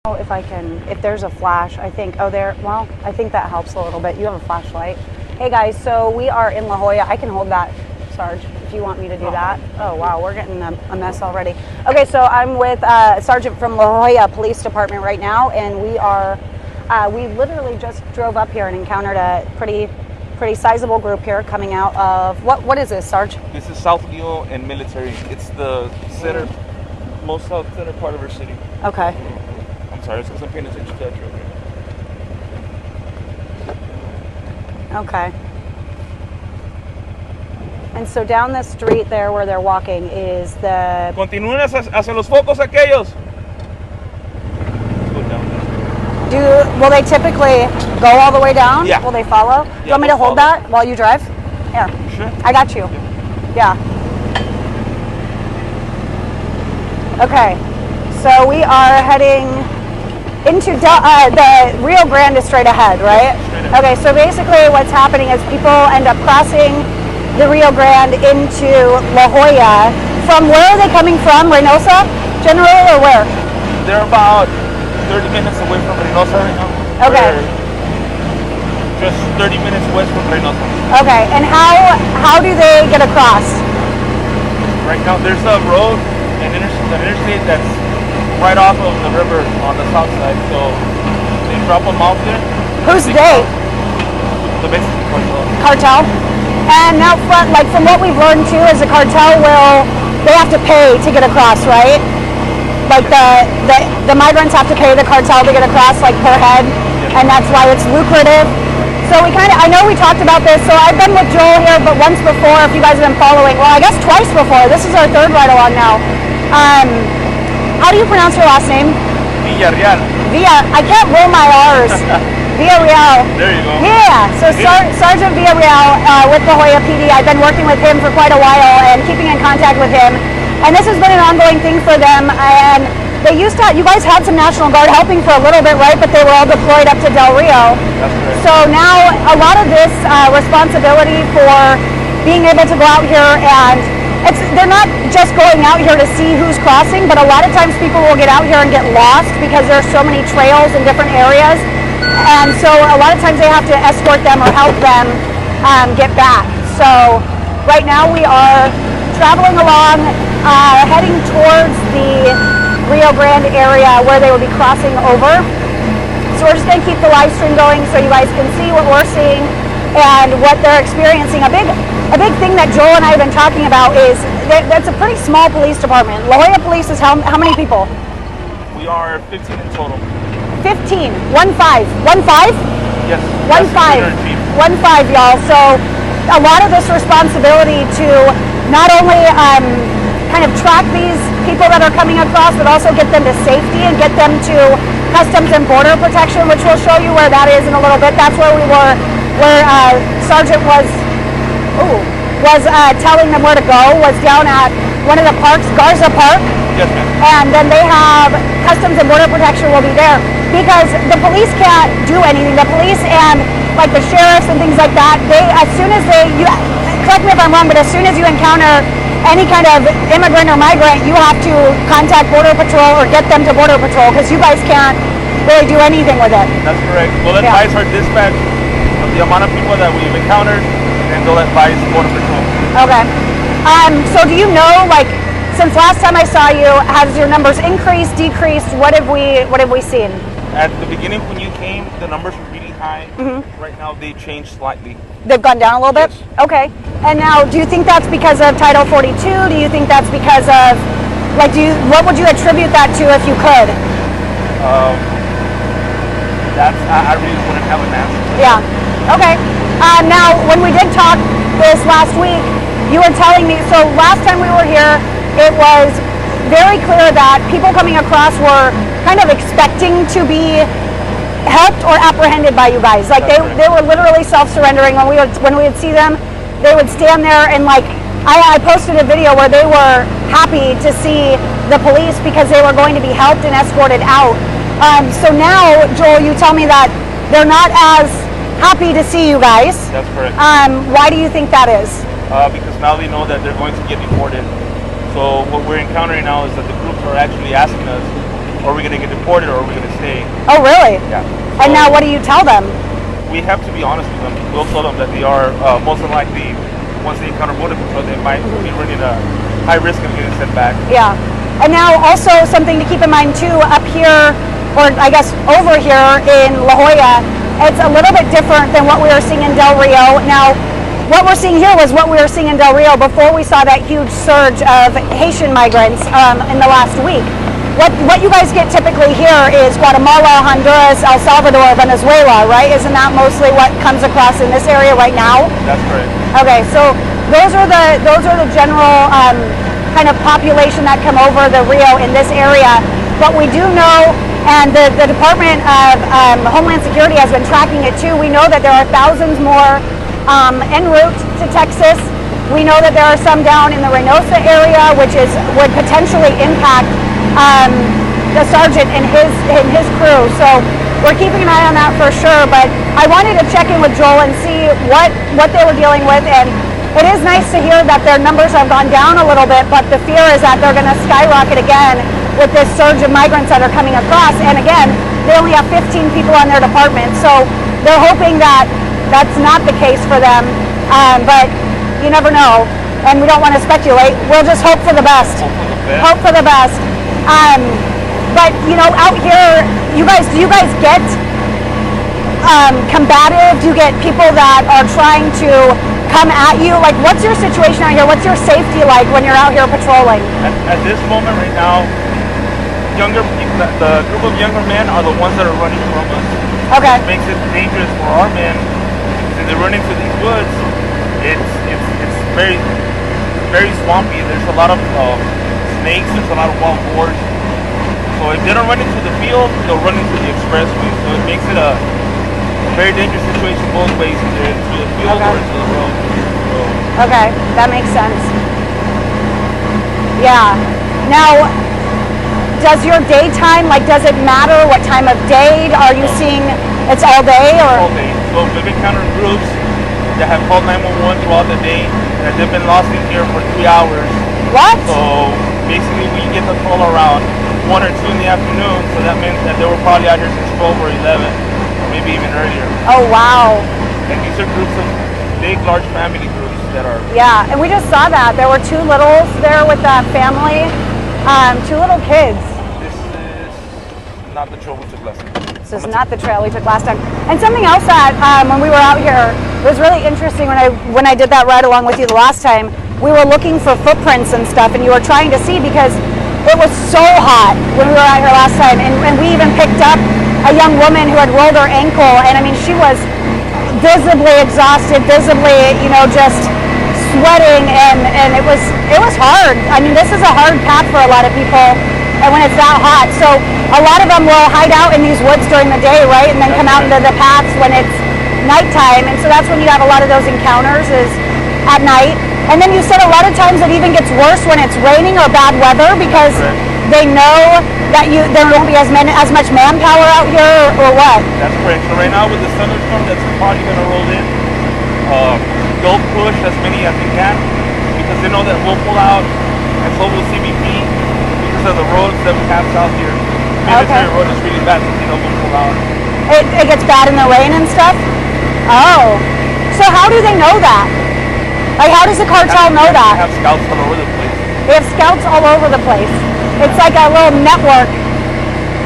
If I can, if there's a flash, I think, oh there, well, I think that helps a little bit. You have a flashlight. Hey guys, so we are in La Joya. I can hold that, Sarge, if you want me to do that. Oh wow, we're getting a mess already. Okay, so I'm with a sergeant from La Joya Police Department right now, and we are, we literally just drove up here and encountered a pretty sizable group here coming out of, what is this, Sarge? This is South Leo and Military. It's the center, most south center part of our city. Okay. Sorry, it's because I'm paying attention to that drill here. Okay. And so down the street there where they're walking is the... Continúen hacia los focos aquellos. Go down there. Will they typically go all the way down? Yeah. Will they follow? Do you want me to hold that while you drive? Here. Sure. I got you. Yeah. Okay. So we are heading into the Rio Grande is straight ahead, right? Straight ahead. Okay, so basically what's happening is people end up crossing the Rio Grande into La Joya. From where are they coming from? Reynosa, generally, or where? They're about 30 minutes away from Reynosa right now. Okay. Just 30 minutes west from Reynosa. Okay, and how do they get across? Right now, there's a road, an interstate that's right off of the river on the south side, so they drop them off there. Who's they? The Mexican cartel. Cartel? And now, from what we've learned too, is the cartel they have to pay to get across, right? Like the migrants have to pay the cartel to get across, like per head, and that's why it's lucrative. So I know we talked about this, so I've been with Joel here, but once before, if you guys have been following, well, I guess twice before. This is our third ride along now. How do you pronounce your last name? Villarreal. I can't roll my R's. Villarreal. There you go. Yeah, so Sergeant Villarreal with the Joya PD. I've been working with him for quite a while and keeping in contact with him. And this has been an ongoing thing for them. And they used to, you guys had some National Guard helping for a little bit, right? But they were all deployed up to Del Rio. That's correct. So now a lot of this responsibility for being able to go out here and they're not just going out here to see who's crossing, but a lot of times people will get out here and get lost because there are so many trails in different areas. And so a lot of times they have to escort them or help them get back. So right now we are traveling along, heading towards the Rio Grande area where they will be crossing over. So we're just going to keep the live stream going so you guys can see what we're seeing and what they're experiencing. A big thing that Joel and I have been talking about is that's a pretty small police department. La Joya Police is how many people? We are 15 in total. 15. 1-5. 1-5? Yes. 1-5, y'all. So a lot of this responsibility to not only kind of track these people that are coming across, but also get them to safety and get them to Customs and Border Protection, which we'll show you where that is in a little bit. That's where we were, where Sergeant was telling them where to go, was down at one of the parks, Garza Park. Yes, ma'am. And then they have Customs and Border Protection will be there because the police can't do anything. The police and like the sheriffs and things like that, correct me if I'm wrong, but as soon as you encounter any kind of immigrant or migrant, you have to contact Border Patrol or get them to Border Patrol because you guys can't really do anything with it. That's correct. We'll advise our dispatch of the amount of people that we've encountered, and they'll advise Border Patrol. Okay. So do you know, like, since last time I saw you, has your numbers increased, decreased? What have we seen? At the beginning when you came, the numbers were really high. Mm-hmm. Right now they changed slightly. They've gone down a little bit? Yes. Okay. And now, do you think that's because of Title 42? Do you think that's because of, like, what would you attribute that to if you could? I really wouldn't have an answer. Yeah. Okay. Now, when we did talk this last week, you were telling me, so last time we were here, it was very clear that people coming across were kind of expecting to be helped or apprehended by you guys. Like they were literally self-surrendering. When we would see them, they would stand there and like, I posted a video where they were happy to see the police because they were going to be helped and escorted out. So now, Joel, you tell me that they're not as happy to see you guys. That's correct. Why do you think that is? Because now they know that they're going to get deported. So what we're encountering now is that the groups are actually asking us or we're gonna get deported, or we're gonna stay. Oh, really? Yeah. And now what do you tell them? We have to be honest with them. We'll tell them that they are most likely, once they encounter border patrol, they might be running a high risk of getting sent back. Yeah. And now also something to keep in mind too, up here, or I guess over here in La Jolla, it's a little bit different than what we were seeing in Del Rio. Now, what we're seeing here was what we were seeing in Del Rio before we saw that huge surge of Haitian migrants in the last week. What you guys get typically here is Guatemala, Honduras, El Salvador, Venezuela, right? Isn't that mostly what comes across in this area right now? That's correct. Okay, so those are the general kind of population that come over the Rio in this area. But we do know, and the Department of Homeland Security has been tracking it too. We know that there are thousands more en route to Texas. We know that there are some down in the Reynosa area, which would potentially impact the sergeant and his crew. So we're keeping an eye on that for sure. But I wanted to check in with Joel and see what they were dealing with. And it is nice to hear that their numbers have gone down a little bit, but the fear is that they're going to skyrocket again with this surge of migrants that are coming across. And again, they only have 15 people on their department. So they're hoping that that's not the case for them. But you never know. And we don't want to speculate. We'll just hope for the best. Hope for the best. But you know, out here, do you guys get combative? Do you get people that are trying to come at you? Like, what's your situation out here? What's your safety like when you're out here patrolling? At this moment right now, the group of younger men are the ones that are running from us. Okay. Which makes it dangerous for our men. Since they run into these woods, it's very, very swampy. There's a lot of snakes, there's a lot of wild boars. So if they don't run into the field, they'll run into the expressway. So it makes it a very dangerous situation both ways, either into the field or into the road. So. Okay, that makes sense. Yeah. Now, does your daytime, does it matter what time of day? Are you seeing it's all day or? All day. So we've encountered groups that have called 911 throughout the day, and they've been lost in here for 3 hours. What? So basically we get the call around 1 or 2 in the afternoon, so that means that they were probably out here since 12 or 11, or maybe even earlier. Oh, wow. And these are groups of big, large family groups that are... Yeah, and we just saw that. There were 2 littles there with that family, 2 little kids. This is not the trail we took last time. This is not the trail we took last time. And something else that, when we were out here, was really interesting when I did that ride along with you the last time. We were looking for footprints and stuff, and you were trying to see because it was so hot when we were out here last time, and we even picked up a young woman who had rolled her ankle, and I mean, she was visibly exhausted, visibly, just sweating, and it was hard. I mean, this is a hard path for a lot of people, and when it's that hot. So a lot of them will hide out in these woods during the day, right, and then come out into the paths when it's nighttime, and so that's when you have a lot of those encounters is at night. And then you said a lot of times it even gets worse when it's raining or bad weather because they know that there won't be as much manpower out here, or what? That's correct. So right now with the thunderstorm that's probably going to roll in, they'll push as many as they can because they know that we'll pull out, and so will CBP because of the roads that we have south here. Military road is really bad, so they know we'll pull out. It gets bad in the rain and stuff? Oh. So how do they know that? Like, how does the cartel know that? They have scouts all over the place. They have scouts all over the place. It's like a little network,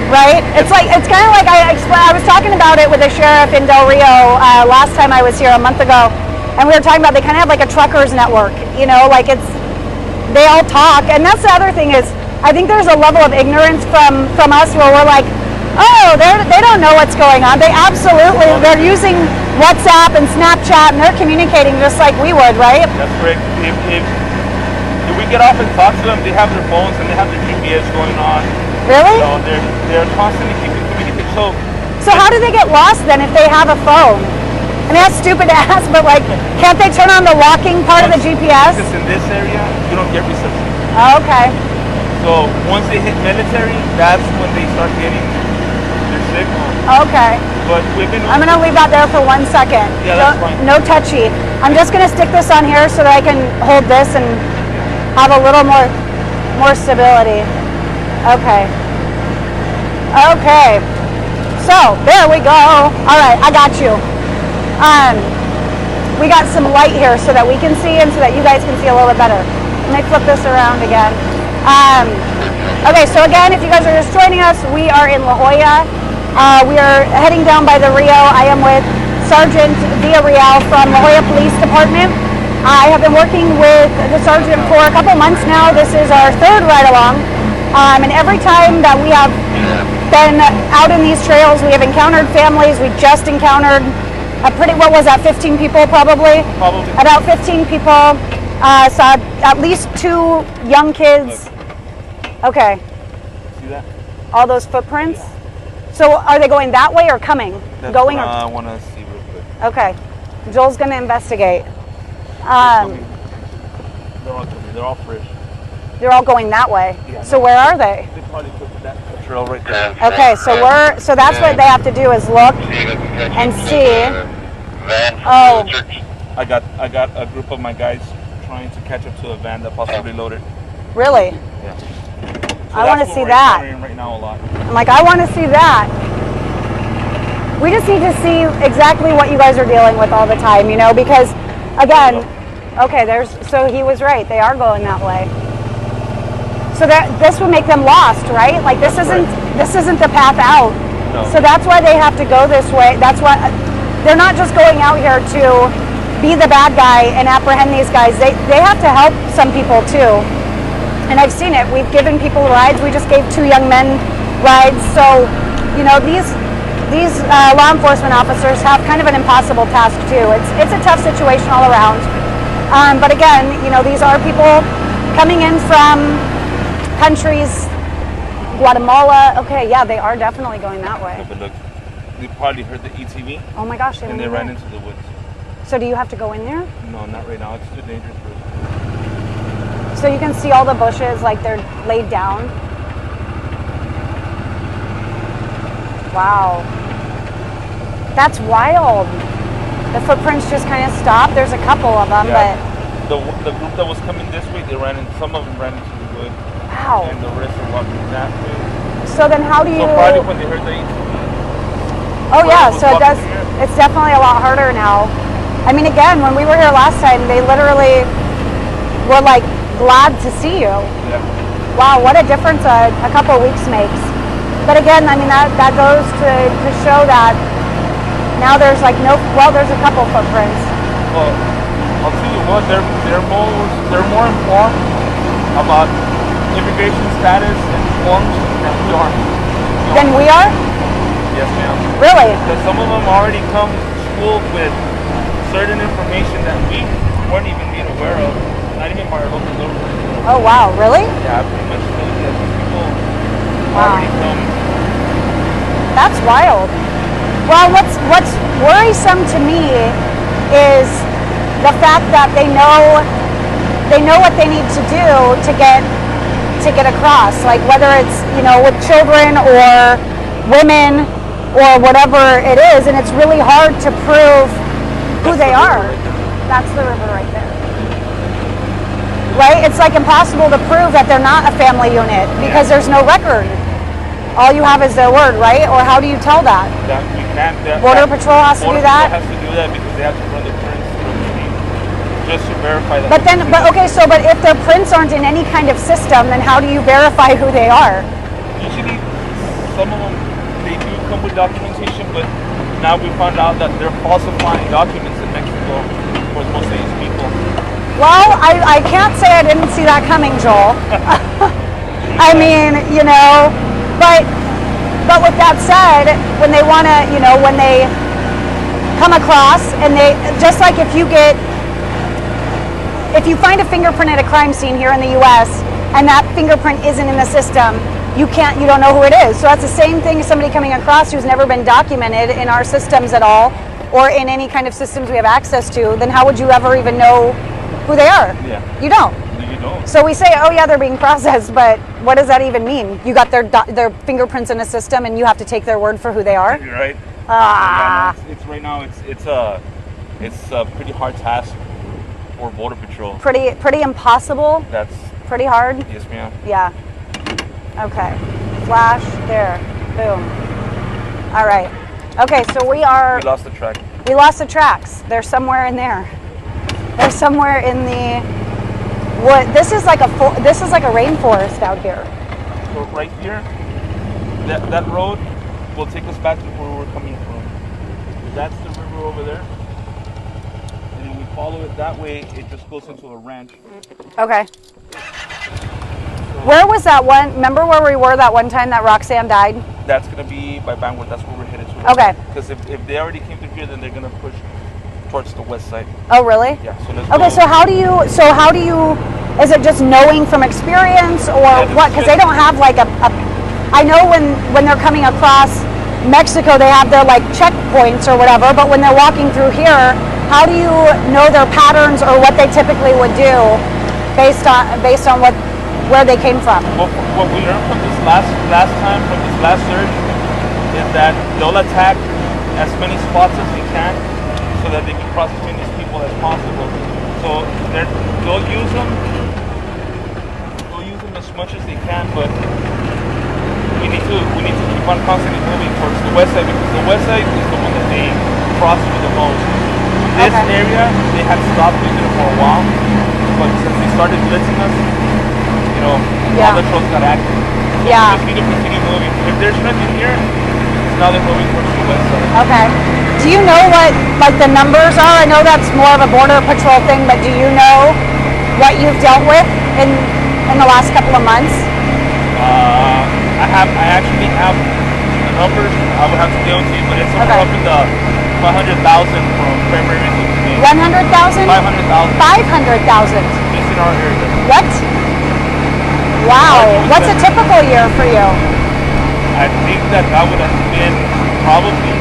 right? It's kind of like I was talking about it with the sheriff in Del Rio last time I was here a month ago, and we were talking about they kind of have like a truckers network, they all talk, and that's the other thing is I think there's a level of ignorance from us where we're like, oh, they don't know what's going on. They're using WhatsApp and Snapchat, and they're communicating just like we would, right? That's correct. If we get off and talk to them, they have their phones and they have their GPS going on. Really? So they're constantly keeping communication. So how do they get lost then if they have a phone? I mean, that's stupid to ask, but can't they turn on the locking part of the GPS? Because in this area, you don't get reception. Oh, okay. So once they hit military, that's when they start getting their signal. Okay. But I'm going to leave that there for 1 second. Yeah, that's fine. No touchy. I'm just going to stick this on here so that I can hold this and have a little more stability. Okay. Okay. So, there we go. All right, I got you. We got some light here so that we can see and so that you guys can see a little bit better. Let me flip this around again. Okay, so again, if you guys are just joining us, we are in La Joya. We are heading down by the Rio. I am with Sergeant Villarreal from La Joya Police Department. I have been working with the sergeant for a couple months now. This is our third ride along. And every time that we have been out in these trails, we have encountered families. We just encountered what was that, 15 people probably? Probably. About 15 people. Saw at least 2 young kids. Look. Okay. See that? All those footprints? Yeah. So are they going that way or coming? That's Going what or... I want to see real quick. Okay. Joel's going to investigate. They're all coming. They're all fresh. They're all going that way. Yeah, so where are they? They probably took that trail right there. Okay, so that's what they have to do is look and see. Oh. I got a group of my guys trying to catch up to a van that possibly loaded. Really? Yeah. So I want to see that. Right now a lot. I'm like, I want to see that. We just need to see exactly what you guys are dealing with all the time, you know, because again, okay, so he was right. They are going that way. So this would make them lost, right? Like this isn't the path out. No. So that's why they have to go this way. That's why they're not just going out here to be the bad guy and apprehend these guys. They have to help some people too. And I've seen it. We've given people rides. We just gave 2 young men rides. So, you know, these law enforcement officers have kind of an impossible task too. It's a tough situation all around. But again, you know, these are people coming in from countries, Guatemala. Okay, yeah, they are definitely going that way. Yeah, but look, they probably heard the ETV. Oh my gosh, and they ran into the woods. So do you have to go in there? No, not right now. It's too dangerous for us. So you can see all the bushes like they're laid down. Wow. That's wild. The footprints just kind of stopped. There's a couple of them, yeah. but... The group that was coming this way, some of them ran into the wood. Wow. And the rest are walking that way. So then how do you... So probably when they heard the ETV. Oh yeah, so it's definitely a lot harder now. I mean, again, when we were here last time, they literally were like glad to see you. Yeah. Wow, what a difference a couple of weeks makes. But again, I mean, that goes to show that now there's like there's a couple footprints. Well, I'll tell you what, they're more informed about immigration status and forms than we are. Than we are? Yes, ma'am. Really? Because some of them already come to school with certain information that we weren't even made aware of, not even by our local government. Oh wow, really? Yeah, pretty much those that these people Wow. already come. That's wild. Well, what's worrisome to me is the fact that they know what they need to do to get across. Like whether it's, you know, with children or women or whatever it is, and it's really hard to prove who they are. That's the river right there. Right? It's like impossible to prove that they're not a family unit because there's no record. All you have is their word, right? Or how do you tell that? That we can't. Border Patrol has to do that? Border Patrol has to do that because they have to run the prints through the team just to verify that. But if their prints aren't in any kind of system, then how do you verify who they are? Usually, some of them, they do come with documentation, but now we found out that they're falsifying documents in Mexico for most of these people. Well, I can't say I didn't see that coming, Joel. I mean, you know, but with that said, when they want to, you know, when they come across and they, just like if you find a fingerprint at a crime scene here in the U.S. and that fingerprint isn't in the system, you don't know who it is. So that's the same thing as somebody coming across who's never been documented in our systems at all or in any kind of systems we have access to, then how would you ever even know who they are? Yeah. You don't. You don't. So we say, oh yeah, they're being processed, but what does that even mean? You got their fingerprints in a system and you have to take their word for who they are? You're right. Ah. Yeah, no, it's right now, it's a pretty hard task for Border Patrol. Pretty impossible? That's pretty hard? Yes, ma'am. Yeah. Okay. Flash there. Boom. All right. Okay, so we lost the track. We lost the tracks. They're somewhere in there. They're somewhere in the wood. This is like a rainforest out here. So right here, that road will take us back to where we're coming from. That's the river over there. And then we follow it that way, it just goes into a ranch. Okay. Where was that one? Remember where we were that one time that Roxanne died? That's going to be by Bangor. That's where we're headed to. Okay. Because if they already came through here, then they're going to push towards the west side. Oh, really? Yeah. So let's okay, go. so how do you, is it just knowing from experience or what? Because they don't have like I know when they're coming across Mexico, they have their like checkpoints or whatever, but when they're walking through here, how do you know their patterns or what they typically would do based on where they came from? Well, what we learned from this last time, from this last search, is that they'll attack as many spots as they can so that they can cross as many people as possible. So they'll use them as much as they can, but we need to keep on constantly moving towards the west side, because the west side is the one that they cross with the most. This area, they had stopped using it for a while, but since they started blitzing us, all the trucks got active. So we just need to continue moving. If there's nothing here, now they're moving towards the west side. Okay. Do you know what like the numbers are? I know that's more of a border patrol thing, but do you know what you've dealt with in the last couple of months? I actually have the numbers. I would have to deal with you, but it's somewhere up in the 500,000 from February to May. 100,000? 500,000. 500,000. Just in our area. What? Wow. What's a typical year for you? I think that would have been probably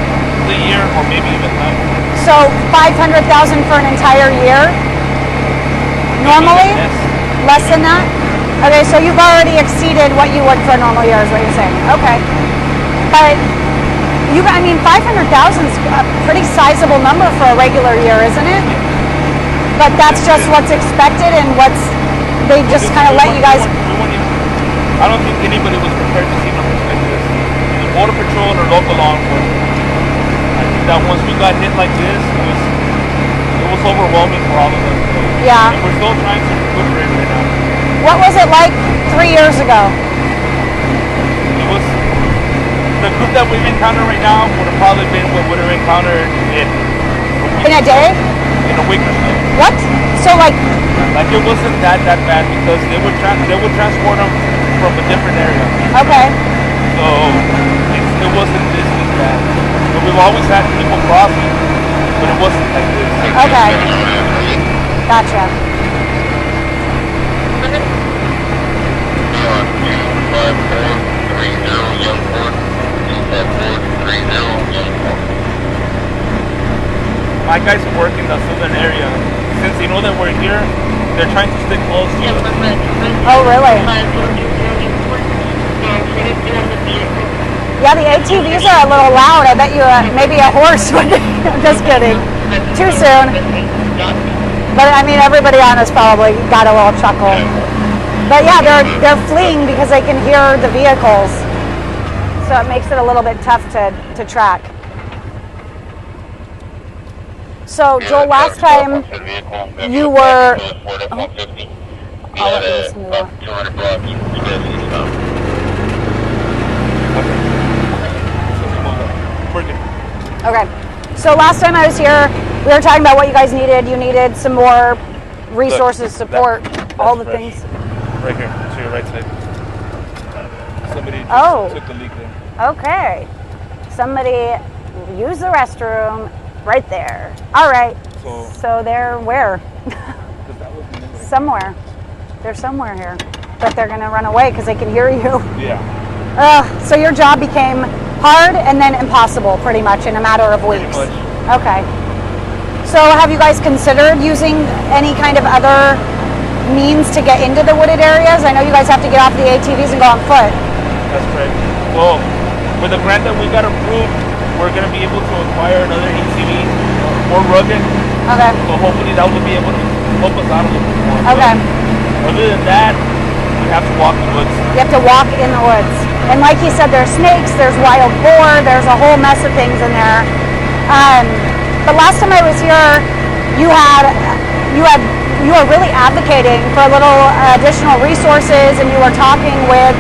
the year or maybe even less. So 500,000 for an entire year? Normally? Less than that? Okay, so you've already exceeded what you would for a normal year is what you're saying. Okay. But 500,000 is a pretty sizable number for a regular year, isn't it? But that's just what's expected and they just kind of let you guys... I don't think anybody was prepared to see numbers like this. The Border Patrol or local law enforcement. I think that once we got hit like this, it was overwhelming for all of us. Yeah. And we're still trying to recuperate right now. What was it like 3 years ago? It was... The group that we've encountered right now would have probably been what would have encountered in a day? In a week or so. What? So like it wasn't that bad because they would transport them from a different area. Okay. So it wasn't this bad. But we've always had people crossing, but it wasn't like this. Okay. Gotcha. My guys work in the southern area. Since they know that we're here, they're trying to stick close to us. Oh, really? Yeah, the ATVs are a little loud. I bet you maybe a horse would. I'm just kidding. Too soon. But I mean, everybody on us probably got a little chuckle. But yeah, they're fleeing because they can hear the vehicles. So it makes it a little bit tough to track. So, Joel, last time you were... I'll let you listen to that. Okay. So last time I was here, we were talking about what you guys needed. You needed some more resources, support, all the things. Right here, to your right side. Somebody just took the leak there. Okay. Somebody used the restroom. Right there. All right. So they're where? Somewhere. They're somewhere here. But they're going to run away because they can hear you. Yeah. So your job became hard and then impossible pretty much in a matter of weeks. Pretty much. Okay. So have you guys considered using any kind of other means to get into the wooded areas? I know you guys have to get off the ATVs and go on foot. That's correct. Well, with the grant that we got approved, we're going to be able to acquire another ATV, more rugged. Okay. So hopefully that will be able to help us out a little bit more. Okay. But other than that, we have to walk the woods. You have to walk in the woods. And like he said, there's snakes, there's wild boar, there's a whole mess of things in there. But last time I was here, you were really advocating for a little additional resources, and you were talking with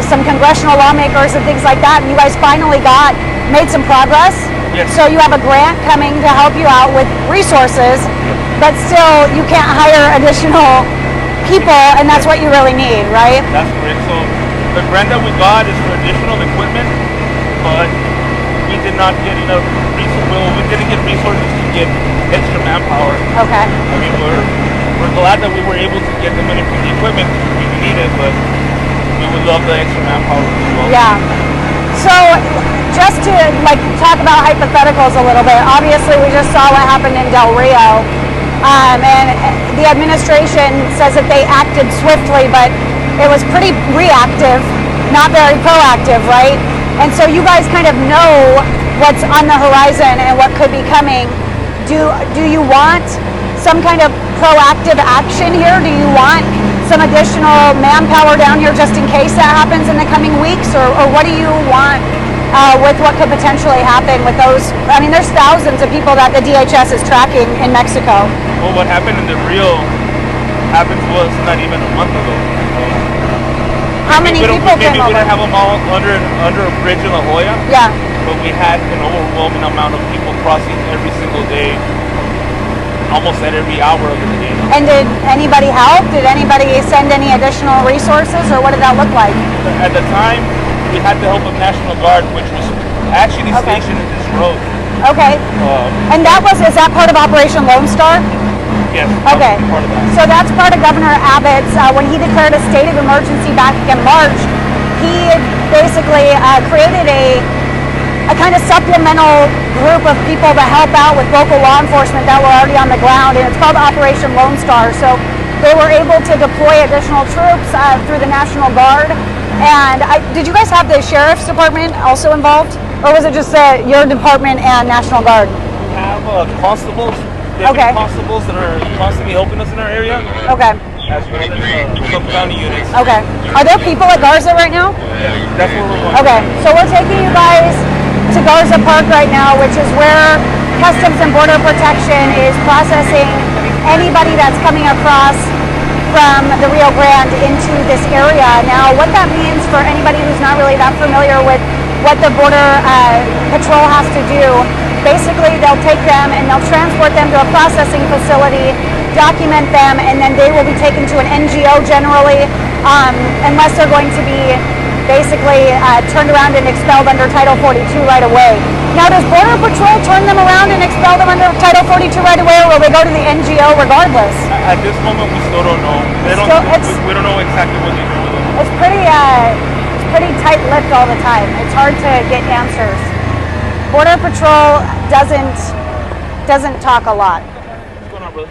some congressional lawmakers and things like that, and you guys finally made some progress. Yes. So you have a grant coming to help you out with resources, but still you can't hire additional people, and that's what you really need, right? That's correct. So the grant that we got is for additional equipment, but we did not get enough resources. Well, we didn't get resources to get extra manpower. Okay. I mean, we're glad that we were able to get the money for the equipment we needed, but we would love the extra manpower as well. Yeah. So just to talk about hypotheticals a little bit, obviously we just saw what happened in Del Rio, and the administration says that they acted swiftly, but it was pretty reactive, not very proactive, right? And so you guys kind of know what's on the horizon and what could be coming. Do you want some kind of proactive action here? Do you want some additional manpower down here just in case that happens in the coming weeks, or what do you want with what could potentially happen with those? I mean, there's thousands of people that the DHS is tracking in Mexico. Well, what happened in the Rio was not even a month ago. How many people came over? Maybe we didn't have them all under a bridge in La Joya. Yeah. But we had an overwhelming amount of people crossing every single day, almost at every hour of the day. And did anybody help? Did anybody send any additional resources, or what did that look like? At the time, we had the help of National Guard, which was actually stationed in this road. Okay. And is that part of Operation Lone Star? Yes. Okay. Part of that. So that's part of Governor Abbott's, when he declared a state of emergency back in March, he basically created a kind of supplemental group of people to help out with local law enforcement that were already on the ground, and it's called Operation Lone Star. So they were able to deploy additional troops through the National Guard. And did you guys have the Sheriff's Department also involved? Or was it just your department and National Guard? We have constables, Okay. constables that are constantly helping us in our area. Okay. As well as sub-county units. Okay. Are there people at Garza right now? That's where we're going. Okay. So we're taking you guys to Garza Park right now, which is where Customs and Border Protection is processing anybody that's coming across from the Rio Grande into this area. Now, what that means for anybody who's not really that familiar with what the Border Patrol has to do, basically they'll take them and they'll transport them to a processing facility, document them, and then they will be taken to an NGO generally, unless they're going to be basically turned around and expelled under Title 42 right away. Now, does Border Patrol turn them around and expel them under Title 42 right away, or will they go to the NGO regardless? At this moment, we still don't know. We don't know exactly what they do with them. It's pretty tight-lipped all the time. It's hard to get answers. Border Patrol doesn't talk a lot. What's going on, brother?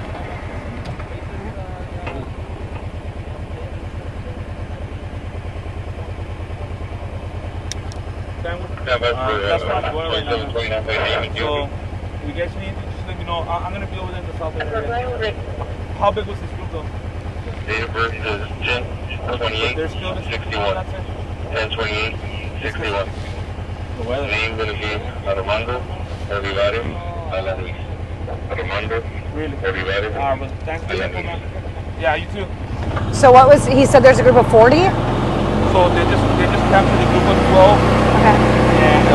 That's what I'm going right now. So, you guys need to just let me know. I'm going to be over there in the south area. How big was this group though? Date of birth is 10/28/61. 10/28/61. The weather. Name going to be Armando Everybody Alanis. Armando Really? Everybody But thanks for the info, man. Yeah, you too. So he said there's a group of 40? So they just captured a group of 12. Okay. And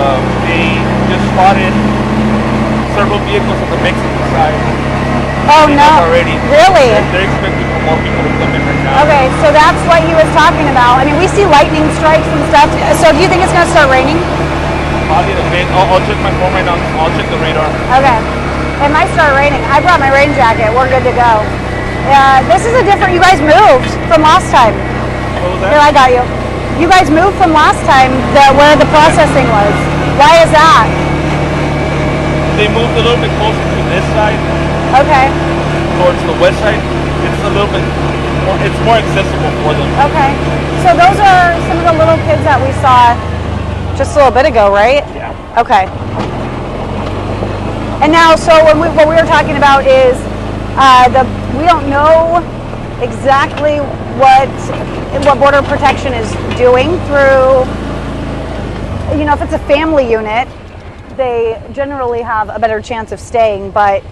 they just spotted several vehicles on the Mexican side. Oh no! Already. Really? They're expecting for more people to come in right now. Okay, so that's what he was talking about. I mean, we see lightning strikes and stuff. So do you think it's going to start raining? Probably the rain. I'll check my phone right now. I'll check the radar. Okay. It might start raining. I brought my rain jacket. We're good to go. This is a different. You guys moved from last time. What was that? Here, I got you. You guys moved from last time where the processing was. Why is that? They moved a little bit closer to this side. Okay. Towards the west side. It's a little bit more, it's more accessible for them. Okay. So those are some of the little kids that we saw just a little bit ago, right? Yeah. Okay. And now, so what we were talking about is we don't know exactly what Border Protection is doing through, you know, if it's a family unit, they generally have a better chance of staying. But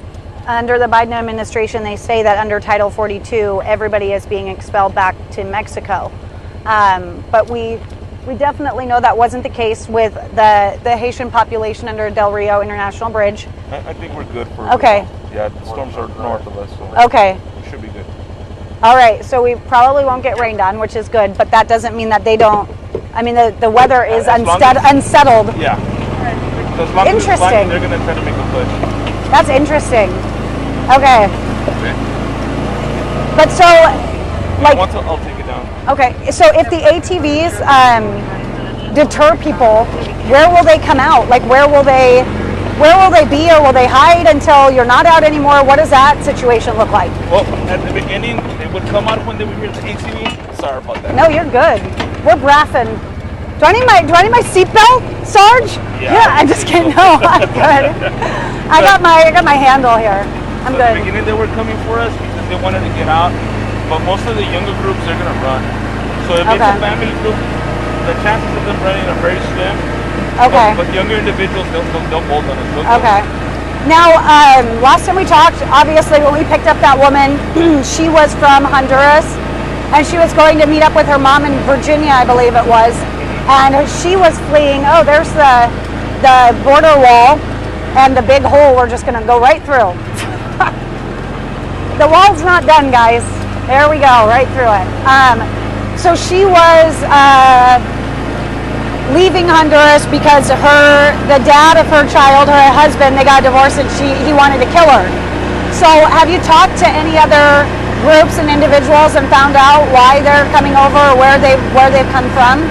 under the Biden administration, they say that under Title 42, everybody is being expelled back to Mexico. But we definitely know that wasn't the case with the Haitian population under Del Rio International Bridge. I think we're good for. Okay. Yeah, the storms are north of us. So Okay. we should be good. All right, so we probably won't get rained on, which is good, but that doesn't mean that they don't. I mean, the weather is unsettled. Yeah. So as long as it's Interesting. fine, they're going to try to make a push. That's interesting. Okay. But so, like, Once I'll take it down. okay, so if the ATVs deter people, where will they come out? Like, where will they be, or will they hide until you're not out anymore? What does that situation look like? Well, at the beginning, they would come out when they were here at the ATV. Sorry about that. No, you're good. We're braffing. Do I need my seatbelt, Sarge? Yeah, I'm just kidding. No, I'm good. I got my handle here. I'm At the good. beginning, they were coming for us because they wanted to get out, but most of the younger groups, they're going to run. So if it's Okay. a family group, the chances of them running are very slim. Okay. But younger individuals, they'll bolt on us. Okay. Now, last time we talked, obviously, when we picked up that woman, she was from Honduras, and she was going to meet up with her mom in Virginia, I believe it was, and she was fleeing. Oh, there's the border wall, and the big hole we're just going to go right through. The wall's not done, guys. There we go, right through it. So she was leaving Honduras because the dad of her child, her husband, they got divorced, and he wanted to kill her. So have you talked to any other groups and individuals and found out why they're coming over, or where they've come from?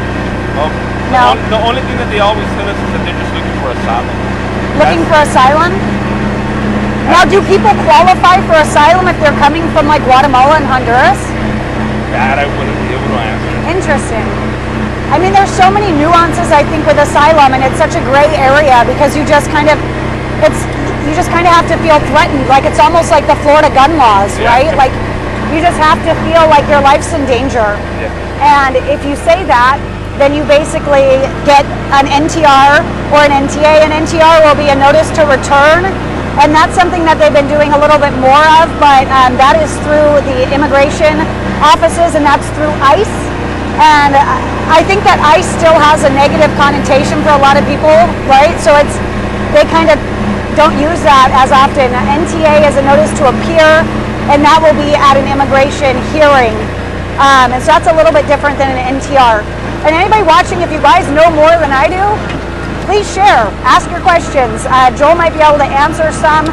No. The only thing that they always tell us is that they're just looking for asylum. Looking for asylum? Now, do people qualify for asylum if they're coming from like Guatemala and Honduras? That I wouldn't be able to answer. Interesting. I mean, there's so many nuances, I think, with asylum, and it's such a gray area because you just kind of have to feel threatened. Like, it's almost like the Florida gun laws, Yeah. right? Like, you just have to feel like your life's in danger. Yeah. And if you say that, then you basically get an NTR or an NTA. An NTR will be a notice to return, and that's something that they've been doing a little bit more of, but that is through the immigration offices, and that's through ICE. And I think that ICE still has a negative connotation for a lot of people, right? So they kind of don't use that as often. NTA is a notice to appear, and that will be at an immigration hearing. And so that's a little bit different than an NTR. And anybody watching, if you guys know more than I do, please share. Ask your questions. Joel might be able to answer some.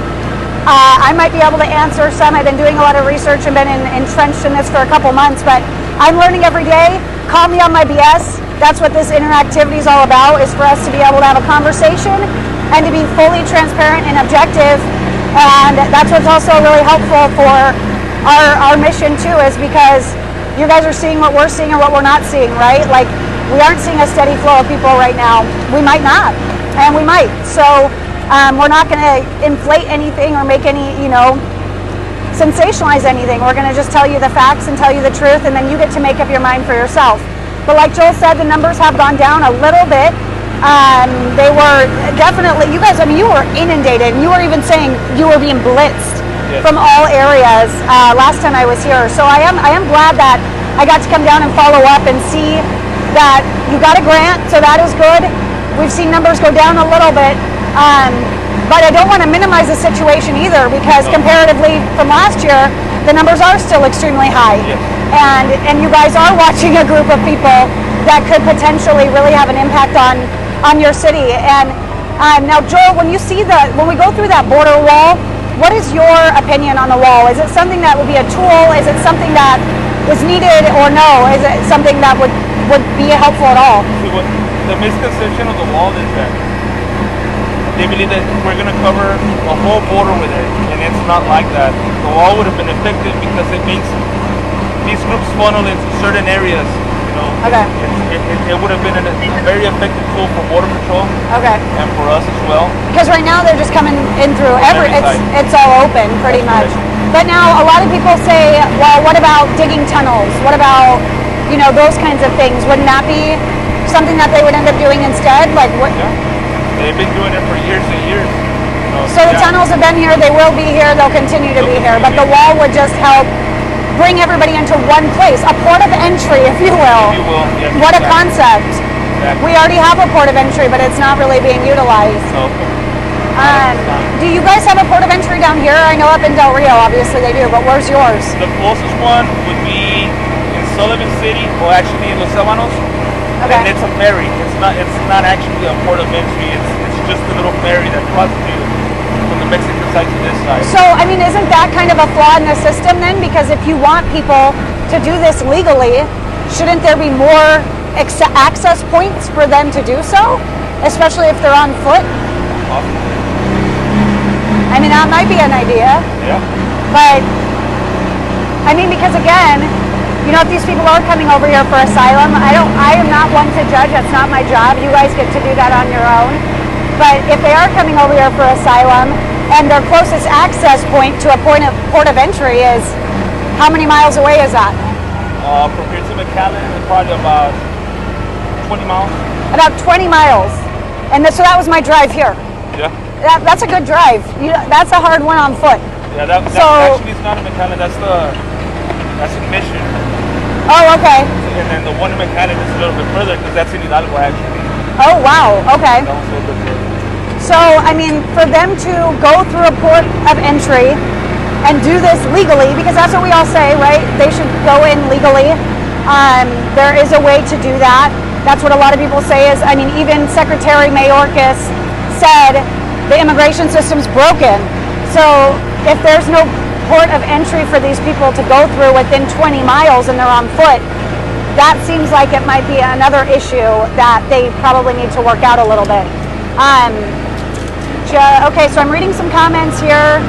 I might be able to answer some. I've been doing a lot of research and been entrenched in this for a couple months, but I'm learning every day. Call me on my BS. That's what this interactivity is all about, is for us to be able to have a conversation and to be fully transparent and objective. And that's what's also really helpful for our mission too, is because you guys are seeing what we're seeing and what we're not seeing, right? Like, we aren't seeing a steady flow of people right now. We might not, and we might. So we're not going to inflate anything or make any, sensationalize anything. We're going to just tell you the facts and tell you the truth, and then you get to make up your mind for yourself. But like Joel said, the numbers have gone down a little bit. They were definitely, you guys, I mean, you were inundated, and you were even saying you were being blitzed from all areas last time I was here. So I am glad that I got to come down and follow up and see that you got a grant, so that is good. We've seen numbers go down a little bit. But I don't want to minimize the situation either, because comparatively from last year, the numbers are still extremely high. Yes. And you guys are watching a group of people that could potentially really have an impact on your city. And now, Joel, when we go through that border wall, what is your opinion on the wall? Is it something that would be a tool? Is it something that is needed, or no? Is it something that would be helpful at all? See, the misconception of the wall is that they believe that we're going to cover a whole border with it, and it's not like that. The wall would have been effective because it makes these groups funnel into certain areas. Okay. It would have been a very effective tool for Border Patrol. Okay. And for us as well. Because right now they're just coming in through every side. it's all open pretty much. But now a lot of people say, well, what about digging tunnels? What about you know, those kinds of things. Wouldn't that be something that they would end up doing instead? Like what? Yeah. They've been doing it for years and years. So the tunnels have been here, they will be here, they'll continue to be here, but the wall would just help bring everybody into one place, a port of entry, if you will. If you will, yes, what exactly. a concept. Exactly. We already have a port of entry, but it's not really being utilized. So, Do you guys have a port of entry down here? I know up in Del Rio, obviously they do, but where's yours? the closest one would be in Sullivan City, or actually in Los Alamos. Okay. And it's a ferry. It's not actually a port of entry. It's just a little ferry that crosses you from the Mexican side to this side. So, I mean, isn't that kind of a flaw in the system then? Because if you want people to do this legally, shouldn't there be more access points for them to do so? Especially if they're on foot? I mean, that might be an idea. Yeah. But, I mean, because again, you know, if these people are coming over here for asylum, I am not one to judge. That's not my job. You guys get to do that on your own. But if they are coming over here for asylum, and their closest access point to a port of entry is, how many miles away is that? From here to McAllen, it's probably about 20 miles. About 20 miles. And so that was my drive here. Yeah. That's a good drive. That's a hard one on foot. Yeah, that actually is not in McAllen. That's in Mission. Oh, okay. And then the one in McAllen is a little bit further because that's in Hidalgo actually. Oh, wow. Okay. That one's a little bit further. So, I mean, for them to go through a port of entry and do this legally, because that's what we all say, right? They should go in legally. There is a way to do that. That's what a lot of people say is, I mean, even Secretary Mayorkas said the immigration system's broken. So if there's no port of entry for these people to go through within 20 miles and they're on foot, that seems like it might be another issue that they probably need to work out a little bit. Okay, so I'm reading some comments here.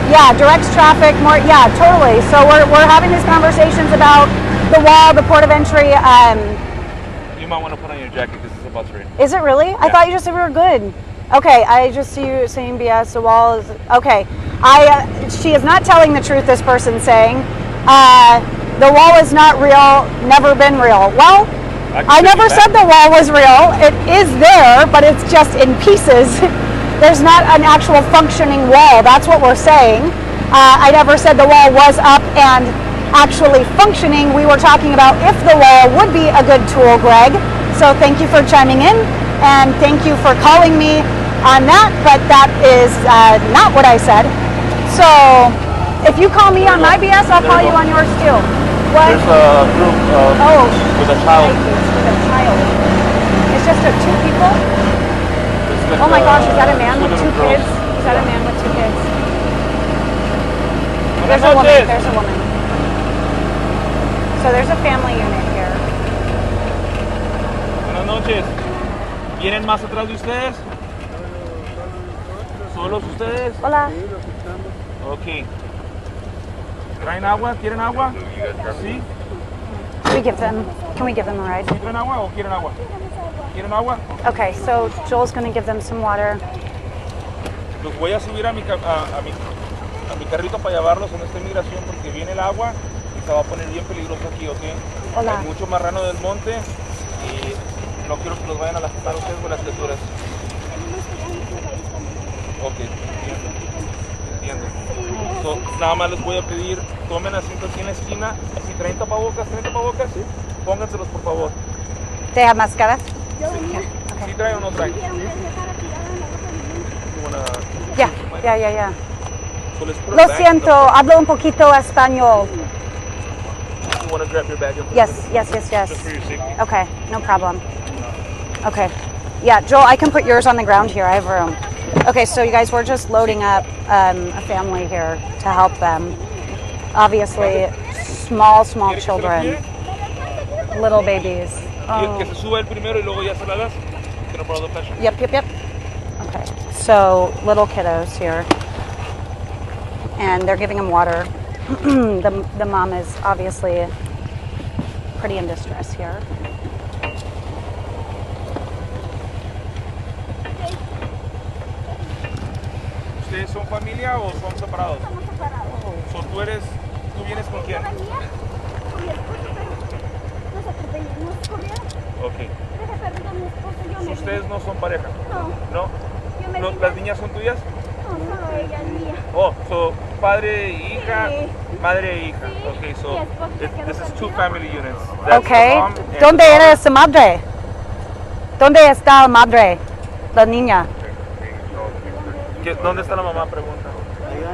Yeah, directs traffic more. Yeah, totally. So we're having these conversations about the wall, the port of entry. You might want to put on your jacket because it's about to rain. Is it really? Yeah. I thought you just said we were good. Okay, I just see you saying BS. The wall is okay. She is not telling the truth. This person's saying the wall is not real. Never been real. Well, I never said the wall was real. It is there, but it's just in pieces. There's not an actual functioning wall. That's what we're saying. I never said the wall was up and actually functioning. We were talking about if the wall would be a good tool, Greg. So thank you for chiming in, and thank you for calling me on that, but that is not what I said. So if you call me on my BS, I'll call you on yours too. What? There's a group with a child. With a child. It's just two people? Like oh my gosh, is that a man with two kids? Is that a man with two kids? There's a woman. There's a woman. So there's a family unit here. Buenas noches. ¿Vienen más atrás de ustedes? ¿Solos ustedes? Hola. Ok. ¿Traen agua? ¿Quieren agua? Sí. Can we give them a ride? ¿Quieren agua o quieren agua? ¿Quieren agua? Okay, so Joel's going to give them some water. Los voy a subir a mi carrito para llevarlos en esta inmigración porque viene el agua y se va a poner bien peligroso aquí, ¿ok? Hola. Hay mucho marrano del monte y no quiero que los vayan a lastimar ustedes con las criaturas. Ok, entiendo. So, nada más les voy a pedir, tomen asiento aquí en la esquina. Si traen tapabocas, ¿sí? Pónganselos por favor. ¿Te have máscaras? Sí. Okay. ¿Sí traen o no traen? Ya. Lo siento, hablo un poquito español. You want to grab your bag? Yes. Just for your safety. Okay, no problem. Okay. Yeah, Joel, I can put yours on the ground here. I have room. Okay, so you guys, we're just loading up a family here to help them. Obviously, small children, little babies. Que se suba el primero y luego ya se la das. Yep. Okay, so little kiddos here, and they're giving them water. The mom is obviously pretty in distress here. ¿Ustedes son familia o son separados? Somos separados. ¿Tú vienes con quién? Con mi Ok. ¿Ustedes no son pareja? No. ¿Las niñas son tuyas? No, solo ella es mía. Oh, so padre e hija, Sí. madre e hija. Sí. Okay, so Y esposo se quedó this is two perdido. family units. That's Okay. the mom and ¿Dónde the era daughter. su madre? ¿Dónde está la madre? La niña. ¿Dónde está la mamá? Pregunta. Allá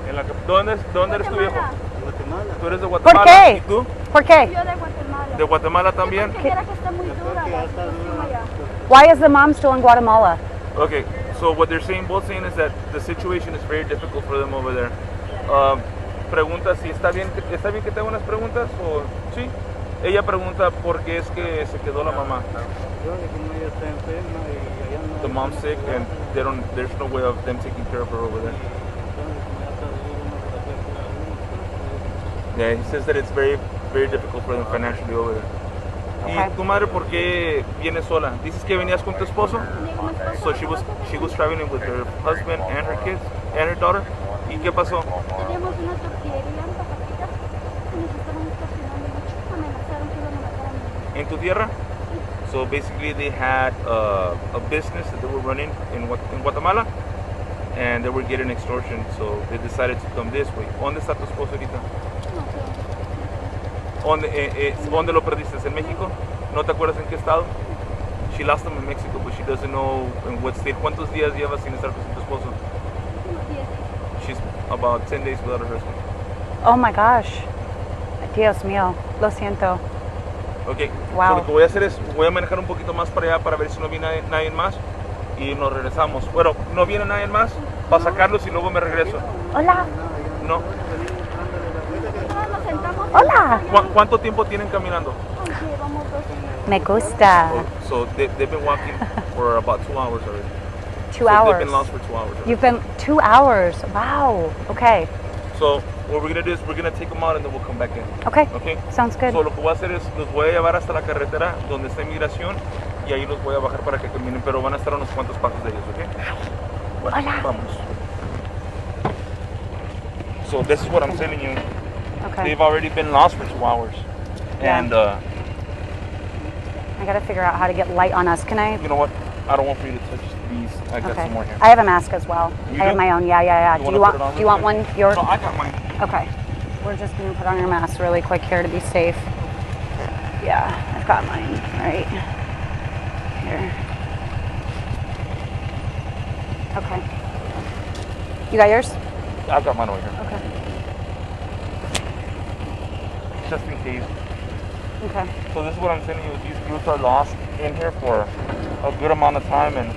en la capital, ¿Dónde eres tu viejo? Guatemala. Tú eres de Guatemala. qué? ¿Y tú? ¿Por qué? Yo de Guatemala. ¿De Guatemala también? Porque quiera que está muy dura la situación allá. Why is the mom still in Guatemala? Okay, so what they're saying, both saying is that the situation is very difficult for them over there. Pregunta si está bien que te haga unas preguntas o sí. Ella pregunta por qué es que se quedó la mamá. Yo de como ella está enferma y allá no. The mom's sick and there's no way of them taking care of her over there. Entonces, como ya está duro, uno se la puede cuidar uno. Yeah, he says that it's very, very difficult for them financially over there. Okay. ¿Y tu madre por qué viene sola? Dices que venías con tu esposo? Digo, mi esposo, So she was traveling with her husband and her kids and her daughter. ¿Y qué pasó? teníamos una tortillería en Zacatecas y nos estaban extorsionando mucho. Amenazaron que iban a matar a mi hijo. En tu tierra? So basically they had a business that they were running in Guatemala and they were getting extortion, so they decided to come this way. ¿Dónde está tu esposo ahorita? No sé. ¿Dónde lo perdiste? ¿En México? ¿No te acuerdas en qué estado? She lost him in Mexico, but she doesn't know in what state. ¿Cuántos días llevas sin estar con tu esposo? Unos 10 días. She's about 10 days without her husband. Oh my gosh. Dios mío. Lo siento. Ok, Wow. so lo que voy a hacer es, voy a manejar un poquito más para allá para ver si no viene nadie más y nos regresamos. Bueno, no viene nadie más, para sacarlos y luego me regreso. Hola. No. Todos nos sentamos. Hola. ¿Cuánto tiempo tienen caminando? Llevamos 2 días. Me gusta. So they've been walking for about 2 hours already. 2 So hours. they've been lost for 2 hours already. You've been 2 hours. Wow. Okay. So what we're gonna do is we're gonna take them out and then we'll come back in. Okay. Okay. Sounds good. So lo que voy a hacer es los voy a llevar hasta la carretera donde está inmigración y ahí los voy a bajar para que caminen, pero van a estar a unos cuantos pasos de ellos, ¿ok? Bueno, Hola. vamos. So this is what I'm telling you. Okay. They've already been lost for 2 hours, Yeah. and I gotta figure out how to get light on us. Can I? you know what? I don't want for you to touch these. I got Okay. some more here. I have a mask as well. You I have do? my own. Yeah. You Do you wanna put it on want? Do you want real one? quick? Yours? No, I got mine. Okay. We're just gonna put on your mask really quick here to be safe. Yeah, I've got mine. All right. Here. Okay. You got yours? I've got mine over here, Okay. just in case. Okay. So this is what I'm telling you. These groups are lost in here for a good amount of time, and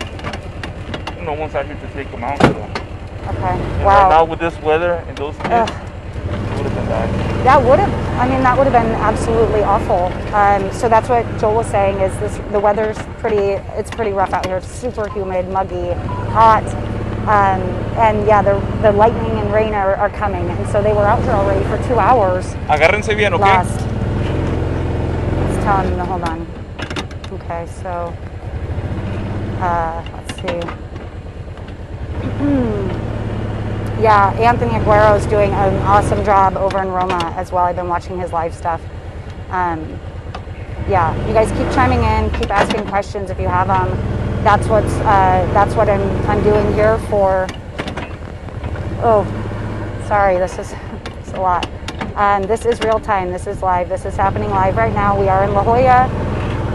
no one's out here to take them out. So. Okay. And Wow. right now with this weather and those kids, Ugh. it would have been bad. That would have, that would have been absolutely awful. So that's what Joel was saying is the weather's it's pretty rough out here. It's super humid, muggy, hot. And yeah, the lightning and rain are coming. And so they were out here already for 2 hours. Agárrense bien, ¿ok? Lost. Let's tell him to hold on. Okay, so, let's see. Yeah, Anthony Aguero is doing an awesome job over in Roma as well. I've been watching his live stuff. Yeah, you guys keep chiming in, keep asking questions if you have them. That's what I'm doing here for. Oh, sorry, this is it's a lot. This is real time. This is live. This is happening live right now. We are in La Jolla.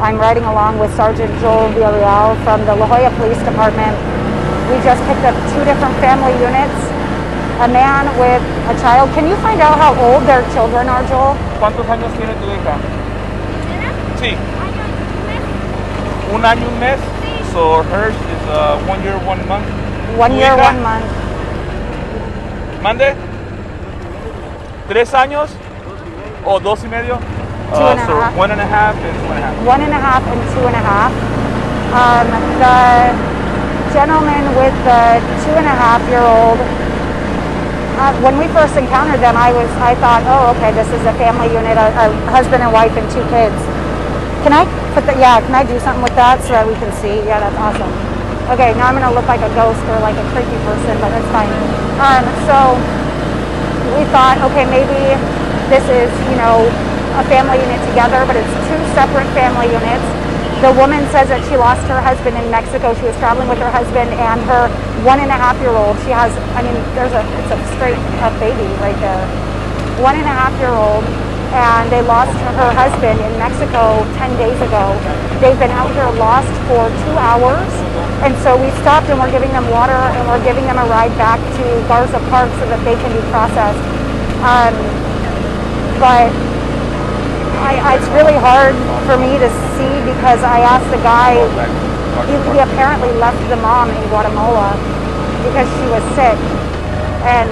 I'm riding along with Sergeant Joel Villarreal from the La Jolla Police Department. We just picked up 2 different family units. A man with a child. Can you find out how old their children are, Joel? ¿Cuántos años tiene tu hija? Sí, Año, 1 año, 1 mes. So hers is 1 year, 1 month. 1 ¿Tu year, hija? 1 month. ¿Mande? 3 años? ¿O 2 y medio? 2 and a so half. 1 and a half and 2 and a half. 1 and a half and 2 and a half. The gentleman with the 2.5-year-old, when we first encountered them, I thought, oh, okay, this is a family unit, a husband and wife and 2 kids. Can I can I do something with that so that we can see? Yeah, that's awesome. Okay, now I'm gonna look like a ghost or like a creepy person, but that's fine. So we thought, okay, maybe this is, a family unit together, but it's two separate family units. The woman says that she lost her husband in Mexico. She was traveling with her husband and her 1.5-year-old. She has, it's a straight up baby right there. 1.5-year-old, and they lost her husband in Mexico 10 days ago. They've been out here lost for 2 hours, and so we stopped and we're giving them water and we're giving them a ride back to Garza Park so that they can be processed. But it's really hard for me to see because I asked the guy, he apparently left the mom in Guatemala because she was sick, and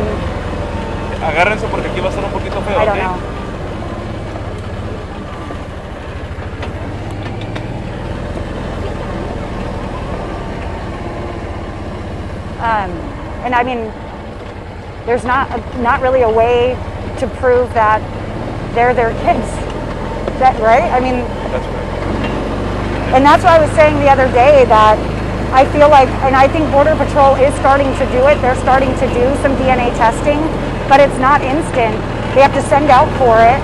Agárrense porque aquí va a estar un poquito feo, I don't ¿ok? know. And I mean, there's not really a way to prove that they're their kids. Is that right? I mean, That's right. and that's why I was saying the other day that I feel like, and I think Border Patrol is starting to do it. They're starting to do some DNA testing, but it's not instant. They have to send out for it.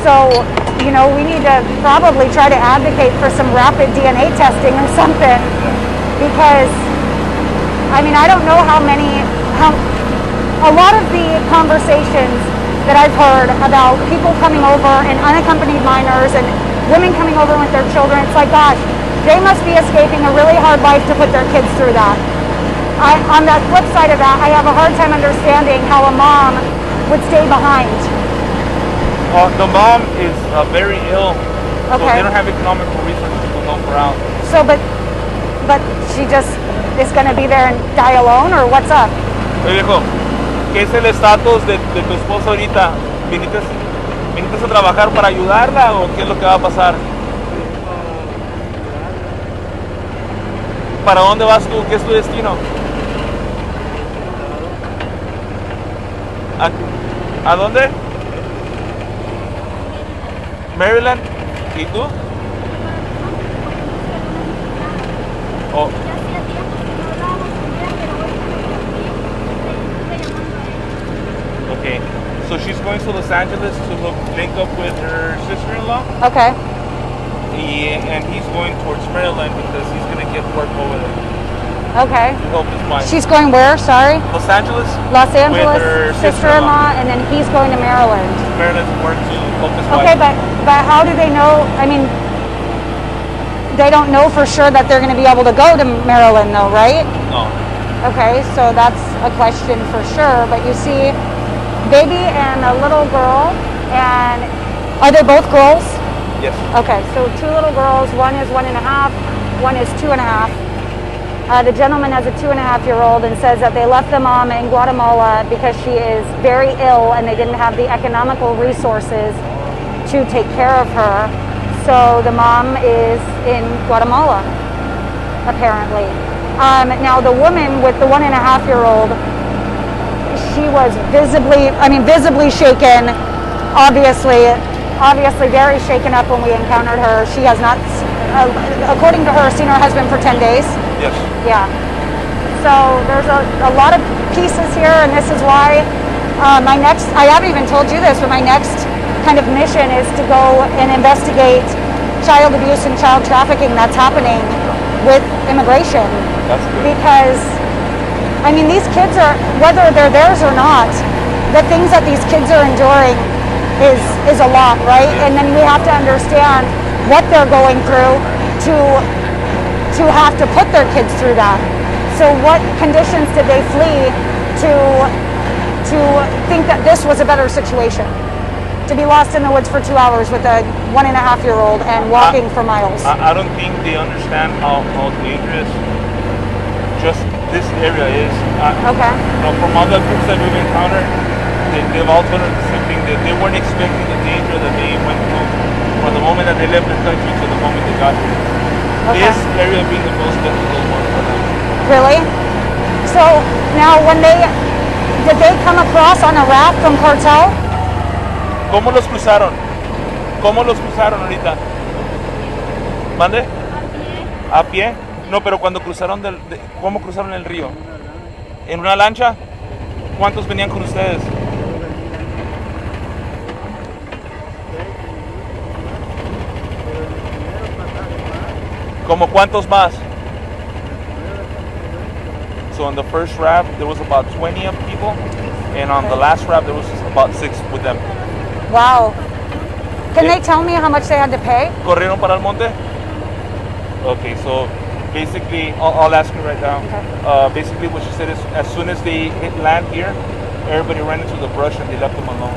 So, we need to probably try to advocate for some rapid DNA testing or something, because I don't know how a lot of the conversations that I've heard about people coming over and unaccompanied minors and women coming over with their children, it's like, gosh, they must be escaping a really hard life to put their kids through that. On the flip side of that, I have a hard time understanding how a mom would stay behind. The mom is very ill, so Okay. they don't have economical resources to help her out. So, but she just is going to be there and die alone, or what's up? Oye, viejo, ¿qué es el estatus de tu esposa ahorita? ¿Viniste a trabajar para ayudarla o qué es lo que va a pasar? ¿Para dónde vas tú? ¿Qué es tu destino? ¿A dónde? Maryland. ¿Y tú? Oh. Ya hacía tiempo que no hablábamos con ella, pero hoy estuve llamando a ella. Okay. So she's going to Los Angeles to link up with her sister-in-law, Okay. and he's going towards Maryland because he's going to get work over there. Okay. To help his wife. She's going where? Sorry? Los Angeles. Los With Angeles, her sister-in-law, and then he's going to Maryland. Maryland to work to help his Okay, wife. but how do they know? They don't know for sure that they're going to be able to go to Maryland, though, right? No. Okay, so that's a question for sure. But you see, baby and a little girl, and are they both girls? Yes. Okay, so 2 little girls. One is 1.5, one is 2.5. The gentleman has a 2.5-year-old and says that they left the mom in Guatemala because she is very ill and they didn't have the economical resources to take care of her. So the mom is in Guatemala, apparently. Now the woman with the 1.5-year-old, she was visibly shaken, obviously very shaken up when we encountered her. She has not, according to her, seen her husband for 10 days. Yes. Yeah. So there's a lot of pieces here, and this is why I haven't even told you this, but my next kind of mission is to go and investigate child abuse and child trafficking that's happening with immigration. That's good. Because, these kids are, whether they're theirs or not, the things that these kids are enduring is a lot, right? And then we have to understand what they're going through to have to put their kids through that. So what conditions did they flee to think that this was a better situation? To be lost in the woods for 2 hours with a 1.5-year-old and walking for miles. I don't think they understand how dangerous just this area is. Okay. From other groups that we've encountered, they've all told us the same thing. They weren't expecting the danger that they went through from the moment that they left the country to the moment they got here. Okay. This area being the most difficult one for them. Really? So now did they come across on a raft from cartel? ¿Cómo los cruzaron? ¿Cómo los cruzaron ahorita? ¿Mande? ¿A pie? No, pero cuando cruzaron ¿cómo cruzaron el río? ¿En una lancha? ¿Cuántos venían con ustedes? ¿Como cuántos más? So on the first raft, there was about 20 of people, and on the last raft, there was about 6 with them. Wow. Can they tell me how much they had to pay? ¿Corrieron para el monte? Okay, so basically, I'll ask you right now. Okay. Basically, what she said is, as soon as they hit land here, everybody ran into the brush and they left them alone.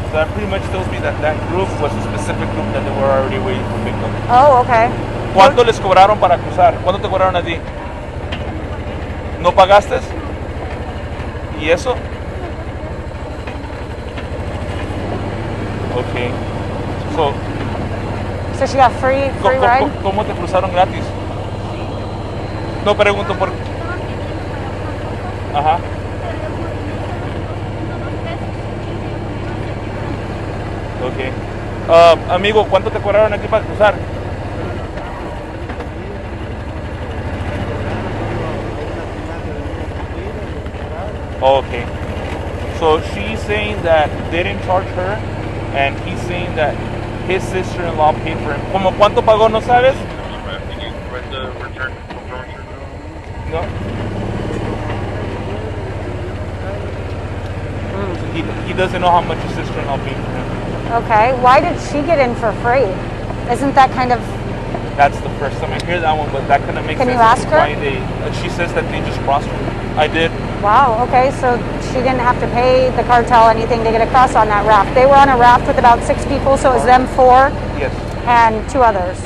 So that pretty much tells me that that group was a specific group that they were already waiting for victims. Oh, okay. ¿Cuánto les cobraron para cruzar? ¿Cuánto te cobraron a ti? ¿No pagaste? ¿Y eso? Okay. So she got free ride? ¿Cómo te cruzaron gratis? No pregunto por... Ajá. Okay. Amigo, ¿cuánto te cobraron aquí para cruzar? Okay. So she's saying that they didn't charge her, and he's saying that his sister-in-law paid for him. ¿Cómo cuánto pagó, no sabes? No. He doesn't know how much his sister-in-law paid for him. Okay. Why did she get in for free? Isn't that kind of... That's the first time I hear that one, but that kind of makes sense. Can you ask her? Why she says that they just crossed her. I did. Wow, okay, so she didn't have to pay the cartel anything to get across on that raft. They were on a raft with about 6 people, so it was them 4 Yes. and 2 others.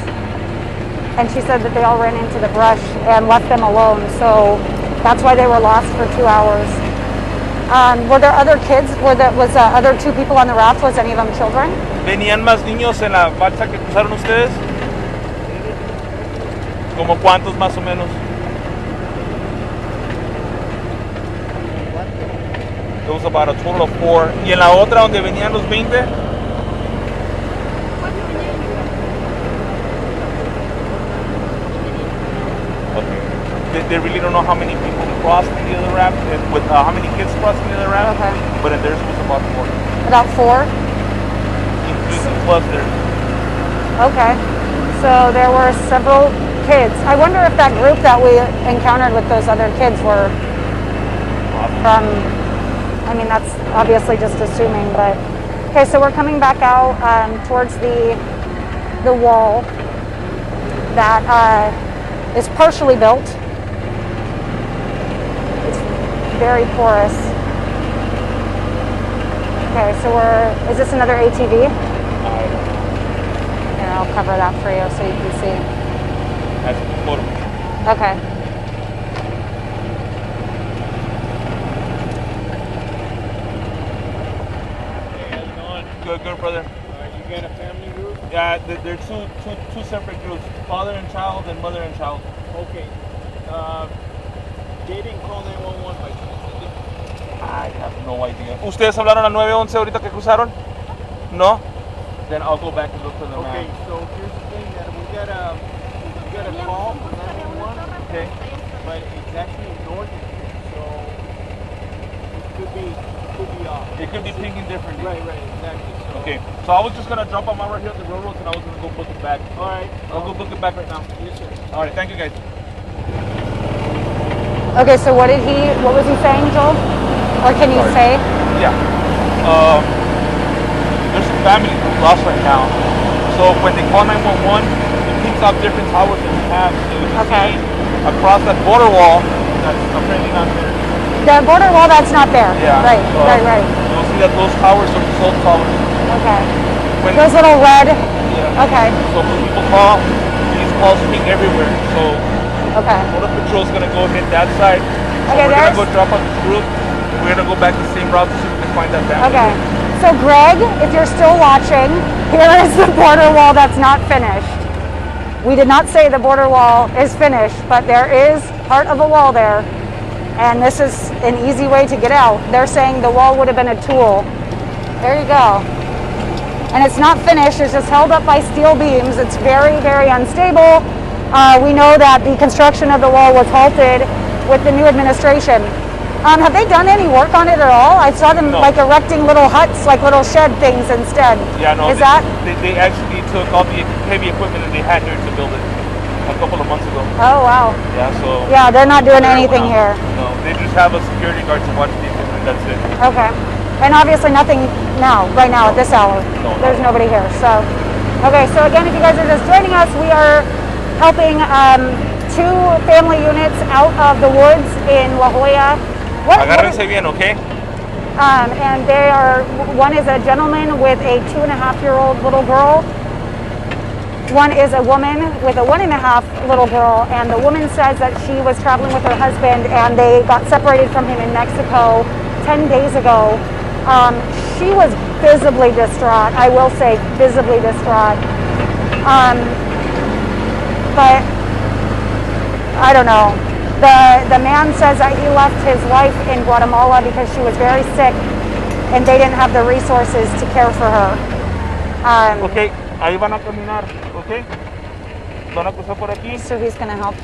And she said that they all ran into the brush and left them alone, so that's why they were lost for 2 hours. Were there other kids? Was other 2 people on the raft? Was any of them children? ¿Venían más niños en la balsa que cruzaron ustedes? ¿Como cuántos más o menos? There was about a total of 4. ¿Y en la otra donde venían los 20? Okay. They really don't know how many people crossed in the other raft, and with how many kids crossed in the other raft. Okay. But in theirs was about 4. About 4? Including plus theirs. Okay. So there were several kids. I wonder if that group that we encountered with those other kids were from... I mean, that's obviously just assuming, but... Okay, so we're coming back out towards the wall that is partially built. It's very porous. Okay, so is this another ATV? Here, I'll cover that for you so you can see. That's a photo. Okay. Good, brother. You got a family group? Yeah, they're two separate groups, father and child and mother and child. Okay. They didn't call 911 by chance, did they? I have no idea. ¿Ustedes hablaron al 911 ahorita que cruzaron? No? Then I'll go back and look for them. Okay, so here's the thing, that we got a call for 911. Okay. But it's actually north of here, so it could be off. It could be pinging differently. Right, exactly. So. Okay, so I was just gonna drop them out right here at the railroad, and I was gonna go book it back. All right. I'll go book it back right now. Yes, sir. All right, thank you guys. Okay, so what was he saying, Joel? Or can you say? Yeah. There's a family who's lost right now. So when they call 911, it pings up different towers that we have. So you can see across that border wall that's apparently not there. The border wall that's not there. Yeah. Right. You'll see that those towers are the salt towers. Okay. When, those little red. Yeah. Okay. So when people call, these calls ping everywhere. So Border Patrol's gonna go hit that side. So we're gonna go drop off this group. We're gonna go back the same route to see if we can find that family. Okay. So Greg, if you're still watching, here is the border wall that's not finished. We did not say the border wall is finished, but there is part of a wall there. And this is an easy way to get out. They're saying the wall would have been a tool. There you go. And it's not finished, it's just held up by steel beams. It's very, very unstable. We know that the construction of the wall was halted with the new administration. Have they done any work on it at all? I saw them like erecting little huts, like little shed things instead. Yeah, no. They actually took all the heavy equipment that they had here to build it. a couple of months ago. Oh, wow. Yeah, so. Yeah, they're not doing they're anything here. No, they just have a security guard to watch the equipment. That's it. Okay. And obviously nothing now, right now at this hour. No. There's nobody here. So, okay. So again, if you guys are just joining us, we are helping 2 family units out of the woods in La Jolla. Agárrense bien, okay? And they are, one is a gentleman with a 2.5-year-old little girl. One is a woman with a 1.5 little girl, and the woman says that she was traveling with her husband and they got separated from him in Mexico 10 days ago. She was visibly distraught, I will say visibly distraught. But I don't know. The man says that he left his wife in Guatemala because she was very sick and they didn't have the resources to care for her. Okay, ahí van a caminar, okay? Van a cruzar por aquí. So he's going to help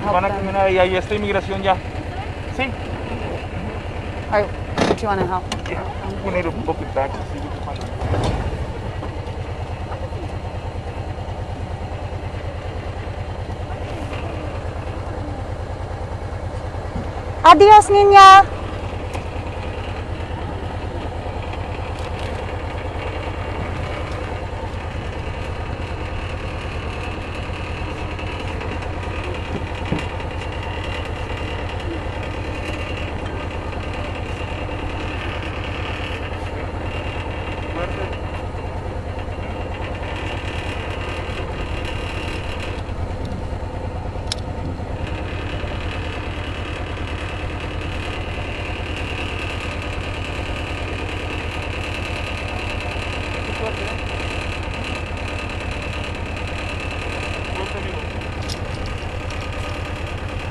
Van a them. caminar y ahí está inmigración ya. Sí. All right, do you want to help? Yeah, we need to book it back to see if we can find it. Adios, niña.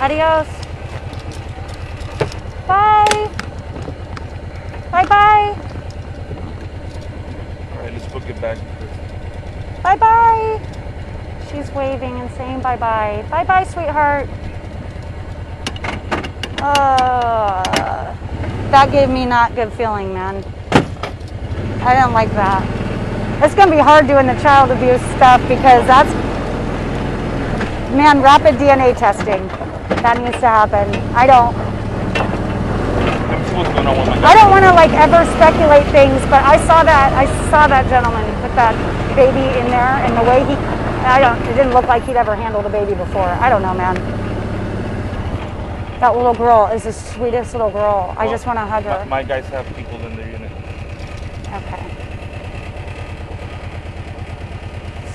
Adios. Bye. Bye-bye. All right, let's book it back. Bye-bye. She's waving and saying bye-bye. Bye-bye, sweetheart. That gave me not good feeling, man. I didn't like that. It's going to be hard doing the child abuse stuff because that's, man, rapid DNA testing. That needs to happen. I don't want to like ever speculate things, but I saw that gentleman with that baby in there, and the way it didn't look like he'd ever handled a baby before. I don't know, man. That little girl is the sweetest little girl. I just want to hug her. My guys have people in their unit. Okay.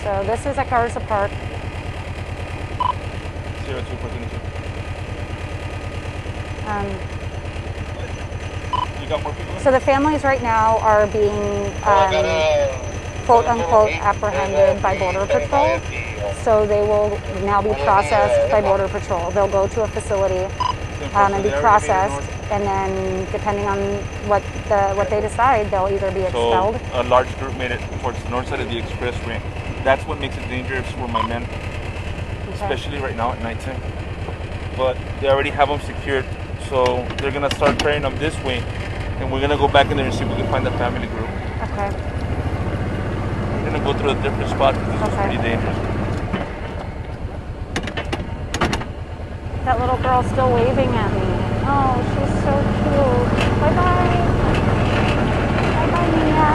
So this is at Garza Park. 0242. You got more people? So the families right now are being quote unquote apprehended by Border Patrol. So they will now be processed by Border Patrol. They'll go to a facility and be processed, and then depending on what they decide, they'll either be expelled. So a large group made it towards the north side of the expressway. That's what makes it dangerous for my men, especially right now at nighttime. But they already have them secured, so they're gonna start carrying them this way, and we're gonna go back in there and see if we can find the family group. Okay. We're gonna go through a different spot because this is pretty dangerous. That little girl's still waving at me. Oh, she's so cute. Bye-bye. Bye-bye, Nina.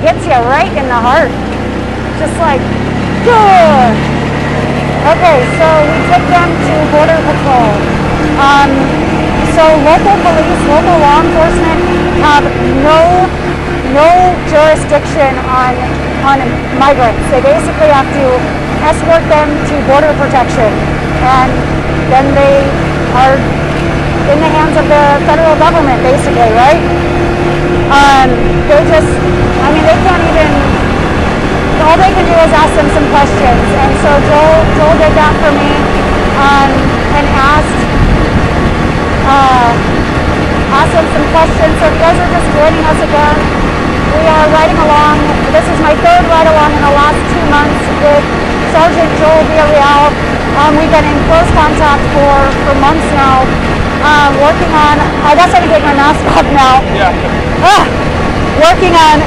Gets you right in the heart. Just like, good. Okay, so we took them to Border Patrol. So local police, local law enforcement have no jurisdiction on migrants. They basically have to escort them to border protection, and then they are in the hands of the federal government, basically, right? They can't even, all they can do is ask them some questions, and so Joel did that for me, and asked them some questions. So if you guys are just joining us again, we are riding along. This is my third ride along in the last 2 months with Sergeant Joel Villarreal. We've been in close contact for months now, working on, I guess I can take my mask off now. Yeah. working on,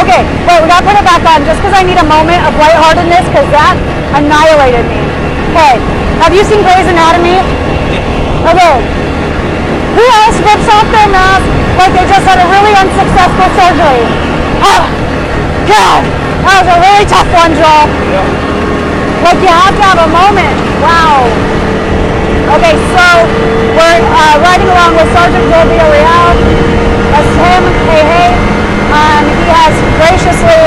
okay, wait, we gotta put it back on just because I need a moment of lightheartedness because that annihilated me. Okay, have you seen Grey's Anatomy? Okay. Who else rips off their mask like they just had a really unsuccessful surgery? Oh, God, that was a really tough one, Joel. Like you have to have a moment. Wow. Okay, so we're riding along with Sergeant Joel Villarreal. That's him. Hey, hey. He has graciously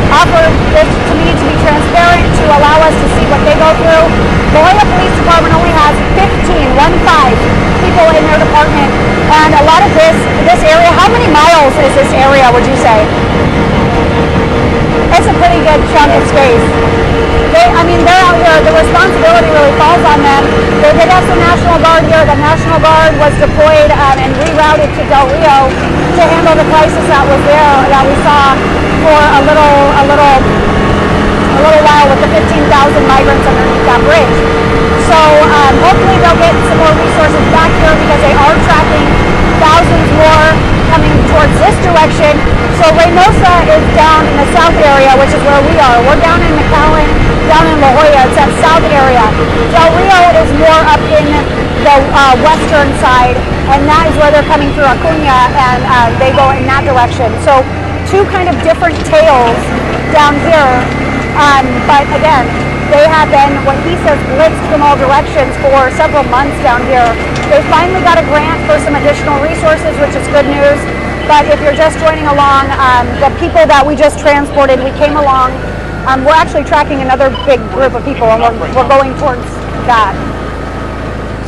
offered this to me to be transparent to allow us to see what they go through. The Joya Police Department only has 15 people in their department, and a lot of this area. How many miles is this area? Would you say? It's a pretty good chunk of space. They're out here. The responsibility really falls on them. They did have some National Guard here. The National Guard was deployed and rerouted to Del Rio to handle the crisis that was there that we saw for a little while with the 15,000 migrants underneath that bridge. So hopefully they'll get some more resources back here because they are tracking thousands more coming towards this direction. So Reynosa is down in the south area, which is where we are. We're down in McAllen, down in La Jolla. It's that south area. Del Rio is more up in the western side, and that is where they're coming through Acuña, and they go in that direction. So two kind of different tales down here. But again, they have been, what he says, blitzed from all directions for several months down here. They finally got a grant for some additional resources, which is good news. But if you're just joining along, the people that we just transported, we came along. We're actually tracking another big group of people, and we're going towards that.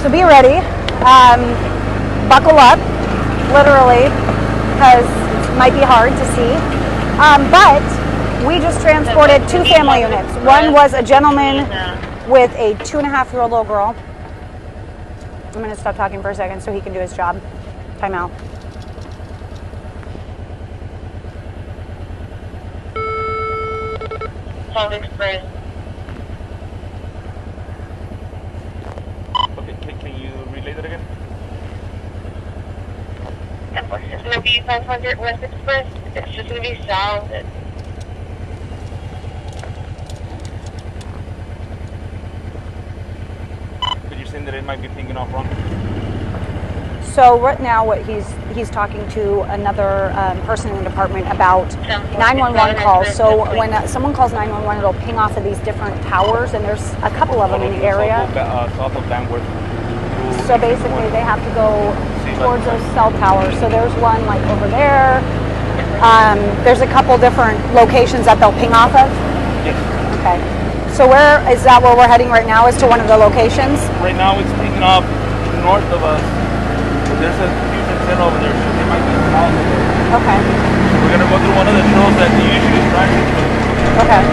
So be ready. Buckle up, literally, because it might be hard to see. But we just transported 2 family units. One was a gentleman with a 2.5-year-old little girl. I'm going to stop talking for a second so he can do his job. Time out. Express. Okay, can you relay that again? It's going to be 500 West Express. It's just going to be south. But you're saying that it might be pinging off wrong? So right now, what he's talking to another person in the department about 911 calls. So when someone calls 911, it'll ping off of these different towers, and there's a couple of them in the area. South of Danworth. So basically, they have to go towards those cell towers. So there's one like over there. There's a couple different locations that they'll ping off of. Yes. Okay. So where is that? Where we're heading right now is to one of the locations. Right now, it's pinging off north of us. There's a huge antenna over there, so they might be south of it. Okay. We're gonna go through one of the trails that they usually drive into. Okay.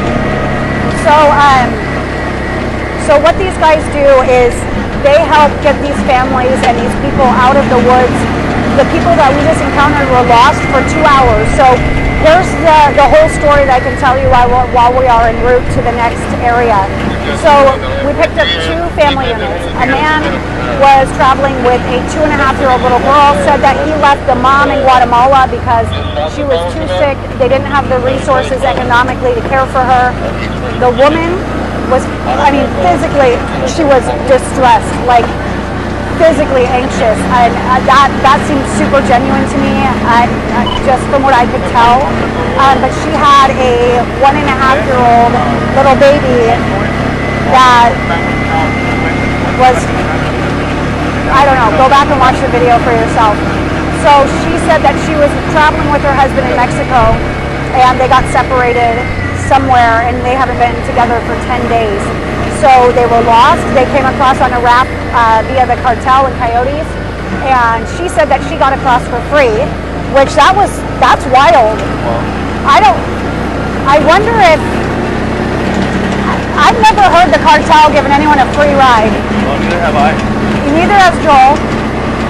So what these guys do is they help get these families and these people out of the woods. The people that we just encountered were lost for 2 hours. So here's the whole story that I can tell you while we are en route to the next area. So we picked up 2 family units. A man was traveling with a 2.5-year-old little girl, said that he left the mom in Guatemala because she was too sick. They didn't have the resources economically to care for her. The woman was, physically, she was distressed, like physically anxious, and that seemed super genuine to me, just from what I could tell. But she had a 1.5-year-old little baby that was, I don't know, go back and watch the video for yourself. So she said that she was traveling with her husband in Mexico, and they got separated somewhere, and they haven't been together for 10 days. So they were lost. They came across on a raft via the cartel and coyotes, and she said that she got across for free, which that's wild. I wonder if, I've never heard the cartel giving anyone a free ride. Well, neither have I. Neither has Joel,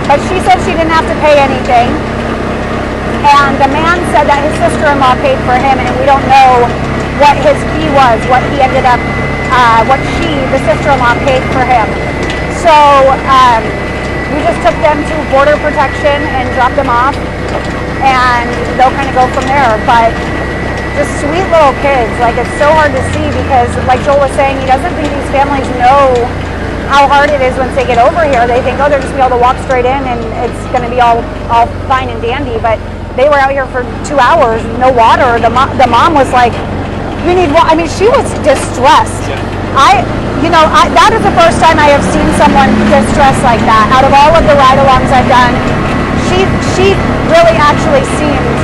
but she said she didn't have to pay anything. And the man said that his sister-in-law paid for him, and we don't know what his fee was, what he ended up, the sister-in-law paid for him. So we just took them to border protection and dropped them off. and they'll kind of go from there. But just sweet little kids, like it's so hard to see because, like Joel was saying, he doesn't think these families know how hard it is once they get over here. They think, oh, they're just gonna be able to walk straight in and it's gonna be all fine and dandy. But they were out here for 2 hours, no water. The mom was like, "We need water." I mean, she was distressed. That is the first time I have seen someone distressed like that. Out of all of the ride-alongs I've done, she really actually seemed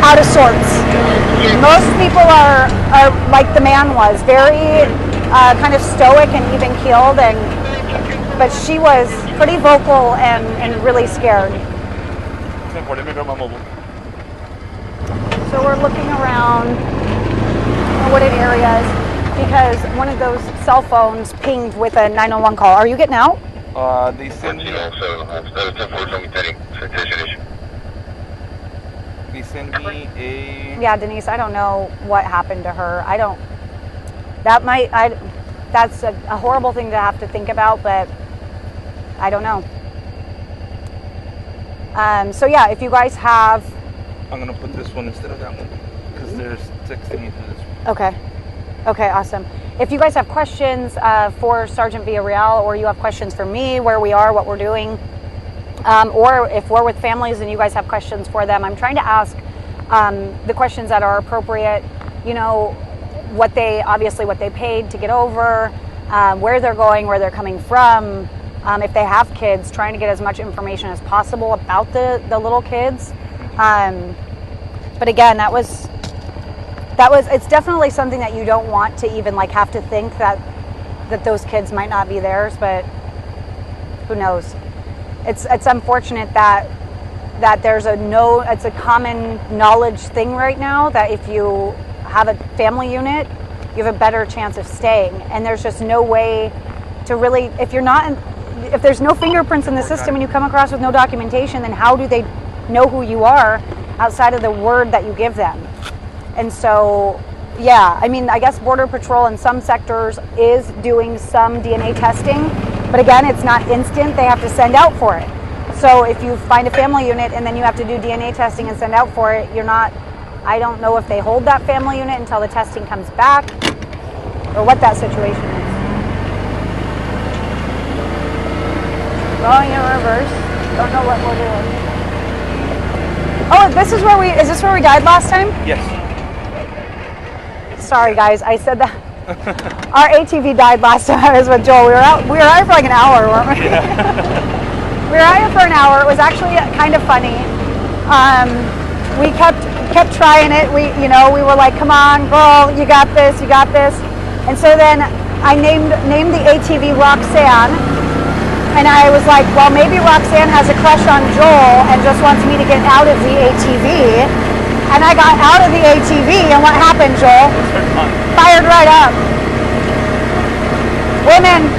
out of sorts. Most people are like the man was, very kind of stoic and even keeled, but she was pretty vocal and really scared. So we're looking around wooded areas because one of those cell phones pinged with a 911 call. Are you getting out? They send me. They send me a. Yeah, Denise, I don't know what happened to her. That's a horrible thing to have to think about, but I don't know. So yeah, if you guys have. I'm gonna put this one instead of that one because there's texting me through this one. Okay, awesome. If you guys have questions for Sergeant Villarreal, or you have questions for me, where we are, what we're doing, or if we're with families and you guys have questions for them, I'm trying to ask the questions that are appropriate. What they paid to get over, where they're going, where they're coming from, if they have kids, trying to get as much information as possible about the little kids. But again, it's definitely something that you don't want to even have to think that those kids might not be theirs, but who knows? It's unfortunate that it's a common knowledge thing right now that if you have a family unit, you have a better chance of staying. And there's just no way to really, if there's no fingerprints in the system and you come across with no documentation, then how do they know who you are outside of the word that you give them? And so, yeah, I mean, I guess Border Patrol in some sectors is doing some DNA testing, but again, it's not instant. They have to send out for it. So if you find a family unit and then you have to do DNA testing and send out for it, I don't know if they hold that family unit until the testing comes back or what that situation is. Going in reverse. Don't know what we're doing. Oh, is this where we died last time? Yes. Sorry guys, I said that. Our ATV died last time I was with Joel. We were out for like an hour, weren't we? Yeah. We were out here for an hour. It was actually kind of funny. We kept trying it. We were like, come on, girl, you got this. And so then I named the ATV Roxanne. And I was like, well, maybe Roxanne has a crush on Joel and just wants me to get out of the ATV. And I got out of the ATV, and what happened, Joel? Fired right up. Women.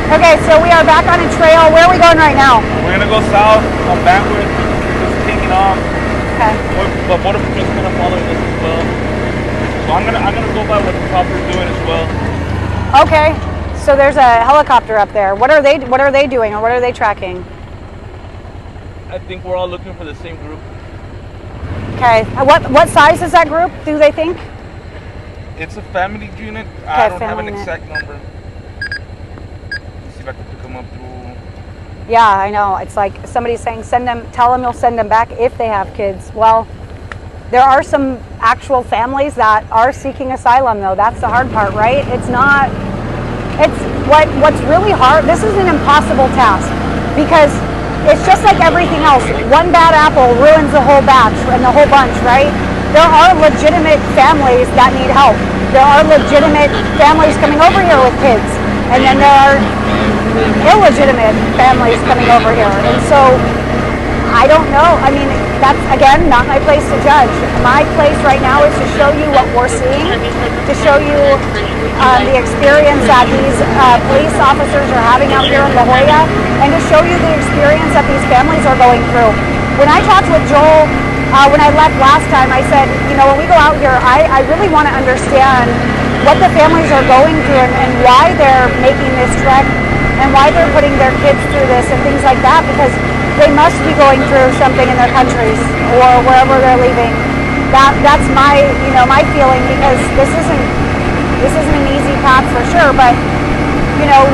Okay, so we are back on a trail. Where are we going right now? We're gonna go south on backward, just taking off. Okay. But Border Patrol's kind of following us as well. So I'm gonna go by what the copper's doing as well. Okay. So there's a helicopter up there. What are they doing, or what are they tracking? I think we're all looking for the same group. Okay. What size is that group, do they think? It's a family unit. I don't have an exact number. Let's see if I can pick them up through. Yeah, I know. It's like somebody's saying, tell them you'll send them back if they have kids. Well, there are some actual families that are seeking asylum, though. That's the hard part, right? What's really hard. This is an impossible task because it's just like everything else. One bad apple ruins the whole batch and the whole bunch, right? There are legitimate families that need help. There are legitimate families coming over here with kids. And then there are illegitimate families coming over here. And so, I don't know. I mean, that's, again, not my place to judge. My place right now is to show you what we're seeing, to show you the experience that these police officers are having out here in La Jolla, and to show you the experience that these families are going through. When I talked with Joel, when I left last time, I said, when we go out here, I really want to understand what the families are going through and why they're making this trek and why they're putting their kids through this and things like that, because they must be going through something in their countries or wherever they're leaving. That's my my feeling, because this isn't an easy path for sure. But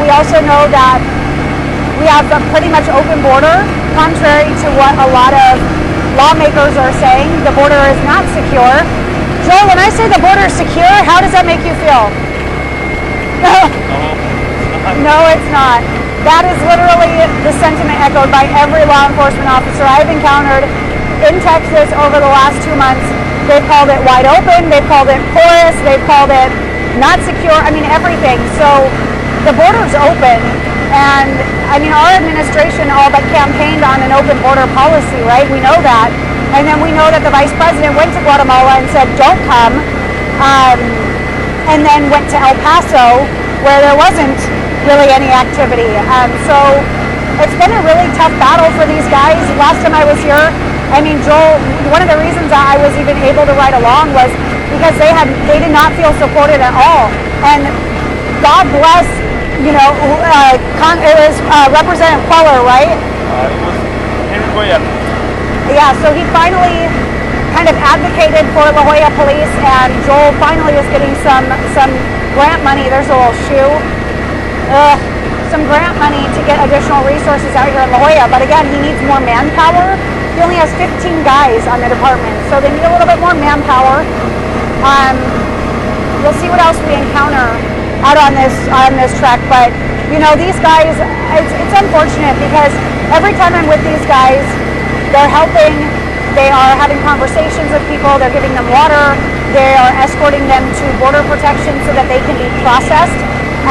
we also know that we have a pretty much open border, contrary to what a lot of lawmakers are saying. The border is not secure. Joel, when I say the border is secure, how does that make you feel? No, it's not. That is literally the sentiment echoed by every law enforcement officer I've encountered in Texas over the last 2 months. They've called it wide open, they've called it porous, they've called it not secure, everything. So the border's open, and our administration all but campaigned on an open border policy, right? We know that. And then we know that the vice president went to Guatemala and said, don't come, and then went to El Paso, where there wasn't really any activity. So it's been a really tough battle for these guys. Last time I was here, Joel, one of the reasons that I was even able to ride along was because they did not feel supported at all. And God bless, it was Representative Queller, right? It was Henry Joya. Yeah, so he finally kind of advocated for La Joya Police, and Joel finally is getting some grant money. There's a little shoe. Some grant money to get additional resources out here in La Joya. But again, he needs more manpower. He only has 15 guys on the department, so they need a little bit more manpower. We'll see what else we encounter out on this trek. But these guys, it's unfortunate, because every time I'm with these guys, they're helping. They are having conversations with people. They're giving them water. They are escorting them to border protection so that they can be processed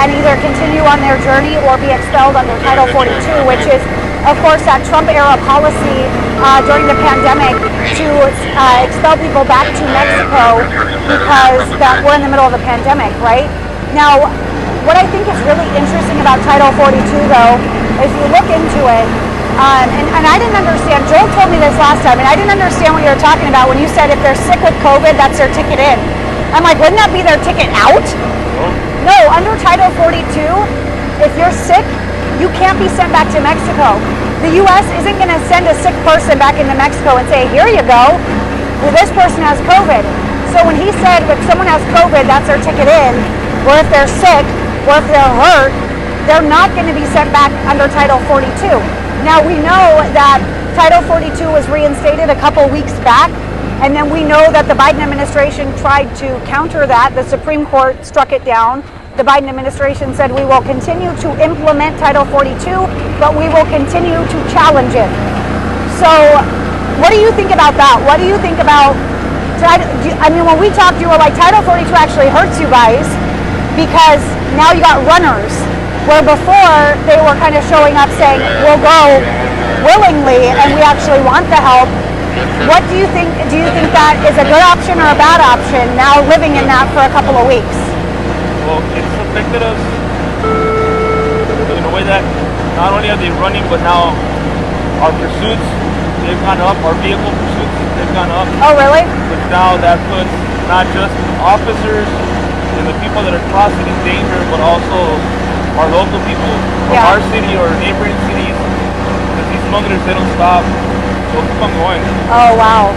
and either continue on their journey or be expelled under Title 42, which is, of course, that Trump-era policy during the pandemic to expel people back to Mexico because we're in the middle of a pandemic, right? Now, what I think is really interesting about Title 42, though, is you look into it, and I didn't understand. Joel told me this last time, and I didn't understand what you were talking about when you said if they're sick with COVID, that's their ticket in. I'm like, wouldn't that be their ticket out? No, under Title 42, if you're sick, you can't be sent back to Mexico. The U.S. isn't going to send a sick person back into Mexico and say, here you go, well, this person has COVID. So when he said if someone has COVID, that's their ticket in, or if they're sick, or if they're hurt, they're not going to be sent back under Title 42. Now, we know that Title 42 was reinstated a couple weeks back, and then we know that the Biden administration tried to counter that. The Supreme Court struck it down. The Biden administration said we will continue to implement Title 42, but we will continue to challenge it. So what do you think about that? What do you think about, when we talked, you were like, Title 42 actually hurts you guys because now you got runners, where before they were kind of showing up saying, we'll go willingly and we actually want the help. What do you think? Do you think that is a good option or a bad option now living in that for a couple of weeks? Well, it's affected us in a way that not only are they running, but now our pursuits, they've gone up. Our vehicle pursuits, they've gone up. Oh, really? But now that puts not just officers and the people that are crossing in danger, but also our local people from our city or neighboring cities. Because these smugglers, they don't stop. So keep on going. Oh, wow.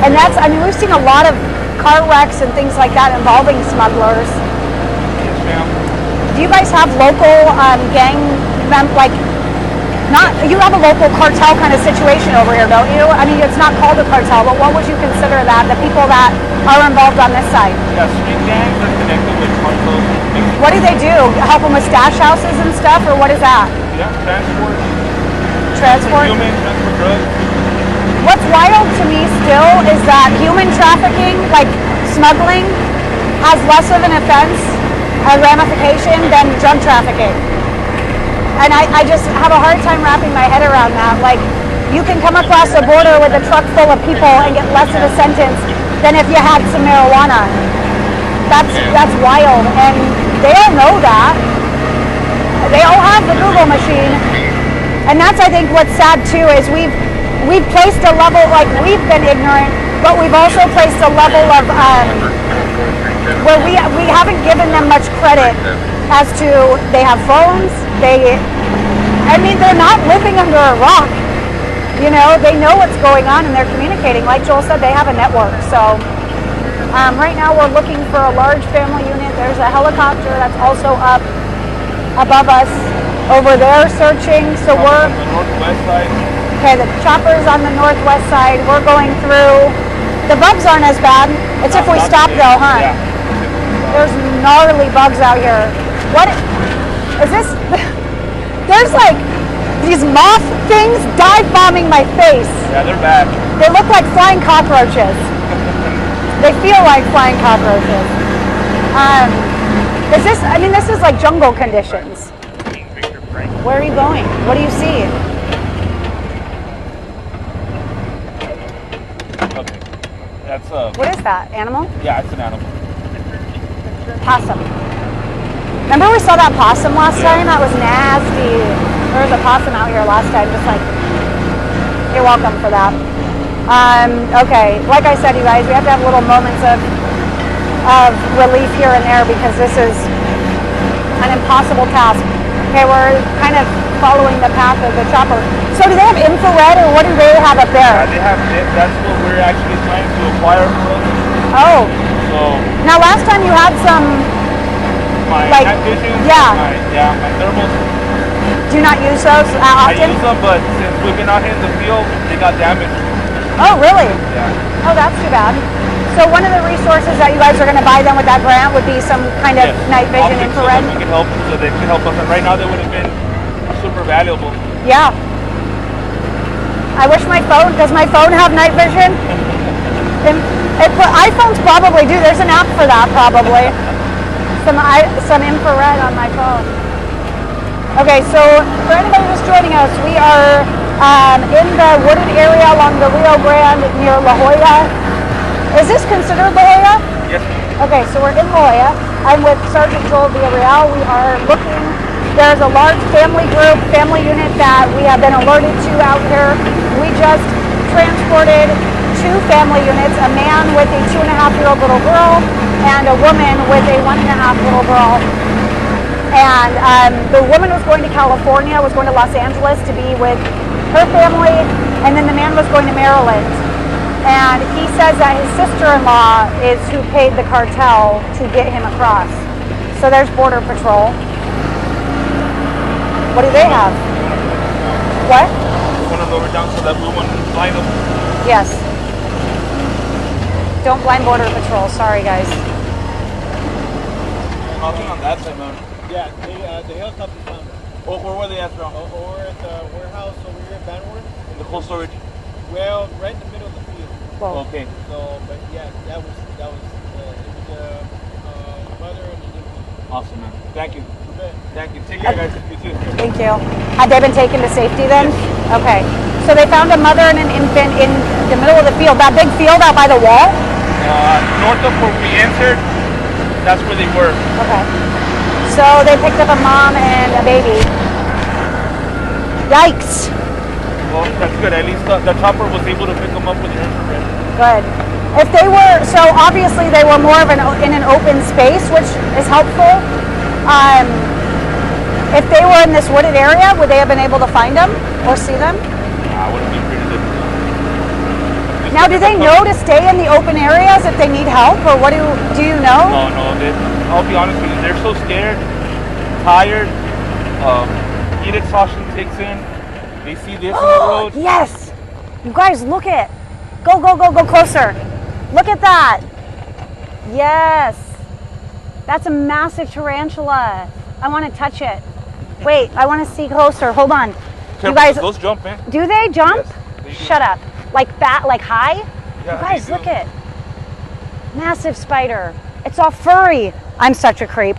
And that's, we've seen a lot of car wrecks and things like that involving smugglers. Yes, ma'am. Do you guys have local gang, you have a local cartel kind of situation over here, don't you? It's not called a cartel, but what would you consider that, the people that are involved on this side? Yeah, street gangs are connected with cartels. What do they do? Help them with stash houses and stuff, or what is that? Yeah, transport. Transport? Human, transport drugs. What's wild to me still is that human trafficking, like smuggling, has less of an offense, a ramification, than drug trafficking. And I just have a hard time wrapping my head around that. Like, you can come across a border with a truck full of people and get less of a sentence than if you had some marijuana. That's wild, and they all know that. They all have the Google machine, and that's, I think, what's sad too, is we've placed a level, like, we've been ignorant, but we've also placed a level of where we haven't given them much credit as to they have phones. They're not living under a rock. You know, they know what's going on and they're communicating. Like Joel said, they have a network. So right now we're looking for a large family unit. There's a helicopter that's also up above us over there searching. So we're on the northwest side. okay. The chopper's on the northwest side. We're going through. The bugs aren't as bad. It's if we stop though, huh? Yeah. There's gnarly bugs out here. What is this? There's like these moth things dive bombing my face. Yeah, they're bad. They look like flying cockroaches. They feel like flying cockroaches. Is this? I mean, this is like jungle conditions. Where are you going? What do you see? Okay. That's a. What is that? Animal? Yeah, it's an animal. Possum. Remember we saw that possum last time? That was nasty. There was a possum out here last time, just like, you're welcome for that. Okay, like I said, you guys, we have to have little moments of relief here and there because this is an impossible task. Okay, we're kind of following the path of the chopper. So do they have infrared or what do they have up there? They have. That's what we're actually trying to acquire for us. Oh. So. Now last time you had some. My like, night vision. Yeah. My thermals. Do you not use those often? I use them, but since we've been out here in the field, they got damaged. Oh, really? Yeah. Oh, that's too bad. So one of the resources that you guys are going to buy then with that grant would be some kind of night vision infrared? So that we can help, so they can help us. And right now, they would have been super valuable. Yeah. I wish my phone, does my phone have night vision? iPhones probably do. There's an app for that probably. Some infrared on my phone. Okay, so for anybody who's joining us, we are in the wooded area along the Rio Grande near La Joya. Is this considered La Joya? Yes. Okay, so we're in La Joya. I'm with Sergeant Joel Villarreal. We are looking. There's a large family unit that we have been alerted to out here. We just transported 2 family units, a man with a 2.5-year-old little girl and a woman with a 1.5-little girl. And the woman was going to California, was going to Los Angeles to be with her family, and then the man was going to Maryland. And he says that his sister-in-law is who paid the cartel to get him across. So there's Border Patrol. What do they have? What? We want to lower down so that we won't blind them. Yes. Don't blind Border Patrol. Sorry, guys. Nothing on that side, man. Yeah, the helicopter's down there. Oh, where were they at, bro? Or at the warehouse over here at Banworth. In the cold storage. Well, right in the middle of the field. Well, Okay. So, but yeah, it was mother and the little. Awesome, man. Thank you. You bet. Thank you. Take care, guys. You too. thank you. Had they been taken to safety then? Yes. Okay. So they found a mother and an infant in the middle of the field. That big field out by the wall? North of where we entered, that's where they were. Okay. So they picked up a mom and a baby. Yikes. Well, that's good. At least the chopper was able to pick them up with the infrared. Good. If they were, so obviously they were more of in an open space, which is helpful. If they were in this wooded area, would they have been able to find them or see them? Would have been pretty difficult. Now, do they know to stay in the open areas if they need help, or what do you know? No. I'll be honest with you. They're so scared, tired. Heat exhaustion kicks in. They see this on the road. Yes. You guys, look at it. Go closer. Look at that. Yes. That's a massive tarantula. I want to touch it. Wait, I want to see closer. Hold on. You guys, those jump, man. do they jump? Yes, they do. Shut up. Like fat, like high? Yeah, You guys, they do. look at massive spider. It's all furry. I'm such a creep.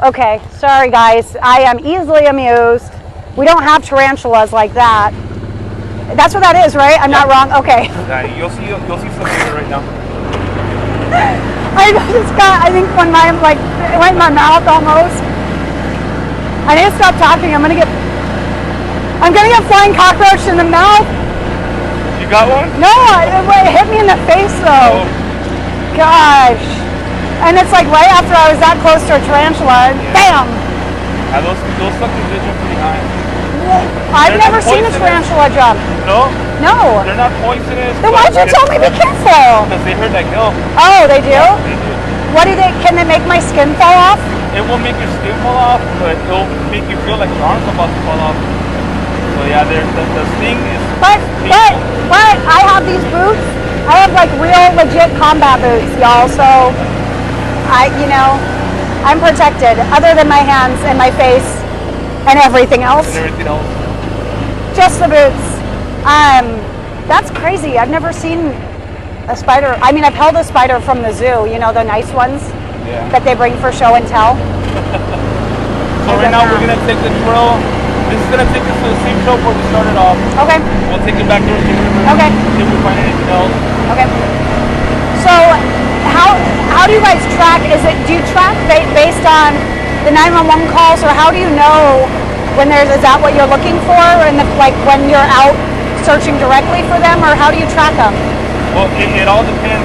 Okay, sorry guys. I am easily amused. We don't have tarantulas like that. That's what that is, right? I'm not wrong. Okay. Yeah, you'll see some later right now. I just got, I think when my, like, it went in my mouth almost. I need to stop talking. I'm gonna get flying cockroach in the mouth. You got one? No, it hit me in the face though. Oh. Gosh. And it's like right after I was that close to a tarantula, bam! Those suckers did jump pretty high. I've They're never not seen a poisonous. tarantula jump. No, No. they're not poisonous. Then why'd you tell me be careful? Because they hurt like hell. Oh, they do? They do. What do they, can they make my skin fall off? It will make your skin fall off, but it'll make you feel like your arm's about to fall off. So yeah, the sting is But I have these boots. I have like real legit combat boots, y'all. So I'm protected other than my hands and my face and everything else. and everything else. Just the boots. That's crazy. I've never seen a spider. I mean, I've held a spider from the zoo, the nice ones Yeah. that they bring for show and tell. So right now we're gonna take the trail. This is gonna take us to the same show where we started off. Okay. We'll take it back to the river. Okay. See if we find anything else. Okay. So how do you guys track? Do you track based on the 911 calls, or how do you know when is that what you're looking for, and when you're out searching directly for them, or how do you track them? Well, it all depends.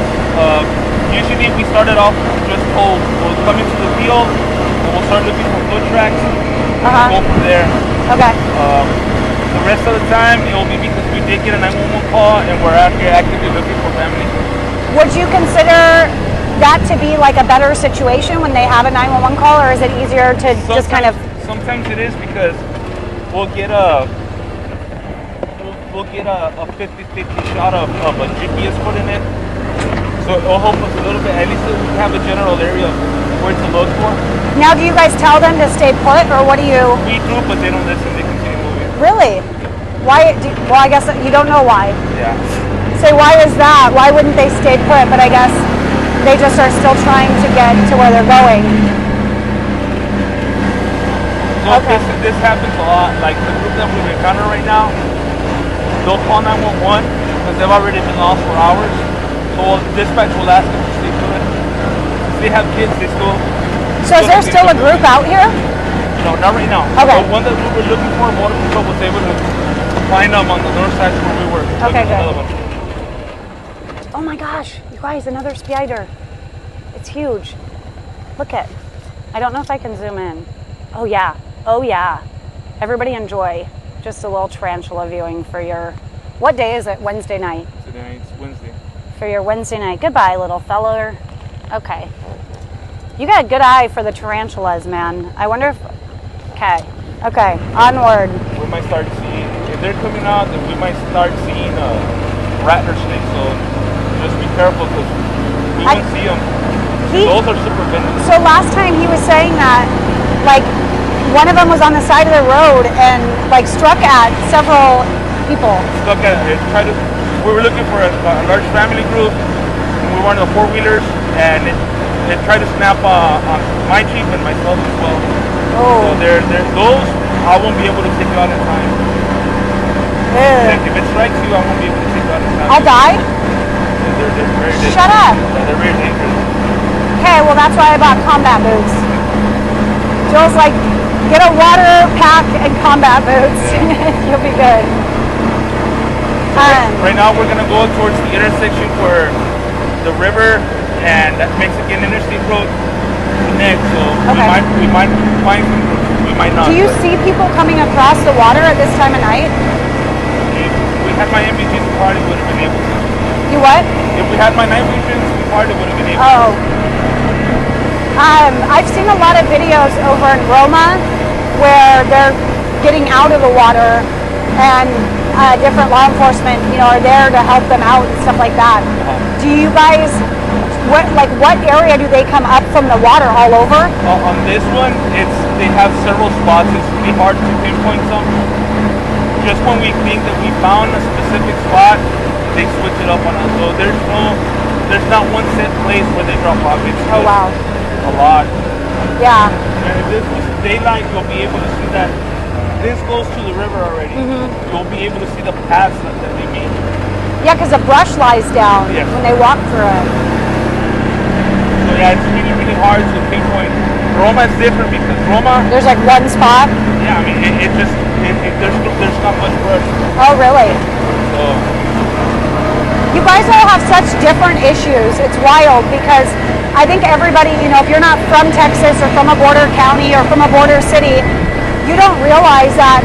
Usually we started off just cold. We'll come into the field and we'll start looking for foot tracks. Uh-huh. Go from there. Okay. The rest of the time it will be because we did get a 911 call and we're out here actively looking for family. Would you consider that to be like a better situation when they have a 911 call, or is it easier to just kind of? Sometimes it is because we'll get a 50-50 shot of a GPS put in it. So it'll help us a little bit. At least we have a general area of where to look for. Now, do you guys tell them to stay put, or what do you? We do, but they don't listen. They continue moving. Really? Why? Well, I guess you don't know why. Yeah. Say, why is that? Why wouldn't they stay put? But I guess they just are still trying to get to where they're going. So Okay. this happens a lot. Like the group that we've encountered right now, they'll call 911 because they've already been lost for hours. So dispatch will ask them to stay put. If they have kids, they still. So is there still a group out here? No, not right now. Okay. The one that we were looking for, Border Patrol was able to find them on the north side where we were. Okay, good. Another one. Oh my gosh, you guys, another spider. It's huge. Look at. I don't know if I can zoom in. Oh yeah. Oh yeah. Everybody enjoy just a little tarantula viewing for your. What day is it? Wednesday night. Today it's Wednesday. For your Wednesday night. Goodbye, little feller. Okay. You got a good eye for the tarantulas, man. I wonder if. Okay. Onward. We might start seeing, if they're coming out, then we might start seeing rattler snakes. So just be careful because we won't see them. Those are super venomous. So last time he was saying that, like, one of them was on the side of the road and like struck at several people. We were looking for a large family group, and we were on the four-wheelers, and it tried to snap on my Jeep and myself as well. Oh. So those I won't be able to take you out in time. Ugh. If it strikes you, I won't be able to take you out in time. I'll die? They're very dangerous. Shut up. Yeah, they're very dangerous. Okay, well that's why I bought combat boots. Joel's like, get a water pack and combat boots. You'll be good. Right now we're gonna go towards the intersection where the river and that Mexican interstate road connect. So Okay. we might find some groups, we might not. Do you but see people coming across the water at this time of night? if we had my MVGs, we probably would have been able to. You what? If we had my night visions, we probably would have been able Oh. I've seen a lot of videos over in Roma where they're getting out of the water and different law enforcement, are there to help them out and stuff like that. Do you guys, what area do they come up from the water all over? On this one, they have several spots. It's really hard to pinpoint some. Just when we think that we found a specific spot, they switch it up on us. So there's not one set place where they drop off. It's Oh wow. a lot. Yeah. And if this was daylight, you'll be able to see that this goes to the river already. You'll be able to see the paths that they made. Yeah, because the brush lies down Yes. when they walk through it. So yeah, it's really, really hard to pinpoint. Roma is different because Roma, There's like one spot. yeah, I mean, there's not much brush. Oh really? So You guys all have such different issues. It's wild because I think everybody, if you're not from Texas or from a border county or from a border city, you don't realize that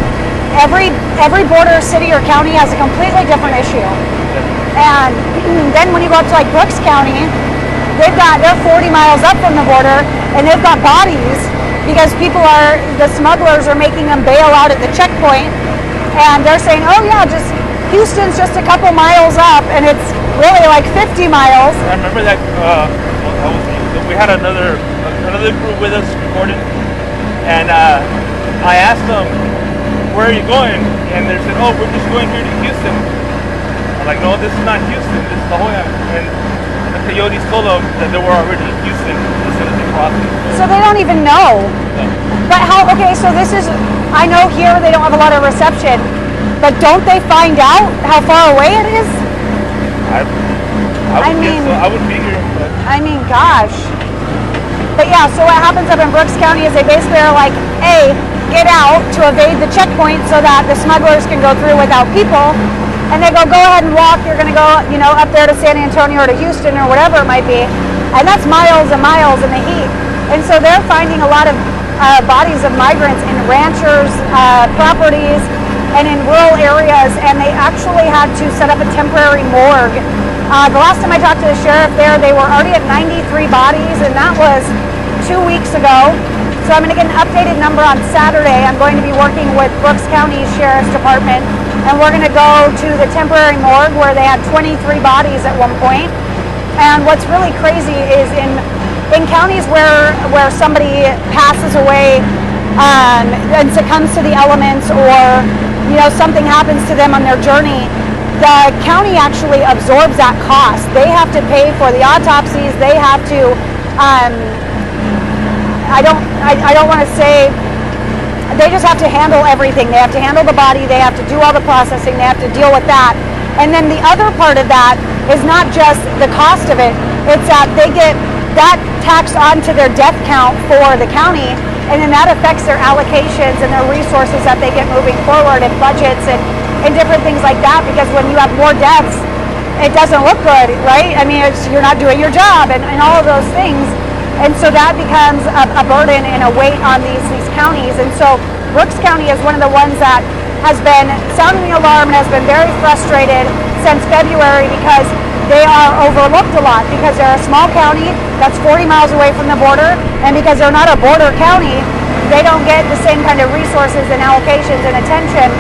every border city or county has a completely different issue. And then when you go up to like Brooks County, they're 40 miles up from the border, and they've got bodies because the smugglers are making them bail out at the checkpoint, and they're saying, oh yeah, Houston's just a couple miles up, and it's really like 50 miles. I remember that we had another group with us recording, and I asked them, where are you going? And they said, oh, we're just going here to Houston. I'm like, no, this is not Houston, this is La Joya. And the coyotes told them that they were already in Houston as soon as they crossed it. So they don't even know. No. But so this is, I know here they don't have a lot of reception, but don't they find out how far away it is? I would figure. But I mean, gosh. But yeah, so what happens up in Brooks County is they basically are like, A, get out to evade the checkpoint so that the smugglers can go through without people. And they go ahead and walk. You're going to go, up there to San Antonio or to Houston or whatever it might be. And that's miles and miles in the heat. And so they're finding a lot of bodies of migrants in ranchers' properties and in rural areas. And they actually had to set up a temporary morgue. The last time I talked to the sheriff there, they were already at 93 bodies, and that was 2 weeks ago. So I'm going to get an updated number on Saturday. I'm going to be working with Brooks County Sheriff's Department, and we're going to go to the temporary morgue where they had 23 bodies at one point. And what's really crazy is in counties where somebody passes away and succumbs to the elements, or something happens to them on their journey, the county actually absorbs that cost. They have to pay for the autopsies. They have to, I don't want to say, they just have to handle everything. They have to handle the body. They have to do all the processing. They have to deal with that. And then the other part of that is not just the cost of it. It's that they get that taxed onto their death count for the county, and then that affects their allocations and their resources that they get moving forward, and budgets and different things like that, because when you have more deaths, it doesn't look good, right? I mean, you're not doing your job and all of those things. And so that becomes a burden and a weight on these counties. And so Brooks County is one of the ones that has been sounding the alarm and has been very frustrated since February, because they are overlooked a lot, because they're a small county that's 40 miles away from the border, and because they're not a border county, they don't get the same kind of resources and allocations and attention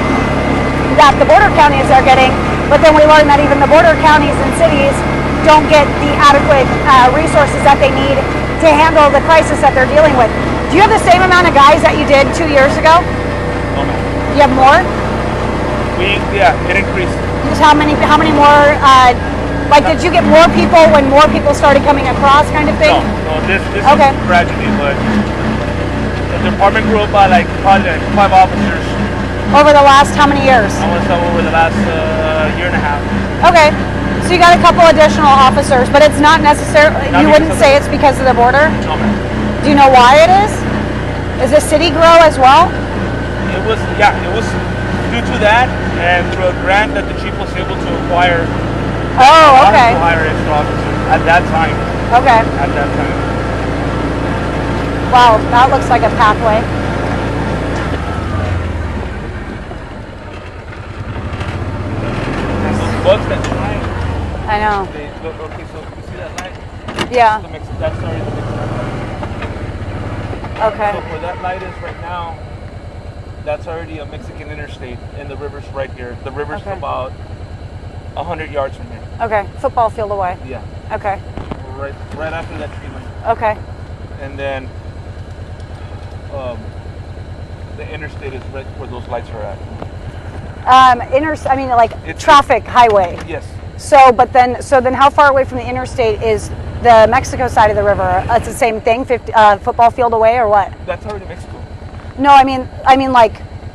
that the border counties are getting. But then we learn that even the border counties and cities don't get the adequate resources that they need to handle the crisis that they're dealing with. Do you have the same amount of guys that you did 2 years ago? no, man. You have more? It increased. Just how many more, did you get more people when more people started coming across, kind of thing? No, this Okay. is gradually, but the department grew up by probably 5 officers. Over the last how many years? I want to say over the last year and a half. Okay. So you got a couple additional officers, but it's not necessarily, you wouldn't say it's because of the border? No, man. Do you know why it is? Is the city grow as well? It was due to that, and through a grant that the chief was able to acquire. Oh, okay. To hire extra officers at that time. Okay. At that time. Wow, that looks like a pathway. Bugs that fly. I know. Okay, so you see that light? Yeah. That's already the Mexican. Okay. So where that light is right now, that's already a Mexican interstate, and the river's right here. The river's about 100 yards from here. Okay. Football field away. Yeah. Okay. Right after that tree line. Okay. And then the interstate is right where those lights are at. Traffic highway. Yes. So then how far away from the interstate is the Mexico side of the river? It's the same thing, football field away, or what? That's already Mexico. No, I mean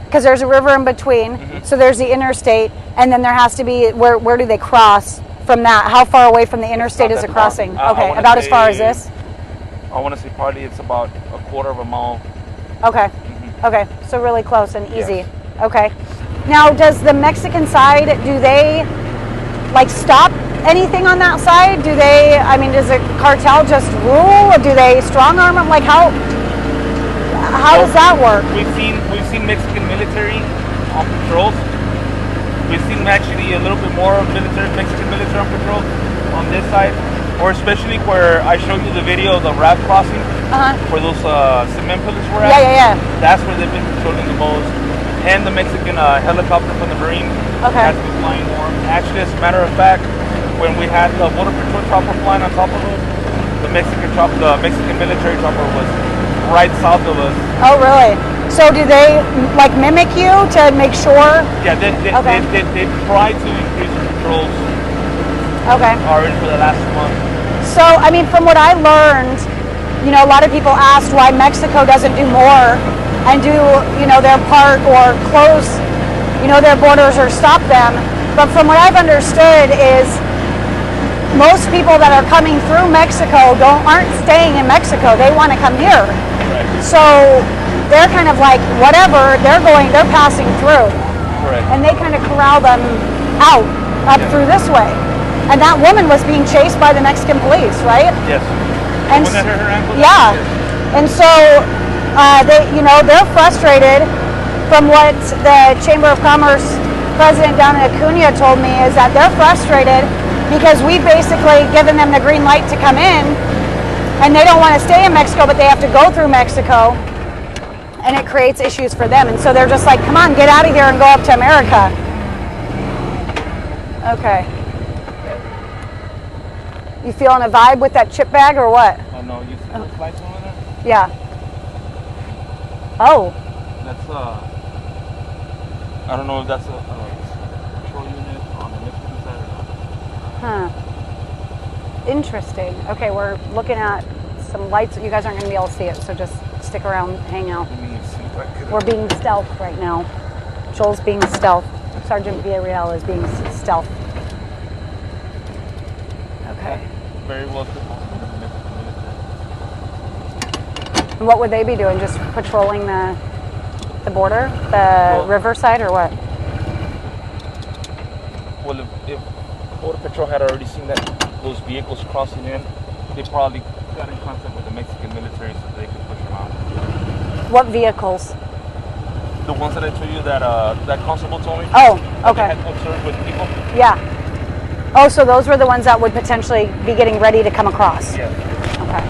because there's a river in between, so there's the interstate, and then there has to be, where do they cross from that? How far away from the interstate is it crossing? Okay, about as far as this? I want to say probably it's about a quarter of a mile. Okay. Okay, so really close and easy. Yes. Okay. Now, does the Mexican side, do they stop anything on that side? Does the cartel just rule, or do they strong arm them? How does that work? We've seen Mexican military on patrols. We've seen actually a little bit more Mexican military on patrol on this side, or especially where I showed you the video of the raft crossing, where those cement pillars were at. Yeah. That's where they've been patrolling the most. And the Mexican helicopter from the Marine has been flying more. Actually, as a matter of fact, when we had the border patrol chopper flying on top of us, the Mexican military chopper was right south of us. Oh, really? So do they like mimic you to make sure? Yeah, they try to increase patrols. Okay. Already for the last month. So, I mean, from what I learned, you know, a lot of people asked why Mexico doesn't do more and do, you know, their part or close, you know, their borders or stop them. But from what I've understood is most people that are coming through Mexico aren't staying in Mexico. They want to come here. Right. So they're kind of like, whatever, they're passing through. Correct. And they kind of corral them out, up through this way. And that woman was being chased by the Mexican police, right? Yes. And When that hurt her ankle? yeah. Yes. And so they're frustrated. From what the Chamber of Commerce president down in Acuña told me is that they're frustrated because we've basically given them the green light to come in, and they don't want to stay in Mexico, but they have to go through Mexico, and it creates issues for them. And so they're just like, come on, get out of here and go up to America. Okay. You feeling a vibe with that chip bag or what? Oh no, you see those lights over there? Yeah. Oh. That's I don't know if that's a patrol unit on the Mexican side or not. Huh. Interesting. Okay, we're looking at some lights. You guys aren't going to be able to see it, so just stick around, hang out. Let me see if I could. We're being stealth right now. Joel's being stealth. Sergeant Villarreal is being stealth. Okay. Very well could possibly be Mexican military. And what would they be doing? Just patrolling the border, the riverside, or what? Well, if Border Patrol had already seen those vehicles crossing in, they probably got in contact with the Mexican military so they could push them out. What vehicles? The ones that I told you that constable told me. Oh, that okay. They had observed with people. Yeah. Oh, so those were the ones that would potentially be getting ready to come across. Yeah. Okay.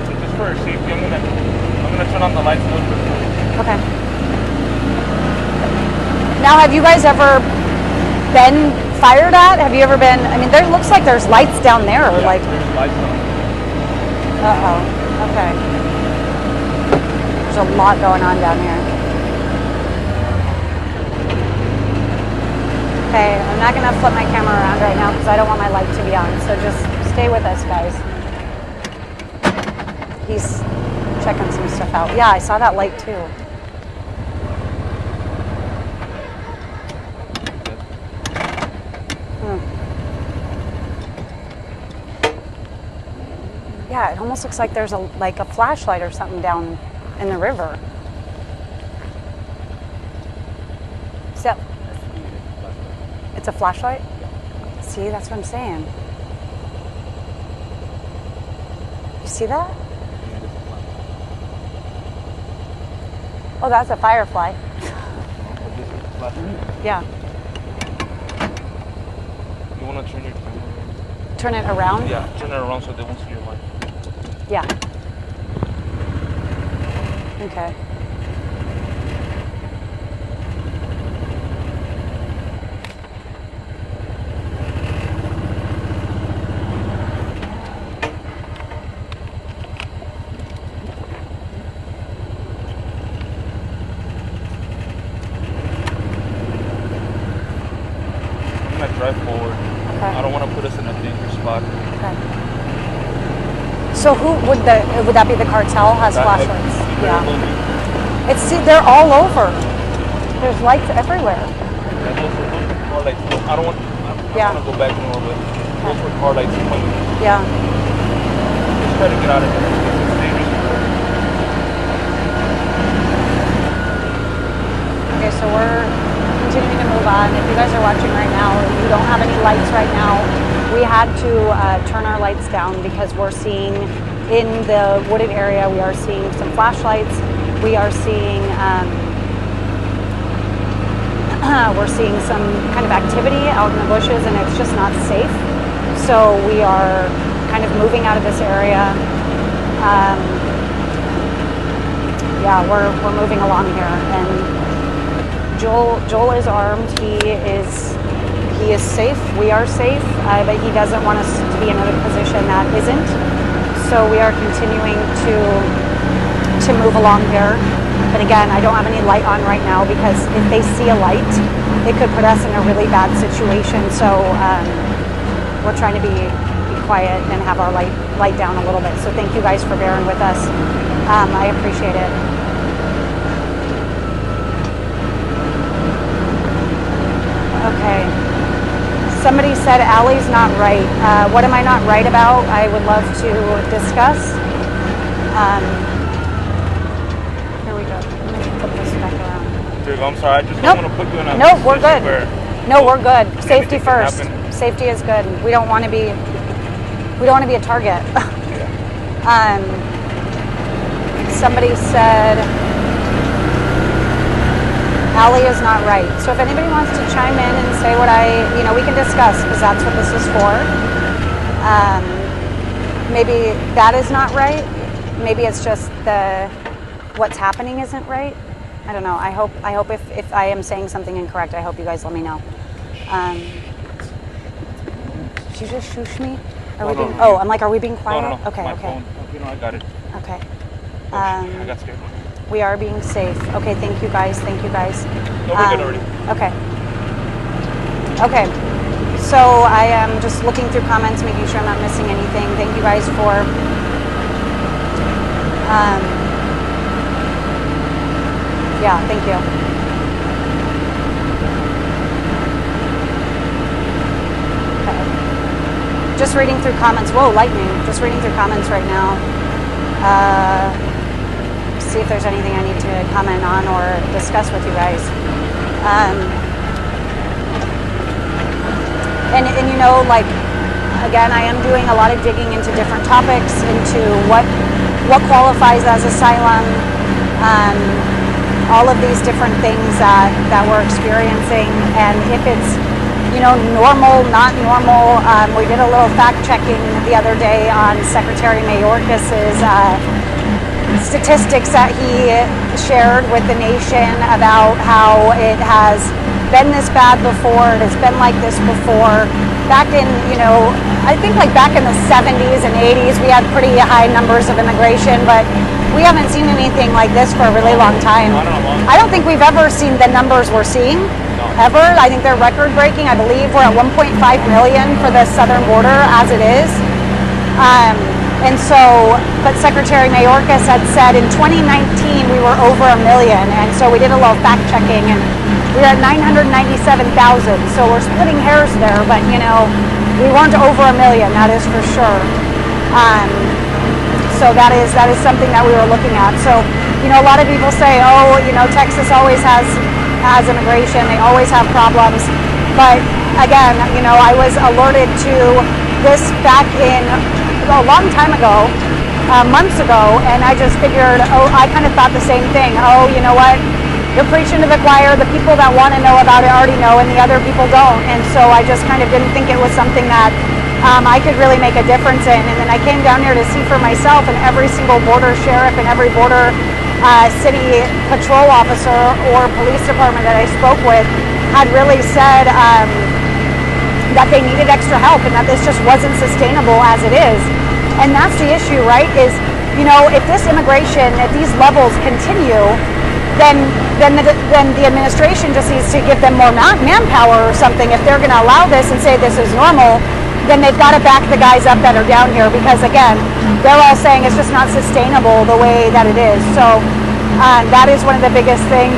So just for safety, I'm gonna turn on the lights a little bit. Okay. Now, have you guys ever been fired at? Have you ever been? I mean, there looks like there's lights down there. Yeah, like. There's lights on. Uh oh. Okay. There's a lot going on down here. Okay, I'm not gonna flip my camera around right now because I don't want my light to be on. So just stay with us, guys. He's checking some stuff out. Yeah, I saw that light too. Yeah, it almost looks like there's a flashlight or something down in the river. So, it's a flashlight? See, that's what I'm saying. You see that? Oh, that's a firefly. Yeah. You want to turn your camera around? Turn it around? Yeah, turn it around so they won't see your light. Yeah. Okay. I'm gonna drive forward. Okay. I don't want to put us in a dangerous spot. Okay. So who would that be? The cartel has flashlights. Yeah. They're all over. There's lights everywhere. Car lights. I don't want to go back in a little bit. Those were car lights. Yeah. Just try to get out of here. It's dangerous. Okay, so we're continuing to move on. If you guys are watching right now, you don't have any lights right now. We had to turn our lights down because we're seeing in the wooded area, we are seeing some flashlights. We are seeing we're seeing some kind of activity out in the bushes, and it's just not safe. So we are kind of moving out of this area. Yeah, we're moving along here, and Joel is armed. He is safe. We are safe, but he doesn't want us to be in a position that isn't. So we are continuing to move along here. But again, I don't have any light on right now because if they see a light, it could put us in a really bad situation. So we're trying to be quiet and have our light down a little bit. So thank you guys for bearing with us. I appreciate it. Okay. Somebody said Allie's not right. What am I not right about? I would love to discuss. Here we go. Let me put this back around. Dude, I'm sorry. I just Nope. don't want to put you in a Nope, we're position good. where No, we're good. Safety anything can first. happen. Safety is good. We don't want to be a target. Yeah. Somebody said Allie is not right. So if anybody wants to chime in and say what we can discuss, because that's what this is for. Maybe that is not right. Maybe it's just what's happening isn't right. I don't know. I hope if I am saying something incorrect, I hope you guys let me know. Did you just shush me? I'm like, are we being quiet? No. Okay, My okay. phone. I got it. Okay. I got scared. We are being safe. Okay, thank you guys. Thank you guys. No, we're good already. Okay. Okay. So I am just looking through comments, making sure I'm not missing anything. Thank you guys for yeah, thank you. Okay. Just reading through comments. Whoa, lightning. Just reading through comments right now. See if there's anything I need to comment on or discuss with you guys. And again, I am doing a lot of digging into different topics, into what qualifies as asylum, all of these different things that we're experiencing, and if it's normal, not normal. We did a little fact checking the other day on Secretary Mayorkas's statistics that he shared with the nation about how it has been this bad before, it has been like this before. Back in, I think back in the 70s and 80s, we had pretty high numbers of immigration, but we haven't seen anything like this for a really long time. I don't think we've ever seen the numbers we're seeing, ever. I think they're record breaking. I believe we're at 1.5 million for the southern border as it is. And so, but Secretary Mayorkas had said in 2019 we were over 1 million, and so we did a little fact checking, and we're at 997,000. So we're splitting hairs there, but we weren't over 1 million, that is for sure. So that is something that we were looking at. So a lot of people say, Texas always has immigration, they always have problems, but again, I was alerted to this back in a long time ago, months ago, and I just figured, I kind of thought the same thing. You know what? You're preaching to the choir. The people that want to know about it already know, and the other people don't. And so I just kind of didn't think it was something that I could really make a difference in. And then I came down here to see for myself, and every single border sheriff and every border city patrol officer or police department that I spoke with had really said that they needed extra help and that this just wasn't sustainable as it is. And that's the issue, right? Is, if this immigration at these levels continue, then the administration just needs to give them more manpower or something. If they're going to allow this and say this is normal, then they've got to back the guys up that are down here, because again, they're all saying it's just not sustainable the way that it is. So that is one of the biggest things.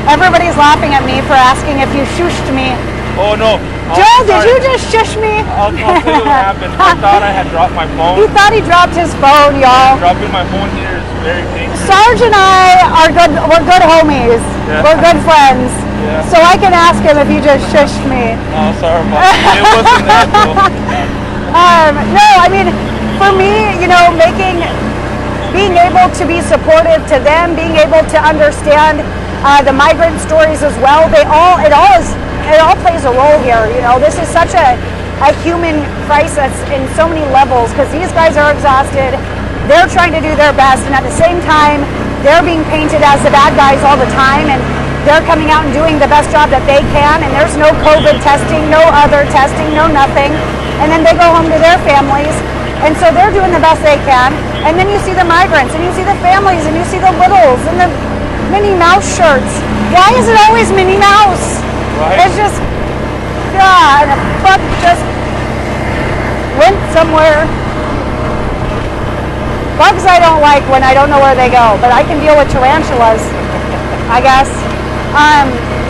Everybody's laughing at me for asking if you shushed me. Oh no. Joel, did you just shush me? I'll tell you what happened. I thought I had dropped my phone. He thought he dropped his phone, y'all. Dropping my phone here is very dangerous. Sarge and I are good. We're good homies. Yeah. We're good friends. Yeah. So I can ask him if you just shushed me. Oh, sorry about it. It wasn't that though. No, I mean, for me, being able to be supportive to them, being able to understand the migrant stories as well. It all plays a role here. You know, this is such a human crisis in so many levels because these guys are exhausted. They're trying to do their best, and at the same time, they're being painted as the bad guys all the time, and they're coming out and doing the best job that they can, and there's no COVID testing, no other testing, no nothing. And then they go home to their families, and so they're doing the best they can. And then you see the migrants, and you see the families, and you see the littles, and the Minnie Mouse shirts. Why is it always Minnie Mouse? Right. It's just, God, a buck just went somewhere. Bugs I don't like when I don't know where they go, but I can deal with tarantulas, I guess.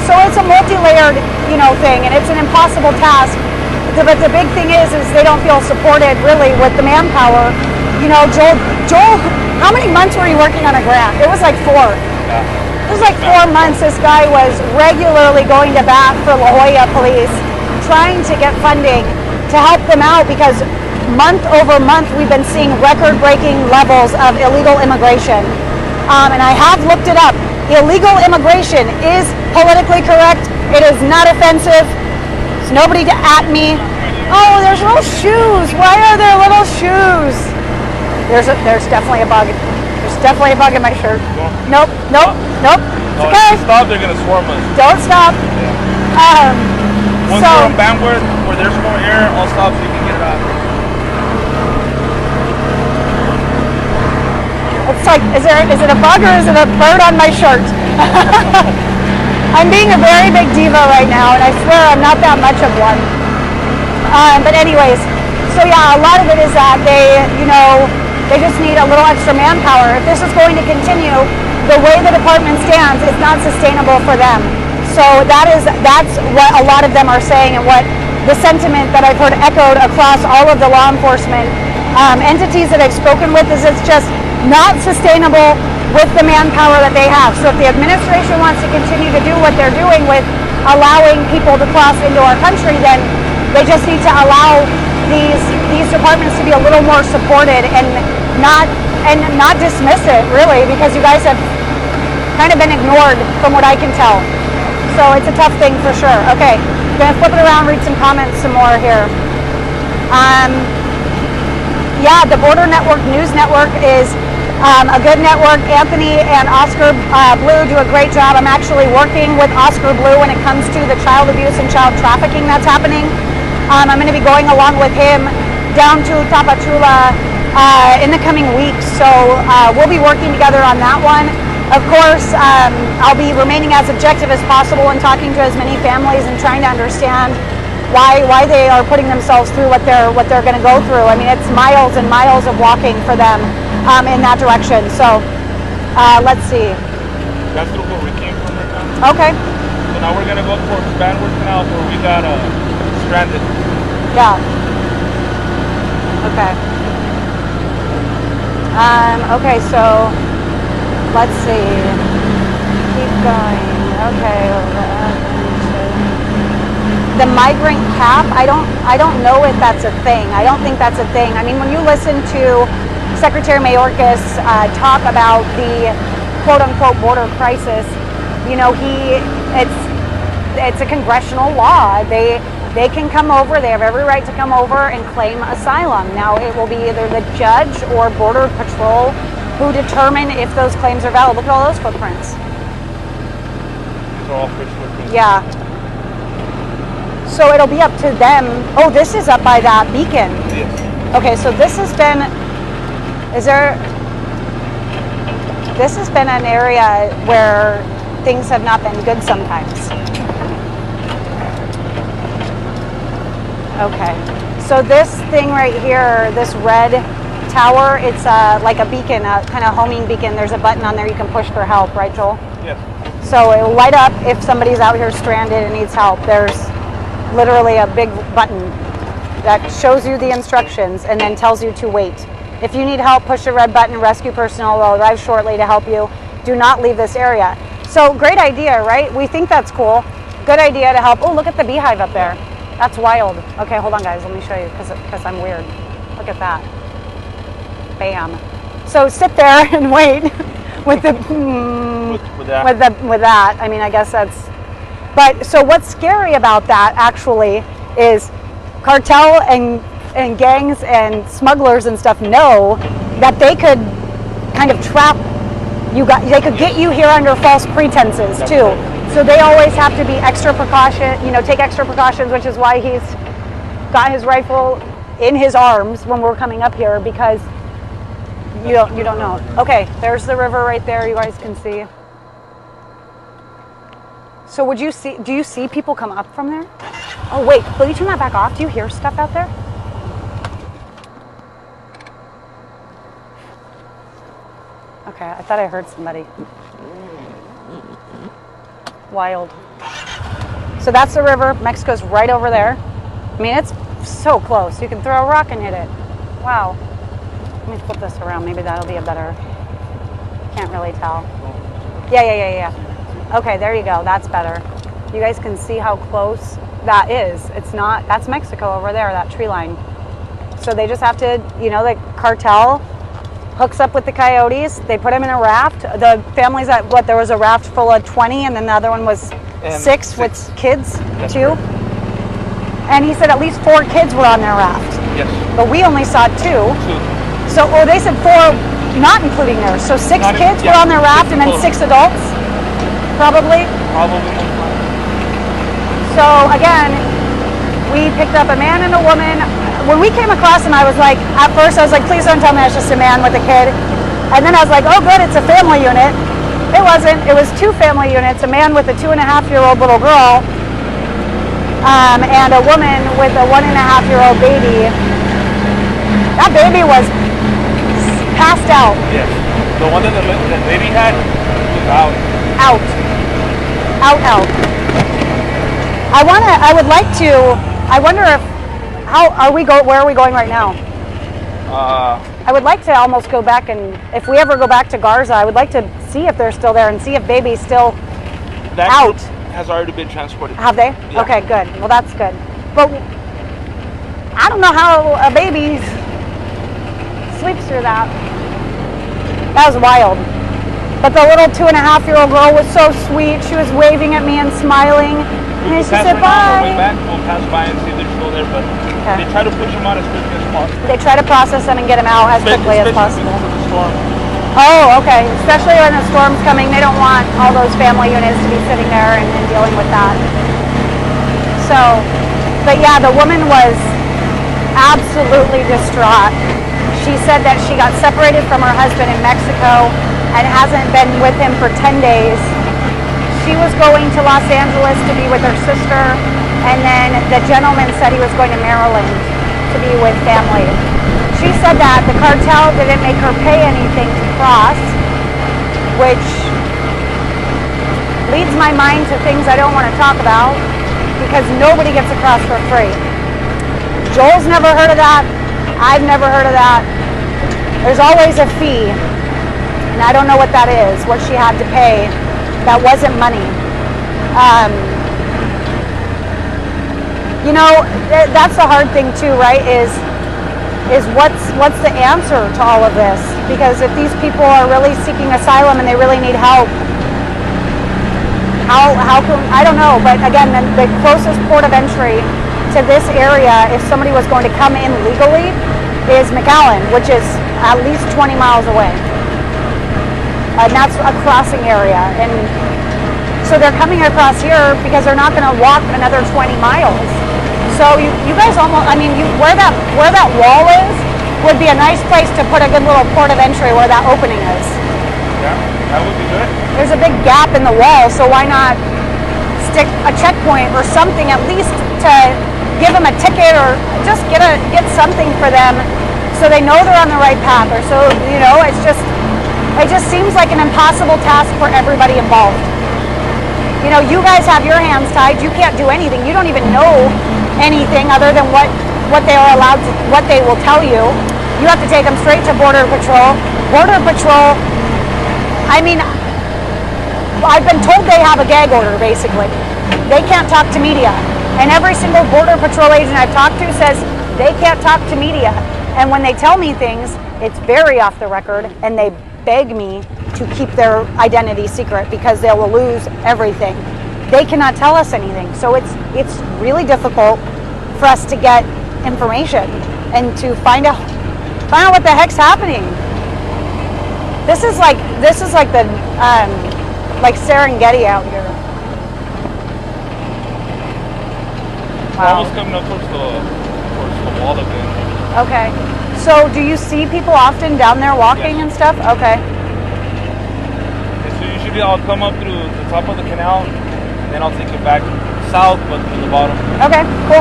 So it's a multi-layered, you know, thing, and it's an impossible task. But the big thing is they don't feel supported really with the manpower. You know, Joel, how many months were you working on a grant? It was like 4. It was like 4 months. This guy was regularly going to bat for La Joya police, trying to get funding to help them out because month over month we've been seeing record-breaking levels of illegal immigration. And I have looked it up. Illegal immigration is politically correct. It is not offensive. There's nobody to at me. Oh, there's little shoes. Why are there little shoes? There's definitely a bug. There's definitely a bug in my shirt. Nope. It's No, okay. if you stop, they're gonna swarm us. Don't stop. Once So we're on Banworth, where there's more air, I'll stop so you can get it out. it's like, is it a bug or is it a bird on my shirt? I'm being a very big diva right now, and I swear I'm not that much of one. But anyways, so yeah, a lot of it is that they just need a little extra manpower. If this is going to continue, the way the department stands, it's not sustainable for them. So that's what a lot of them are saying, and what the sentiment that I've heard echoed across all of the law enforcement entities that I've spoken with is it's just not sustainable with the manpower that they have. So if the administration wants to continue to do what they're doing with allowing people to cross into our country, then they just need to allow these departments to be a little more supported and not dismiss it, really, because you guys have kind of been ignored from what I can tell. So it's a tough thing for sure. Okay, I'm gonna flip it around, read some comments some more here. Yeah, the Border Network News Network is a good network. Anthony and Oscar Blue do a great job. I'm actually working with Oscar Blue when it comes to the child abuse and child trafficking that's happening. I'm going to be going along with him down to Tapachula in the coming weeks. So we'll be working together on that one. Of course, I'll be remaining as objective as possible and talking to as many families and trying to understand why they are putting themselves through what they're going to go through. I mean, it's miles and miles of walking for them in that direction. So let's see. That's through where we came from right now. Okay. So now we're gonna go towards Banworth Canal where we got stranded. Yeah. Okay. Okay, so let's see. Keep going. Okay. The migrant cap, I don't know if that's a thing. I don't think that's a thing. I mean, when you listen to Secretary Mayorkas talk about the quote-unquote border crisis, you know, it's a congressional law. They can come over. They have every right to come over and claim asylum. Now, it will be either the judge or Border Patrol who determine if those claims are valid. Look at all those footprints. These are all fish footprints. Yeah. So it'll be up to them. Oh, this is up by that beacon. Yes. Okay, so this has been an area where things have not been good sometimes. Okay, so this thing right here, this red tower, it's like a beacon, a kind of homing beacon. There's a button on there you can push for help, right, Joel? Yes. So it will light up if somebody's out here stranded and needs help. There's literally a big button that shows you the instructions and then tells you to wait. If you need help, push the red button. Rescue personnel will arrive shortly to help you. Do not leave this area. So great idea, right? We think that's cool. Good idea to help. Oh, look at the beehive up there. That's wild. Okay, hold on, guys. Let me show you because I'm weird. Look at that. Bam. So sit there and wait with the with that. I mean, I guess that's. But so what's scary about that actually is cartel and gangs and smugglers and stuff know that they could kind of trap you. They could get you here under false pretenses too. So they always have to be extra precaution. You know, take extra precautions, which is why he's got his rifle in his arms when we're coming up here, because you don't know. Okay, there's the river right there. You guys can see. So do you see people come up from there? Oh wait, will you turn that back off? Do you hear stuff out there? Okay, I thought I heard somebody. Wild. So that's the river. Mexico's right over there. I mean, it's so close. You can throw a rock and hit it. Wow. Let me flip this around. Maybe that'll be a better... Can't really tell. Yeah. Okay, there you go. That's better. You guys can see how close that is. It's not... That's Mexico over there, that tree line. So they just have to, you know, the cartel hooks up with the coyotes. They put them in a raft. The families that, there was a raft full of 20, and then the other one was six with kids, That's too. Correct. And he said at least 4 kids were on their raft. Yes. But we only saw 2. 2. So, they said 4, not including theirs. So 6 kids were on their raft, and then 6 adults, probably. So again, we picked up a man and a woman. When we came across him, I was like, at first I was like, please don't tell me it's just a man with a kid. And then I was like, oh good, it's a family unit. It wasn't. It was 2 family units, a man with a 2.5-year-old little girl, and a woman with a 1.5-year-old baby. That baby was passed out. Yes. The one that the baby had was out. Out. I wonder if, where are we going right now? I would like to almost go back, and if we ever go back to Garza, I would like to see if they're still there and see if baby's still out. Has already been transported. Have they? Yeah. Okay, good. Well, that's good. But I don't know how a baby sleeps through that. That was wild. But the little 2.5-year-old girl was so sweet. She was waving at me and smiling. And she said, bye. We'll pass by and see if they're still there, but they try to push them out as quickly as possible. They try to process them and get them out as quickly as possible. Because of the storm. Oh, okay. Especially when the storm's coming, they don't want all those family units to be sitting there and dealing with that. So, but yeah, the woman was absolutely distraught. She said that she got separated from her husband in Mexico and hasn't been with him for 10 days. She was going to Los Angeles to be with her sister, and then the gentleman said he was going to Maryland to be with family. She said that the cartel didn't make her pay anything to cross, which leads my mind to things I don't want to talk about, because nobody gets across for free. Joel's never heard of that. I've never heard of that. There's always a fee, and I don't know what that is, what she had to pay. That wasn't money. You know, that's the hard thing too, right? Is what's the answer to all of this? Because if these people are really seeking asylum and they really need help, how can, I don't know. But again, the closest port of entry to this area, if somebody was going to come in legally, is McAllen, which is at least 20 miles away. And that's a crossing area. And so they're coming across here because they're not going to walk another 20 miles. So you guys almost, I mean, where that wall is would be a nice place to put a good little port of entry where that opening is. Yeah, that would be good. There's a big gap in the wall, so why not stick a checkpoint or something, at least to give them a ticket, or just get something for them so they know they're on the right path. Or so, you know, it just seems like an impossible task for everybody involved. You know, you guys have your hands tied. You can't do anything. You don't even know anything other than what they are allowed to, what they will tell you. You have to take them straight to Border Patrol. Border Patrol, I mean, I've been told they have a gag order, basically. They can't talk to media. And every single Border Patrol agent I've talked to says they can't talk to media. And when they tell me things, it's very off the record, and they beg me to keep their identity secret because they will lose everything. They cannot tell us anything. So it's really difficult for us to get information and to find out what the heck's happening. This is like the like Serengeti out here. We're almost coming up towards the wall again. Okay. So do you see people often down there walking Yes. and stuff? Okay. And so usually I'll come up through the top of the canal, and then I'll take it back south, but through the bottom. Okay, cool.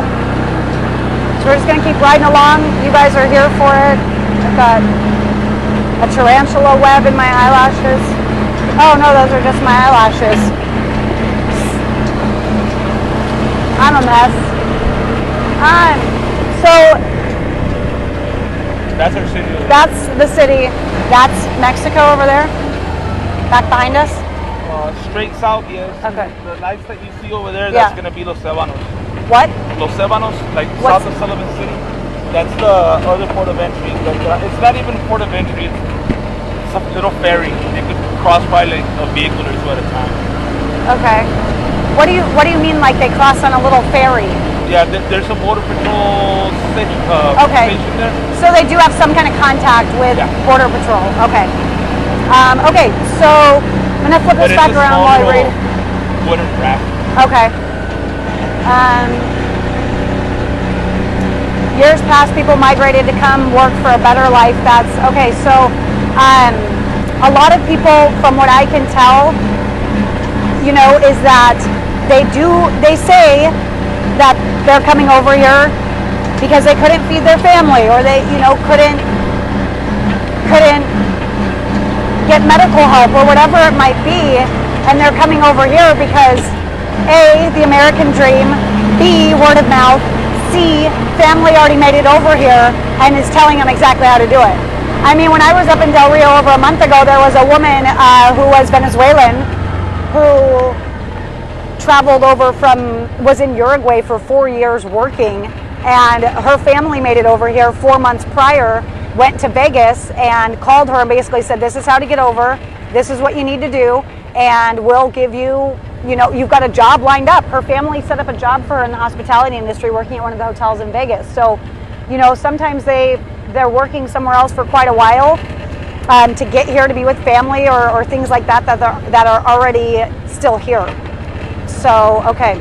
So we're just gonna keep riding along. You guys are here for it. I've got a tarantula web in my eyelashes. Oh no, those are just my eyelashes. I'm a mess. So That's our city. that's the city. That's Mexico over there. Back behind us. Straight south, yes. Okay. The lights that you see over there, Yeah. that's gonna be Los Cebanos. What? Los Cebanos, like What's- south of Sullivan City. That's the other port of entry. But it's not even a port of entry. It's a little ferry. You could cross by like a vehicle or two at a time. Okay. What do you mean like they cross on a little ferry? Yeah, there's a border patrol station Okay. there. So they do have some kind of contact with Yeah. Border Patrol. Okay. Okay, so I'm gonna flip But this it's back a around small while I read. little wooden raft. Okay. Years past, people migrated to come work for a better life. That's okay. So, a lot of people, from what I can tell, is that they say that they're coming over here because they couldn't feed their family or they, couldn't get medical help or whatever it might be, and they're coming over here because A, the American dream, B, word of mouth, C, family already made it over here and is telling them exactly how to do it. I mean, when I was up in Del Rio over a month ago, there was a woman who was Venezuelan who traveled over was in Uruguay for 4 years working, and her family made it over here 4 months prior, went to Vegas and called her and basically said, this is how to get over, this is what you need to do, and we'll give you, you've got a job lined up. Her family set up a job for her in the hospitality industry working at one of the hotels in Vegas. So, sometimes they're working somewhere else for quite a while to get here to be with family or things like that that are already still here. So, okay.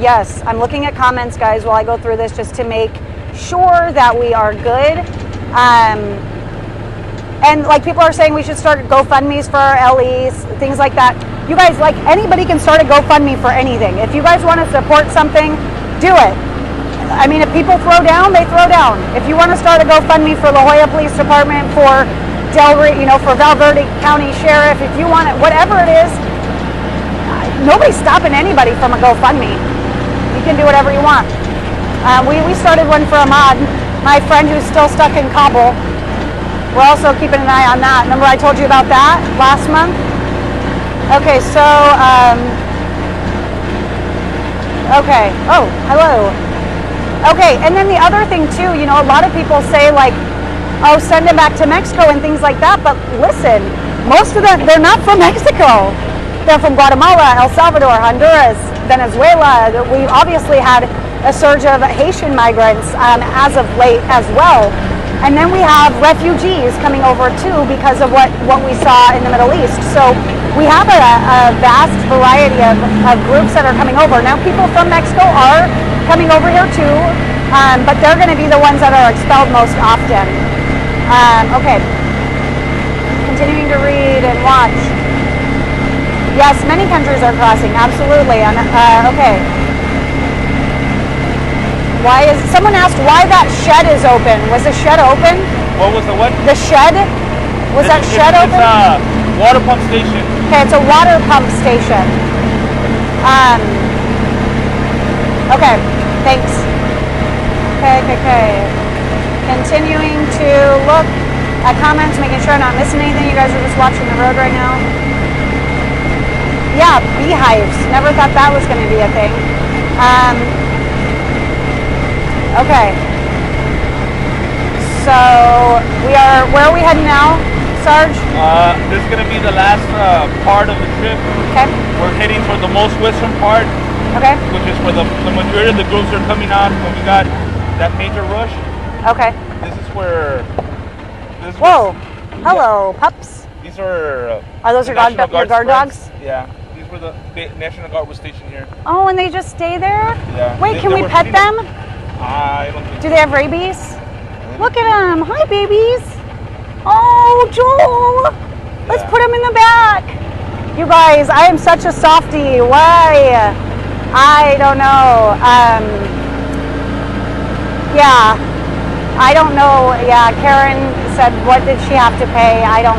Yes, I'm looking at comments, guys, while I go through this just to make sure that we are good. And like people are saying we should start GoFundMes for our LEs, things like that. You guys, like anybody can start a GoFundMe for anything. If you guys want to support something, do it. I mean, if people throw down, they throw down. If you want to start a GoFundMe for La Joya Police Department, for for Val Verde County Sheriff, if you want it, whatever it is, nobody's stopping anybody from a GoFundMe. You can do whatever you want. We started one for Ahmad, my friend who's still stuck in Kabul. We're also keeping an eye on that. Remember I told you about that last month? Okay, so, okay. Oh, hello. Okay, and then the other thing too, a lot of people say like, oh, send them back to Mexico and things like that. But listen, most of them, they're not from Mexico. They're from Guatemala, El Salvador, Honduras, Venezuela. We obviously had a surge of Haitian migrants as of late as well. And then we have refugees coming over too because of what we saw in the Middle East. So we have a vast variety of groups that are coming over. Now people from Mexico are coming over here too, but they're going to be the ones that are expelled most often. Okay, continuing to read and watch. Yes, many countries are crossing, absolutely. Okay. Someone asked why that shed is open. Was the shed open? What was the what? The shed? Was that shed open? It's a water pump station. Okay, it's a water pump station. Okay, thanks. Okay. Continuing to look at comments, making sure I'm not missing anything. You guys are just watching the road right now. Yeah, beehives. Never thought that was going to be a thing. Okay. So where are we heading now, Sarge? This is gonna be the last part of the trip. Okay. We're heading for the most western part, Okay. which is where the majority of the groups are coming out when we got that major rush. Okay. This is where. Whoa. Hello, pups. These are. Are those the your National guard Guard dogs? spreads. Yeah. These were the National Guard was stationed here. Oh, and they just stay there? Yeah. Wait, can they we were pet feeding them? I don't think. Do they have rabies? Look at them. Hi, babies. Oh, Joel. Let's Yeah. put them in the back. You guys, I am such a softie. Why? I don't know. Yeah. I don't know. Yeah, Karen said, what did she have to pay? I don't.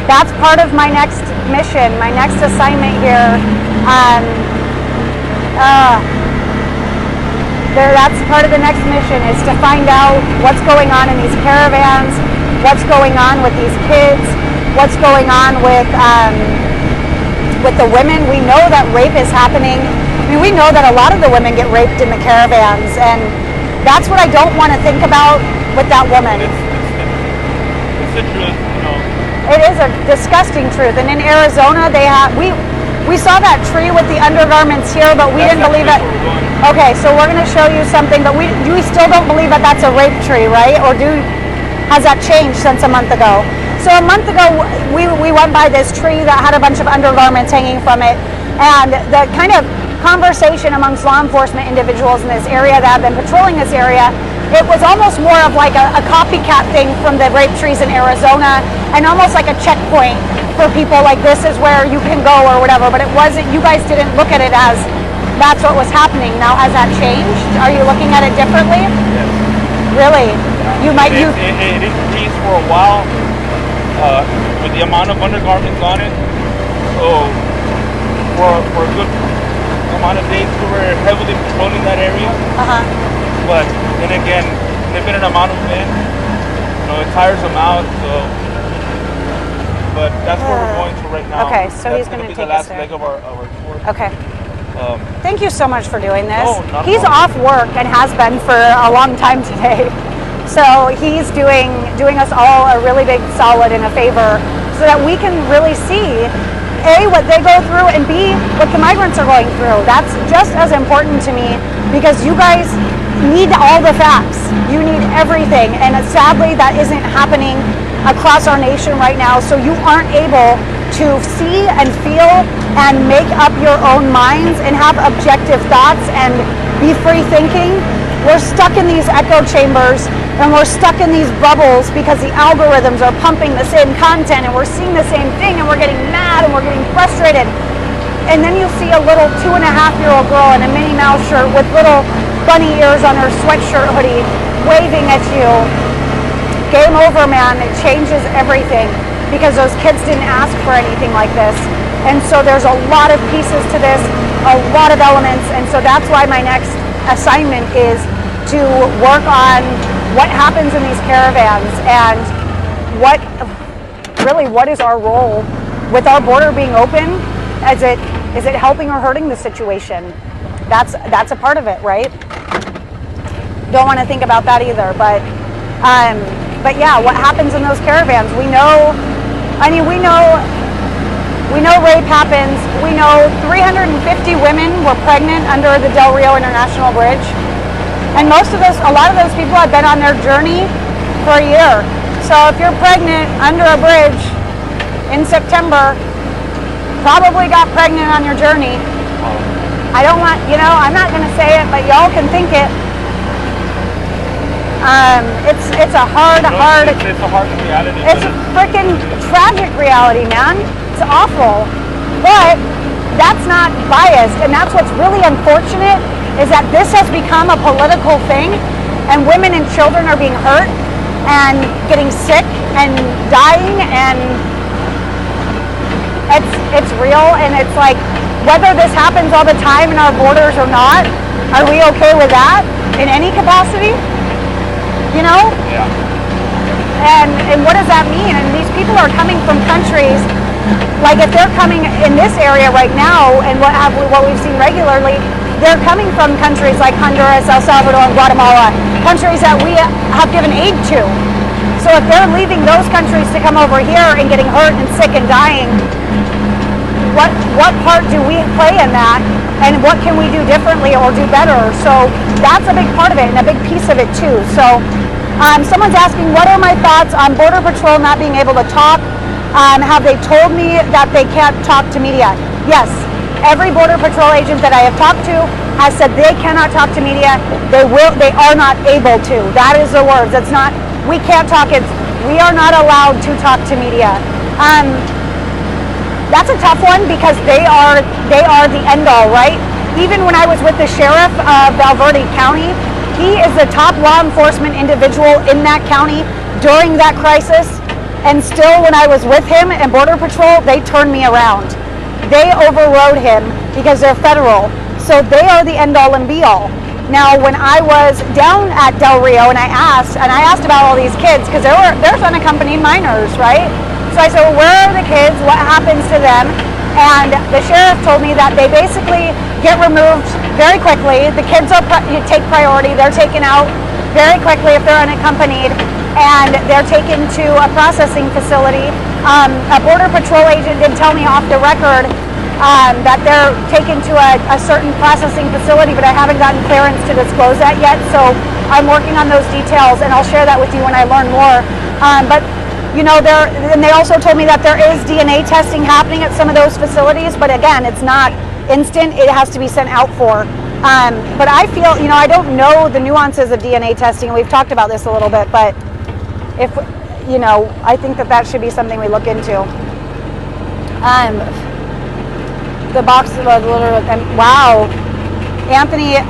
That's part of my next mission, my next assignment here. That's part of the next mission, is to find out what's going on in these caravans, what's going on with these kids, what's going on with the women. We know that rape is happening. I mean, we know that a lot of the women get raped in the caravans, and that's what I don't want to think about with that woman. It's the truth, you know. It is a disgusting truth. And in Arizona, we saw that tree with the undergarments here, but we didn't believe it. Okay, so we're going to show you something, but we still don't believe that that's a rape tree, right? Or has that changed since a month ago? So a month ago, we went by this tree that had a bunch of undergarments hanging from it, and the kind of conversation amongst law enforcement individuals in this area that have been patrolling this area, it was almost more of like a copycat thing from the rape trees in Arizona, and almost like a checkpoint for people, like this is where you can go or whatever, but it wasn't. You guys didn't look at it as that's what was happening. Now, has that changed? Are you looking at it differently? Yes. Really? It increased for a while with the amount of undergarments on it. So for a good amount of days, we were heavily patrolling that area. But then again, limited amount of men, it tires them out. So, but that's where we're going to right now. Okay, so he's going to take be the last us there. leg of our tour. Okay. Thank you so much for doing this. Oh, not He's a problem. off work and has been for a long time today. So he's doing us all a really big solid and a favor, so that we can really see A, what they go through, and B, what the migrants are going through. That's just as important to me, because you guys need all the facts. You need everything, and sadly that isn't happening across our nation right now, so you aren't able to see and feel and make up your own minds and have objective thoughts and be free thinking. We're stuck in these echo chambers, and we're stuck in these bubbles because the algorithms are pumping the same content, and we're seeing the same thing, and we're getting mad and we're getting frustrated. And then you see a little 2.5-year-old girl in a Minnie Mouse shirt with little bunny ears on her sweatshirt hoodie waving at you. Game over, man. It changes everything, because those kids didn't ask for anything like this. And so there's a lot of pieces to this, a lot of elements, and so that's why my next assignment is to work on what happens in these caravans, and what is our role with our border being open. Is it helping or hurting the situation? That's a part of it, right? Don't want to think about that either, but yeah, what happens in those caravans? We know rape happens. We know 350 women were pregnant under the Del Rio International Bridge. And a lot of those people have been on their journey for a year. So if you're pregnant under a bridge in September, probably got pregnant on your journey. I'm not going to say it, but y'all can think it. It's a hard. It's a hard reality. It's a freaking tragic reality, man. It's awful. But that's not biased, and that's what's really unfortunate, is that this has become a political thing, and women and children are being hurt and getting sick and dying, and it's real. And it's like, whether this happens all the time in our borders or not, are we okay with that in any capacity? Yeah. And what does that mean? And these people are coming from countries, like if they're coming in this area right now, and what we've seen regularly, they're coming from countries like Honduras, El Salvador, and Guatemala, countries that we have given aid to. So if they're leaving those countries to come over here and getting hurt and sick and dying, what part do we play in that? And what can we do differently or do better? So that's a big part of it and a big piece of it too. So someone's asking, what are my thoughts on Border Patrol not being able to talk? Have they told me that they can't talk to media? Yes. Every Border Patrol agent that I have talked to has said they cannot talk to media. They are not able to. That is the words. It's not, we can't talk, it's, we are not allowed to talk to media. That's a tough one because they are the end all, right? Even when I was with the sheriff of Valverde County, he is the top law enforcement individual in that county during that crisis. And still when I was with him and Border Patrol, they turned me around. They overrode him because they're federal. So they are the end all and be all. Now, when I was down at Del Rio and I asked about all they's kids because there's unaccompanied minors, right? So I said, well, where are the kids? What happens to them? And the sheriff told me that they basically get removed very quickly. The kids take priority. They're taken out very quickly if they're unaccompanied, and they're taken to a processing facility. A Border Patrol agent did tell me off the record that they're taken to a certain processing facility, but I haven't gotten clearance to disclose that yet. So I'm working on those details, and I'll share that with you when I learn more. But you know, and they also told me that there is DNA testing happening at some of those facilities, but again, it's not instant. It has to be sent out for. But I feel, you know, I don't know the nuances of DNA testing, and we've talked about this a little bit, but if, you know, I think that should be something we look into. The box of wow. Anthony,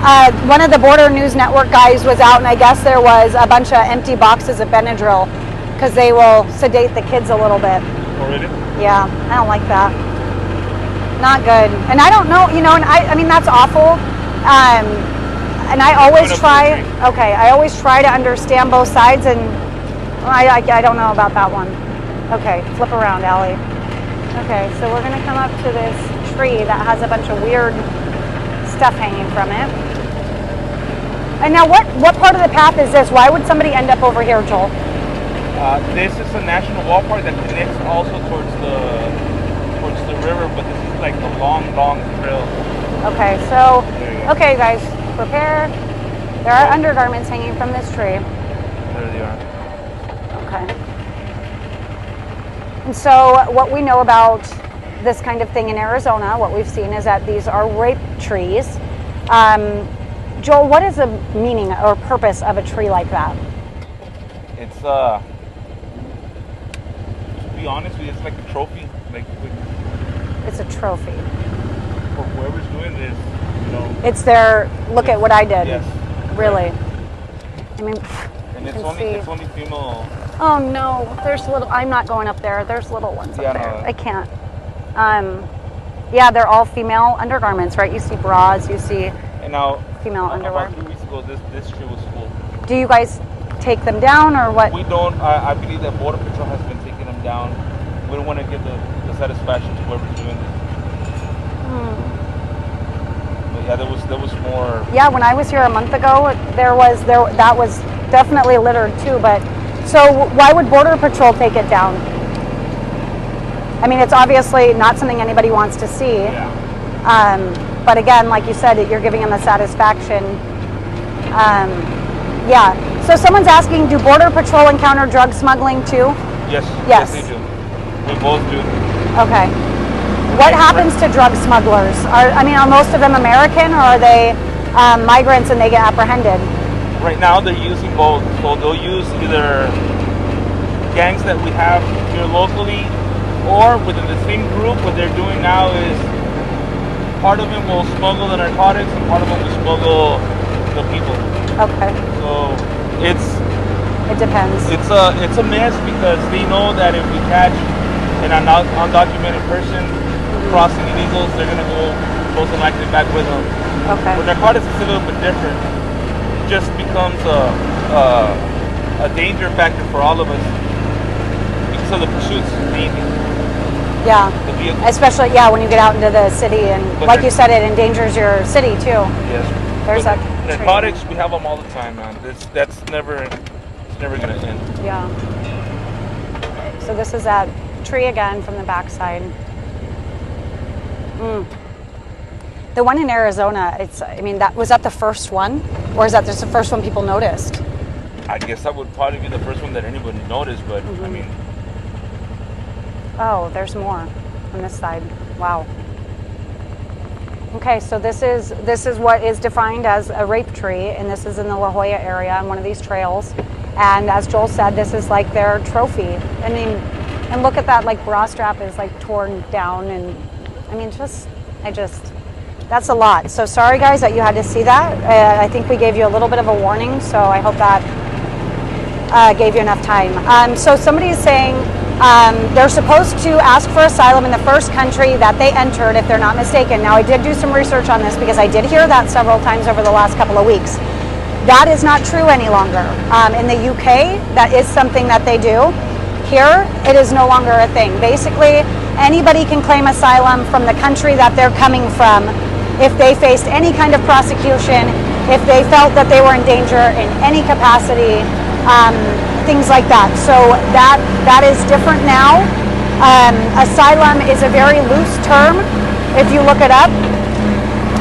one of the Border News Network guys was out, and I guess there was a bunch of empty boxes of Benadryl because they will sedate the kids a little bit. Oh, really? Yeah, I don't like that. Not good. And I don't know, you know, and I mean, that's awful. And I always try, I always try to understand both sides, and I don't know about that one. Okay, flip around, Allie. Okay, so we're gonna come up to this tree that has a bunch of weird stuff hanging from it. And now what part of the path is this? Why would somebody end up over here, Joel? This is a national wall park that connects also towards the river, but this is like a long trail. Okay, so, okay guys, prepare. There are undergarments hanging from this tree. There they are. Okay. And so what we know about this kind of thing in Arizona, what we've seen is that these are rape trees. Joel, what is the meaning or purpose of a tree like that? It's to be honest with you, it's like a trophy. It's a trophy. For whoever's doing this, you know. It's their look at what I did. Yes. Really. I mean, and it's only female. Oh no, there's little. I'm not going up there. There's little ones up there. No. I can't. Yeah, they're all female undergarments, right? You see bras, you see female underwear. About 2 weeks ago, this tree was full. Do you guys take them down or what? We don't. I believe that Border Patrol has been taking them down. We don't want to give the satisfaction to whoever's doing this. But yeah, there was more. Yeah, when I was here a month ago, that was definitely littered too. But so why would Border Patrol take it down? I mean, it's obviously not something anybody wants to see. Yeah. But again, like you said, you're giving them the satisfaction. Yeah. So someone's asking, do Border Patrol encounter drug smuggling too? Yes. Yes. Yes, they do. We both do. Okay. What happens to drug smugglers? Are most of them American, or are they migrants and they get apprehended? Right now, they're using both. So they'll use either gangs that we have here locally, or within the same group. What they're doing now is part of them will smuggle the narcotics, and part of them will smuggle the people. Okay. So it depends. It's a mess because they know that if we catch an undocumented person crossing illegals, they're gonna go most likely back with them. Okay. But narcotics is a little bit different. It just becomes a danger factor for all of us because of the pursuits. Yeah. The vehicle. Especially, yeah, when you get out into the city, and But like then- you said, it endangers your city too. Yes. There's But that narcotics, we have them all the time, man. That's never gonna end. Yeah. So this is that tree again from the backside. The one in Arizona, was that the first one? Or is that just the first one people noticed? I guess that would probably be the first one that anybody noticed, but I mean. Oh, there's more on this side. Wow. Okay, so this is what is defined as a rape tree, and this is in the La Jolla area on one of these trails. And as Joel said, this is like their trophy. I mean, and look at that, like bra strap is like torn down, and I mean, that's a lot. So sorry guys that you had to see that. I think we gave you a little bit of a warning, so I hope that gave you enough time. So somebody is saying they're supposed to ask for asylum in the first country that they entered, if they're not mistaken. Now, I did do some research on this because I did hear that several times over the last couple of weeks. That is not true any longer. In the UK, that is something that they do. Here, it is no longer a thing. Basically, anybody can claim asylum from the country that they're coming from if they faced any kind of prosecution, if they felt that they were in danger in any capacity, things like that. So that is different now. Asylum is a very loose term. If you look it up,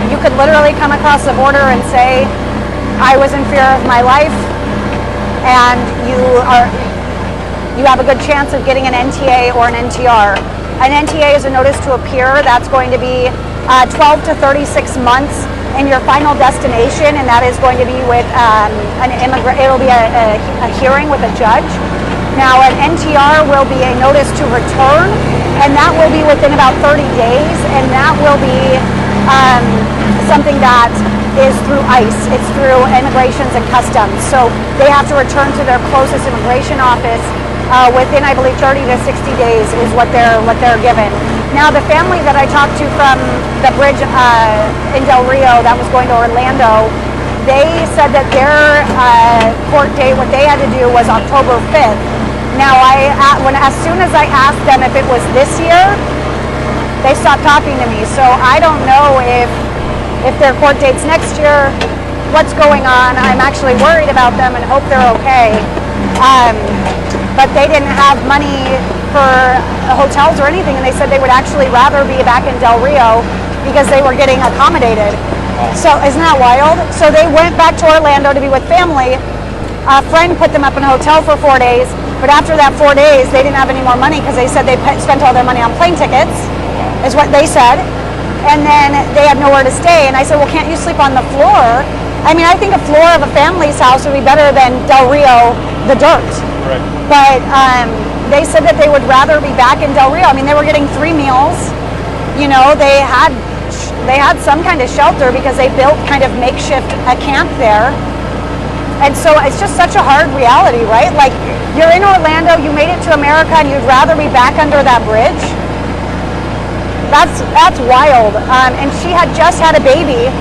you could literally come across the border and say, I was in fear of my life, and you have a good chance of getting an NTA or an NTR. An NTA is a notice to appear. That's going to be 12 to 36 months in your final destination, and that is going to be with an immigrant. It'll be a hearing with a judge. Now, an NTR will be a notice to return, and that will be within about 30 days, and that will be something that is through ICE. It's through Immigrations and Customs. So they have to return to their closest immigration office within, I believe, 30 to 60 days is what they're given. Now, the family that I talked to from the bridge in Del Rio that was going to Orlando, they said that their court date, what they had to do was October 5th. Now, as soon as I asked them if it was this year, they stopped talking to me. So I don't know if their court date's next year, what's going on. I'm actually worried about them and hope they're okay. But they didn't have money for hotels or anything, and they said they would actually rather be back in Del Rio because they were getting accommodated. So isn't that wild? So they went back to Orlando to be with family. A friend put them up in a hotel for 4 days, but after that 4 days, they didn't have any more money because they said they spent all their money on plane tickets, is what they said. And then they had nowhere to stay. And I said, well, can't you sleep on the floor? I mean, I think a floor of a family's house would be better than Del Rio, the dirt. Right. But they said that they would rather be back in Del Rio. I mean, they were getting 3 meals. You know, they had some kind of shelter because they built kind of makeshift a camp there. And so it's just such a hard reality, right? Like, you're in Orlando, you made it to America, and you'd rather be back under that bridge? That's wild. And she had just had a baby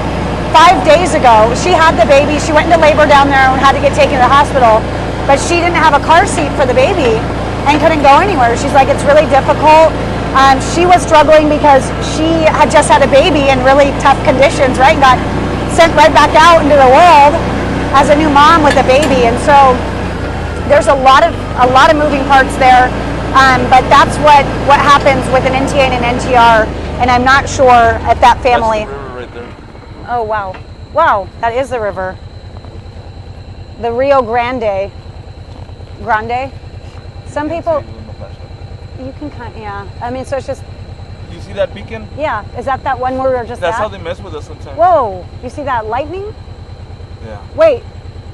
5 days ago. She had the baby. She went into labor down there and had to get taken to the hospital. But she didn't have a car seat for the baby and couldn't go anywhere. She's like, it's really difficult. She was struggling because she had just had a baby in really tough conditions, right? And got sent right back out into the world as a new mom with a baby. And so there's a lot of moving parts there. But that's what happens with an NTA and an NTR, and I'm not sure if that family. That's the river right there. Oh wow, wow, that is the river. The Rio Grande. Some people, you can yeah. I mean, so it's just. You see that beacon? Yeah, is that one where we were just That's at? how they mess with us sometimes. Whoa, you see that lightning? Yeah. Wait,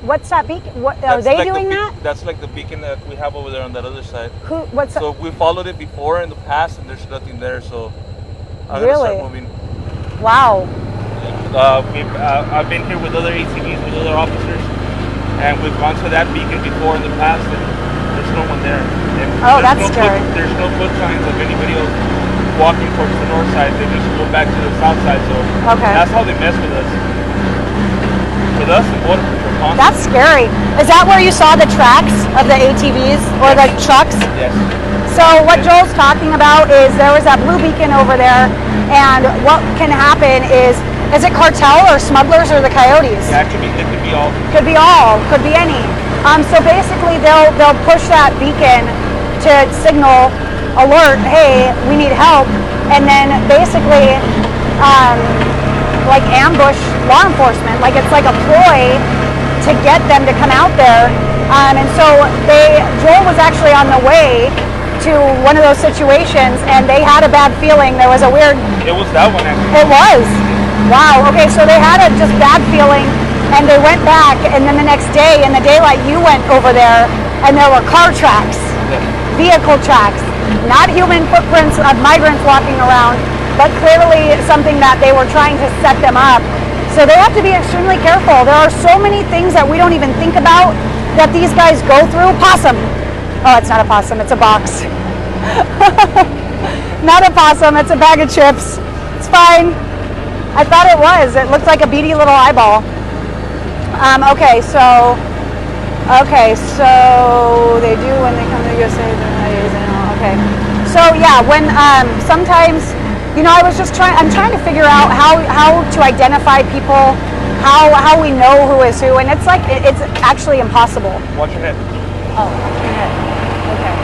what's that beacon? What are they doing that? That's like the beacon that we have over there on that other side. What's So we followed it before in the past, and there's nothing there. So I'm gonna Really? start moving. Wow. I've been here with other ATVs, with other officers, and we've gone to that beacon before in the past, and there's no one there. And Oh, there's that's no scary. There's no foot signs of anybody else walking towards the north side. They just go back to the south side. So Okay. that's how they mess with us. With us and Border Patrol constantly. That's scary. Is that where you saw the tracks of the ATVs or the trucks? Yes. So what Joel's talking about is there was that blue beacon over there, and what can happen is it cartel or smugglers or the coyotes? Yeah, it could be all. Could be all, could be any. So basically they'll push that beacon to signal alert, hey, we need help, and then basically like ambush law enforcement. Like it's like a ploy to get them to come out there. And so Joel was actually on the way to one of those situations, and they had a bad feeling. There was a weird... It was that one, actually. It was? Wow. Okay, so they had a just bad feeling, and they went back, and then the next day, in the daylight, you went over there, and there were car tracks, vehicle tracks, not human footprints of migrants walking around, but clearly something that they were trying to set them up. So they have to be extremely careful. There are so many things that we don't even think about that these guys go through. Possum. Oh, it's not a possum, it's a box. Not a possum, it's a bag of chips. It's fine. I thought it was. It looked like a beady little eyeball. Okay, so they do when they come to the USA. Okay. So yeah, when sometimes, you know, I'm trying to figure out how to identify people, how we know who is who, and it's like it's actually impossible. Watch your head. Oh, watch your head. Okay.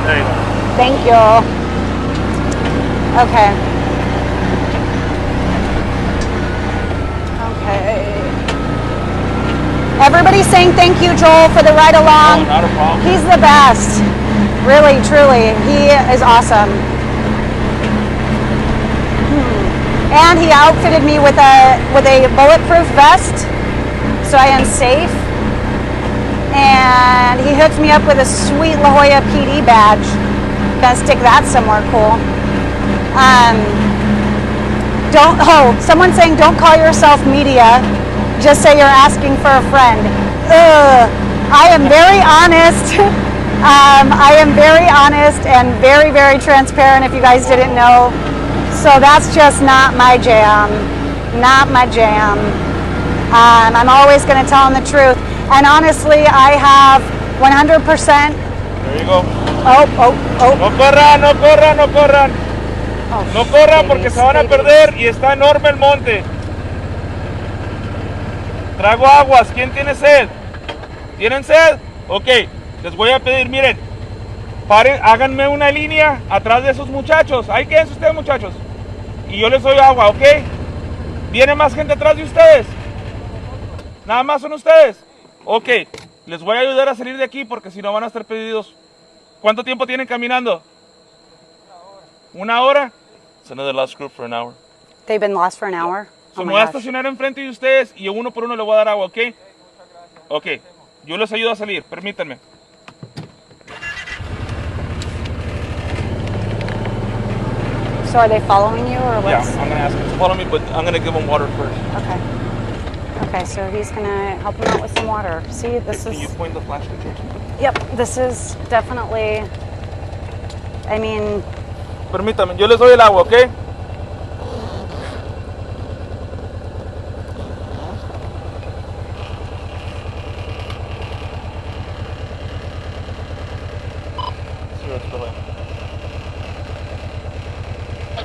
There you go. Thank you. Okay. Everybody's saying thank you, Joel, for the ride along. No, not a problem. He's the best. Really, truly. He is awesome. And he outfitted me with a bulletproof vest, so I am safe. And he hooked me up with a sweet La Joya PD badge. Gonna stick that somewhere cool. Someone's saying don't call yourself media. Just say you're asking for a friend. I am very honest. I am very honest and very, very transparent, if you guys didn't know. So that's just not my jam. Not my jam. I'm always going to tell them the truth. And honestly, I have 100%. There you go. Oh. No corran. Oh, no corran porque se van a perder y está enorme el monte. Trago aguas. ¿Quién tiene sed? ¿Tienen sed? Ok, les voy a pedir, miren, paren, háganme una línea atrás de esos muchachos. Ahí quédense ustedes, muchachos. Y yo les doy agua, ¿ok? ¿Viene más gente atrás de ustedes? ¿Nada más son ustedes? Ok, les voy a ayudar a salir de aquí porque si no van a estar perdidos. ¿Cuánto tiempo tienen caminando? ¿Una hora? So now they're lost group for an hour. They've been lost for an hour? So me voy a estacionar enfrente de ustedes y uno por uno le voy a dar agua, ¿ok? Ok, yo les ayudo a salir, permítanme. So are they following you or what's... Yeah, I'm going to ask them to follow me, but I'm going to give them water first. Okay, so he's going to help him out with some water. See, this is... Can you point the flash to? Yep, this is definitely... I mean... Permítame, yo les doy el agua, ¿ok?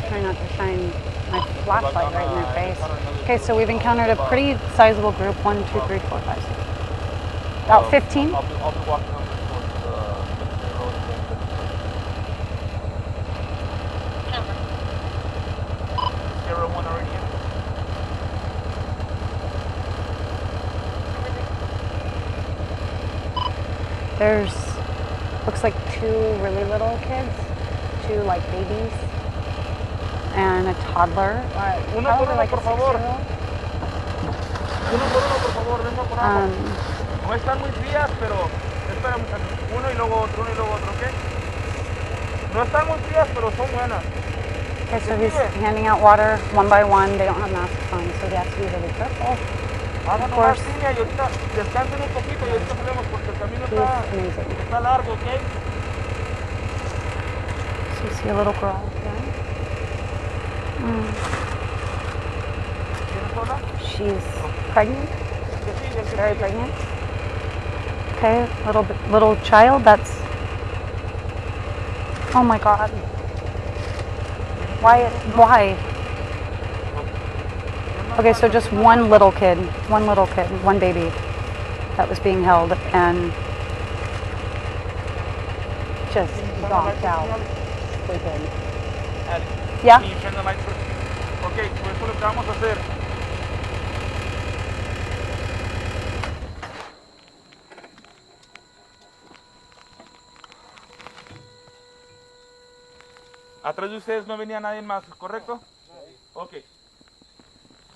Try not to shine my flashlight right in their face. Okay, so we've encountered a pretty sizable group. 1, 2, 3, 4, 5, 6. About 15? I'll be walking over towards the road. Is everyone already in? There's, looks like 2 really little kids, 2 like babies, and a toddler. Uno por uno, like por a favor. 6-year-old. Uno por uno, por favor, venga por agua. No están muy frías, pero espera, muchachos. Uno y luego otro, ¿ok? No están muy frías, pero son buenas. Okay, so he's handing out water one by one. They don't have masks on, so they have to be really careful. Hagan nomás línea y ahorita descansen un poquito y ahorita salimos porque el camino está largo, ¿ok? So you see a little girl here. She's pregnant. Very pregnant. Okay, little child. That's Oh my God. Why? Okay, so just one little kid, one baby that was being held and just zonked out. Sleeping. Yeah? Can you turn the lights on? Okay, so eso es lo que vamos a hacer. Atrás de ustedes no venía nadie más, ¿correcto? Ok.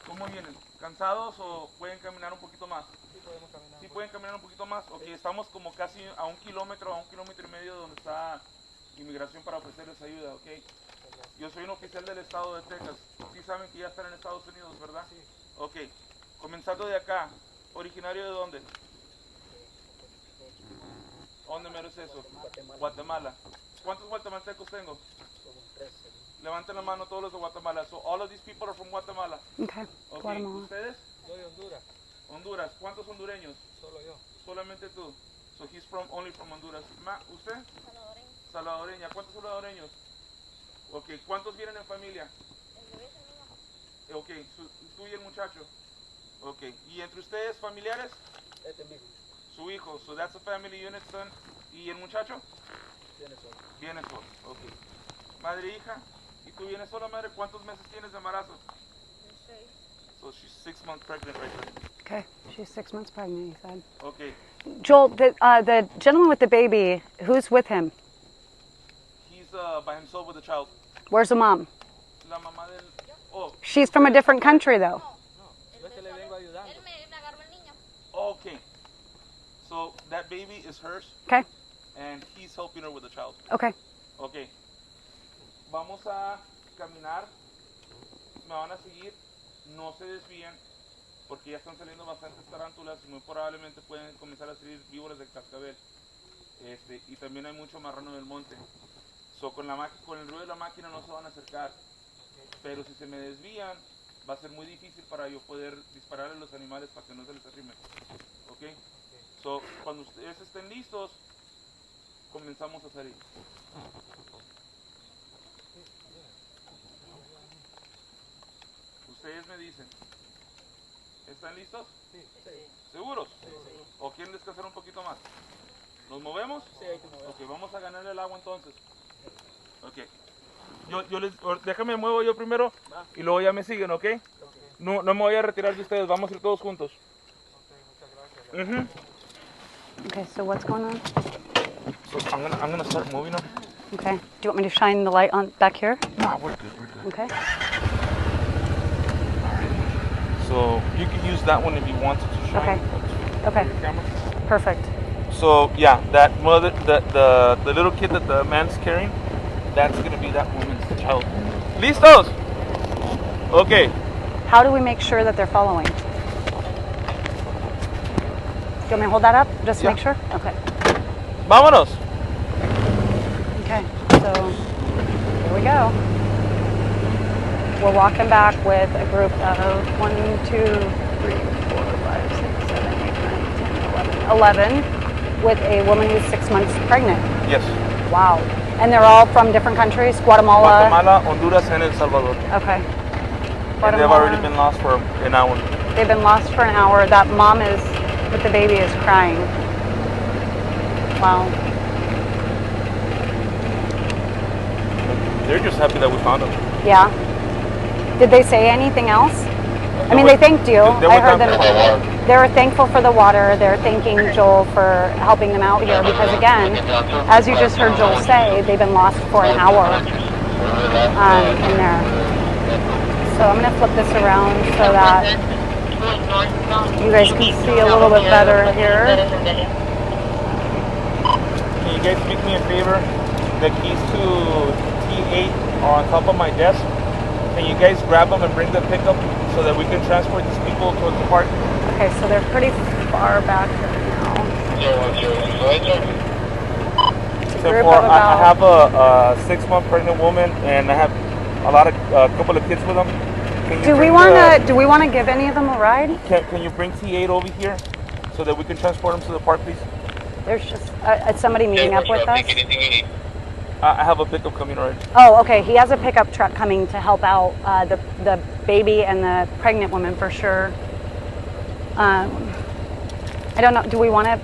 ¿Cómo vienen? ¿Cansados o pueden caminar un poquito más? Sí, podemos caminar. ¿Sí pueden caminar un poquito más? Ok, estamos como casi a 1 kilómetro, a 1 kilómetro y medio de donde está inmigración para ofrecerles ayuda, ¿ok? Yo soy un oficial del estado de Texas. Sí saben que ya están en Estados Unidos, ¿verdad? Sí. Ok. Comenzando de acá. ¿Originario de dónde? ¿Dónde mero es eso? Guatemala. ¿Cuántos guatemaltecos tengo? Levanten la mano todos los de Guatemala. So all of these people are from Guatemala. Okay. Okay. ¿Ustedes? Yo de Honduras. Honduras. ¿Cuántos hondureños? Solo yo. Solamente tú. So he's only from Honduras. ¿Usted? Salvadoreña. Salvadoreña. ¿Cuántos salvadoreños? Okay. ¿Cuántos vienen en familia? Okay. Tú y el muchacho. Okay. ¿Y entre ustedes familiares? Este mismo. Su hijo. So that's a family unit, son. ¿Y el muchacho? Viene solo. Viene solo. Okay. Madre e hija. ¿Y tú vienes sola, madre? ¿Cuántos meses tienes de embarazo? 6. So she's 6 months pregnant right now. Okay, she's 6 months pregnant, you said. Okay. Joel, the gentleman with the baby, who's with him? He's by himself with the child. Where's the mom? La mamá del... Oh, She's from a different country, though. Yo es que le vengo ayudando. Él me agarró el niño. okay. So that baby is hers Okay, and he's helping her with the child. okay. Okay. Vamos a caminar. Me van a seguir. No se desvíen porque ya están saliendo bastantes tarántulas y muy probablemente pueden comenzar a salir víboras de cascabel. Y también hay mucho marrano del monte. So, con el ruido de la máquina no se van a acercar. Pero si se me desvían, va a ser muy difícil para yo poder dispararle a los animales para que no se les arrimen. ¿Ok? So, cuando ustedes estén listos, comenzamos a salir. Ustedes me dicen, ¿están listos? Sí. ¿Seguros? ¿O quieren descansar un poquito más? ¿Nos movemos? Sí, hay que mover. Ok, vamos a ganar el agua entonces. Ok. Déjame muevo yo primero y luego ya me siguen, ¿ok? No me voy a retirar de ustedes, vamos a ir todos juntos. Ok, muchas gracias. Okay, so what's going on? So I'm gonna start moving them. Okay. Do you want me to shine the light on back here? No, we're good. Okay. So you can use that one if you want to shine. Okay. Your camera. Perfect. So yeah, that mother, the little kid that the man's carrying, that's gonna be that woman's child. Listos? Okay. How do we make sure that they're following? Do you want me to hold that up? Just to Yeah. make sure? Okay. Vámonos. Okay, so here we go. We're walking back with a group of 1, 2, 3, 4, 5, 6, 7, 8, 9, 10, 11 with a woman who's 6 months pregnant. Yes. Wow. And they're all from different countries? Guatemala? Guatemala, Honduras, and El Salvador. Okay. And they've already been lost for an hour. They've been lost for an hour. That mom is, with the baby, is crying. Wow. They're just happy that we found them. Yeah. Did they say anything else? I mean, they thanked you. I heard them. They were thankful for the water. They're thanking Joel for helping them out here because, again, as you just heard Joel say, they've been lost for an hour in there. So I'm going to flip this around so that you guys can see a little bit better here. Can you guys do me a favor? The keys to T8 are on top of my desk. Can you guys grab them and bring the pickup so that we can transport these people towards the park? Okay, so they're pretty far back here now. Except for I have a 6-month pregnant woman and I have a couple of kids with them. Do we want to give any of them a ride? Can you bring T8 over here so that we can transport them to the park, please? There's just somebody meeting up with us. I have a pickup coming already. Oh, okay. He has a pickup truck coming to help out the baby and the pregnant woman for sure. I don't know. Do we want to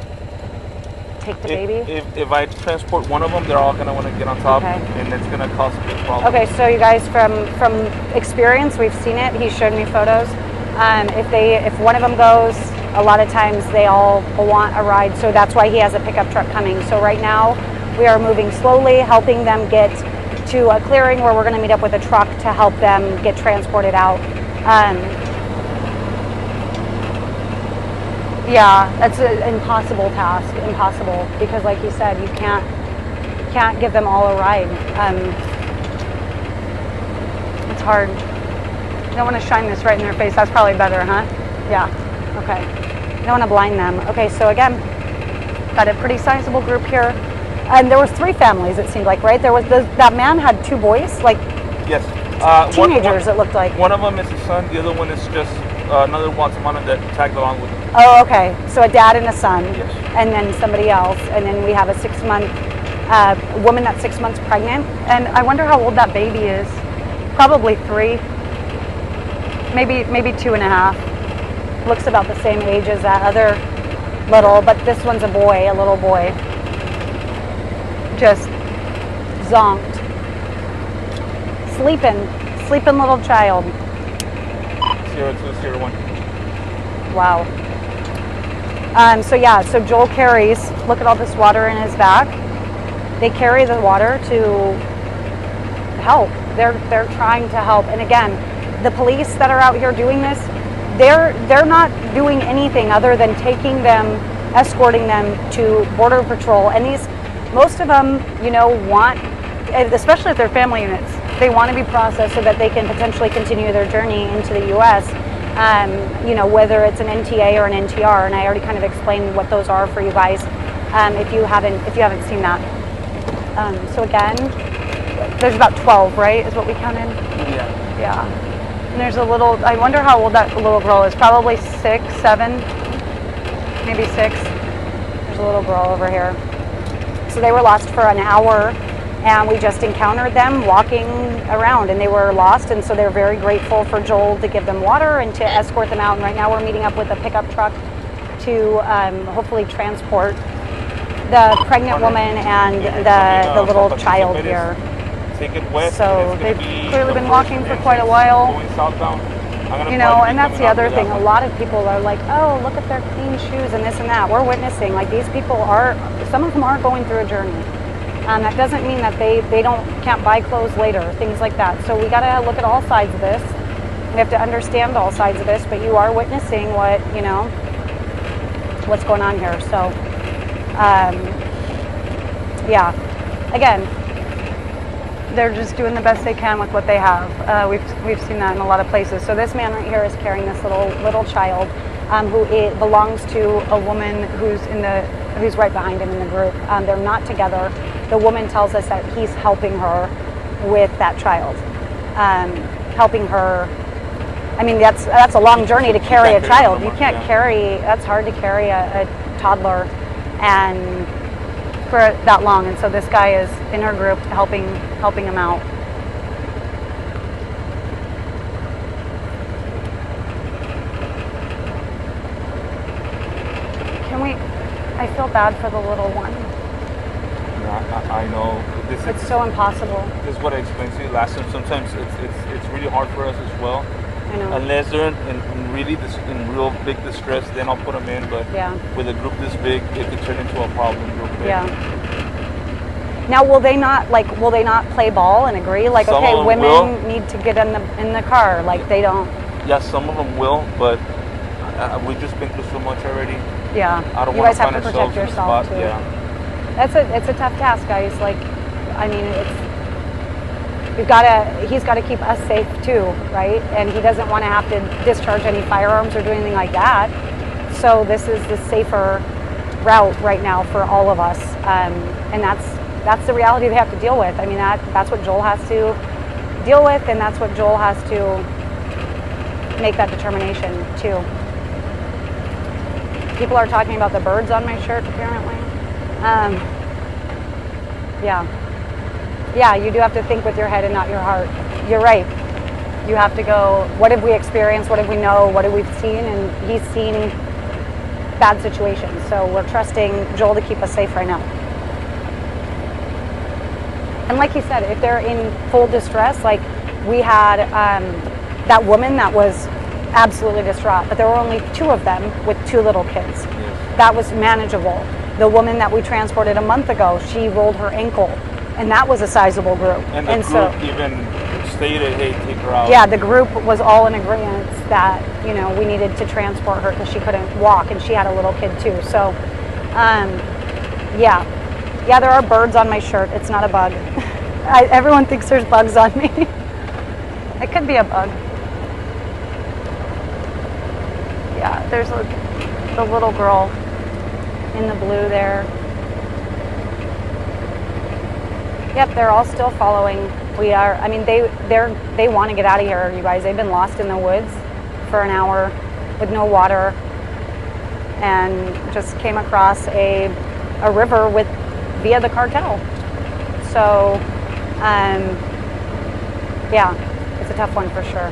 take the baby? If I transport one of them, they're all gonna want to get on top, Okay. and it's gonna cause a big problem. Okay, so you guys, from experience, we've seen it. He showed me photos. If one of them goes, a lot of times they all want a ride. So that's why he has a pickup truck coming. So right now, we are moving slowly, helping them get to a clearing where we're going to meet up with a truck to help them get transported out. Yeah, that's an impossible task, impossible, because like you said, you can't give them all a ride. It's hard. You don't want to shine this right in their face. That's probably better, huh? Yeah. Okay. You don't want to blind them. Okay, so again, got a pretty sizable group here. And there was 3 families, it seemed like, right? There was that man had 2 boys, like Yes. teenagers, it looked like. One of them is his son. The other one is just another Guatemala that tagged along with him. Oh, okay. So a dad and a son, Yes. and then somebody else, and then we have a 6-month woman that's 6 months pregnant. And I wonder how old that baby is. Probably 3, maybe 2.5. Looks about the same age as that other little, but this one's a boy, a little boy. Just zonked. Sleeping little child. 0201. Wow. So Joel carries, look at all this water in his back. They carry the water to help. They're trying to help. And again, the police that are out here doing this, they're not doing anything other than taking them, escorting them to Border Patrol. And most of them, want, especially if they're family units, they want to be processed so that they can potentially continue their journey into the U.S. Whether it's an NTA or an NTR, and I already kind of explained what those are for you guys, if you haven't seen that. So again, there's about 12, right? Is what we counted. Yeah. Yeah. And there's a little. I wonder how old that little girl is. Probably 6, 7, maybe 6. There's a little girl over here. So they were lost for an hour. And we just encountered them walking around, and they were lost, and so they're very grateful for Joel to give them water and to escort them out. And right now we're meeting up with a pickup truck to hopefully transport the pregnant woman and the little child here. Take it west. So they've clearly been walking for quite a while. Going southbound. And that's the other thing. A lot of people are like, oh, look at their clean shoes and this and that. We're witnessing, like, these people some of them are going through a journey. That doesn't mean that they can't buy clothes later, things like that. So we got to look at all sides of this. We have to understand all sides of this, but you are witnessing what's going on here. So, again, they're just doing the best they can with what they have. We've seen that in a lot of places. So this man right here is carrying this little child who belongs to a woman who's right behind him in the group. They're not together. The woman tells us that he's helping her with that child, helping her. I mean, that's a long journey to carry a child. You can't carry. That's hard to carry a toddler, and for that long. And so this guy is in her group helping him out. I feel bad for the little one. I know. It's so impossible. This is what I explained to you last time. Sometimes it's really hard for us as well. I know. Unless they're in real big distress, then I'll put them in. But with a group this big, it could turn into a problem real quick. Yeah. Now, will they not play ball and agree? Like, some okay, women will. need to get in the car. Like, they don't. Yeah, some of them will, but we've just been through so much already. Yeah. I don't you want guys to have find to ourselves protect in the yourself spot. too. Yeah. It's a tough task, guys. Like, I mean, he's got to keep us safe too, right? And he doesn't want to have to discharge any firearms or do anything like that. So this is the safer route right now for all of us, and that's the reality they have to deal with. I mean, that's what Joel has to deal with, and that's what Joel has to make that determination too. People are talking about the birds on my shirt, apparently. Yeah. Yeah, you do have to think with your head and not your heart. You're right. You have to go, what have we experienced? What have we know? What have we seen? And he's seen bad situations. So we're trusting Joel to keep us safe right now. And like he said, if they're in full distress, like we had that woman that was absolutely distraught, but there were only 2 of them with 2 little kids. Yes. That was manageable. The woman that we transported a month ago, she rolled her ankle, and that was a sizable group. And the group even stated, hey, take her out. Yeah, the group was all in agreement that, you know, we needed to transport her because she couldn't walk, and she had a little kid too. So, yeah, there are birds on my shirt. It's not a bug. Everyone thinks there's bugs on me. It could be a bug. Yeah, there's the little girl in the blue there. Yep, they're all still following. We are, I mean, they want to get out of here, you guys. They've been lost in the woods for an hour with no water and just came across a river via the cartel. So, yeah, it's a tough one for sure.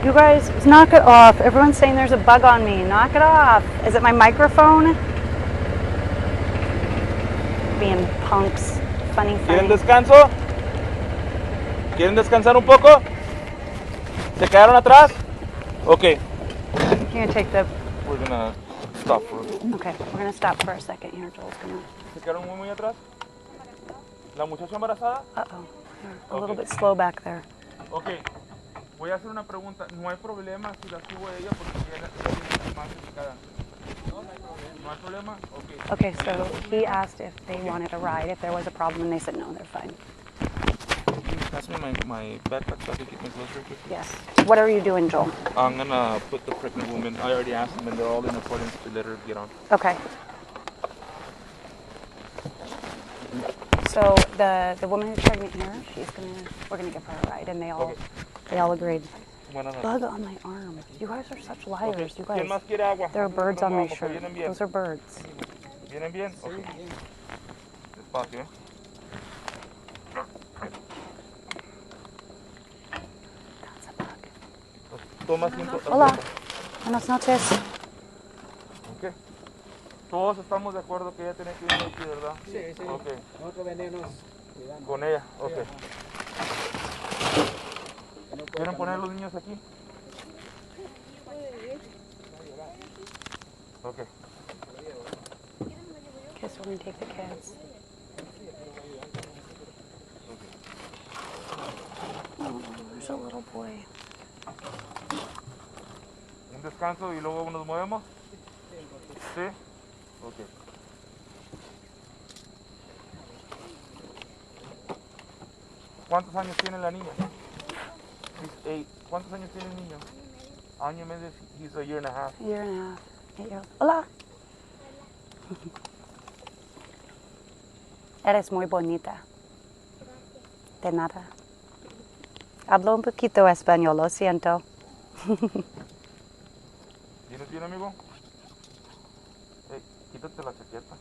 You guys, knock it off. Everyone's saying there's a bug on me. Knock it off. Is it my microphone? Being punks. Funny. ¿Quieren descanso? ¿Quieren descansar un poco? ¿Se quedaron atrás? Okay. Can you take the... We're gonna stop for... Okay, we're gonna stop for a second here. Joel's gonna... ¿Se quedaron muy atrás? ¿La muchacha embarazada? Uh-oh. A little bit slow back there. Okay. Voy a hacer una pregunta. No hay problema si la subo a ella porque ella tiene más indicada. No hay problema. No hay problema? Okay. Okay, so he asked if they wanted a ride, if there was a problem, and they said no, they're fine. Can you pass me my backpack so I can keep my clothes real quick? Yes. What are you doing, Joel? I'm gonna put the pregnant woman. I already asked them and they're all in accordance to let her get on. Okay. So the woman who's pregnant here, we're gonna give her a ride, and they all agreed. Bug on my arm. You guys are such liars. You guys. There are birds on my shirt. Those are birds. ¿Vienen bien? Okay. Despacio, ¿eh? That's a bug. Toma asiento. Hola. Buenas noches. Okay. Todos estamos de acuerdo que ella tiene que ir aquí, ¿verdad? Sí, sí. Okay. Nosotros venimos cuidando. Con ella, okay. ¿Quieren poner los niños aquí? Okay. Okay, so we're gonna take the kids. Oh, there's a little boy. Un descanso y luego nos movemos. ¿Sí? Okay. ¿Cuántos años tiene la niña? He's 8. ¿Cuántos años tiene el niño? Año y medio. He's a year and a half. A year and a half. 8-year-old. Hola. Eres muy bonita. De nada. Hablo un poquito español, lo siento. ¿Tienes bien, amigo? Hey, quítate la chaqueta.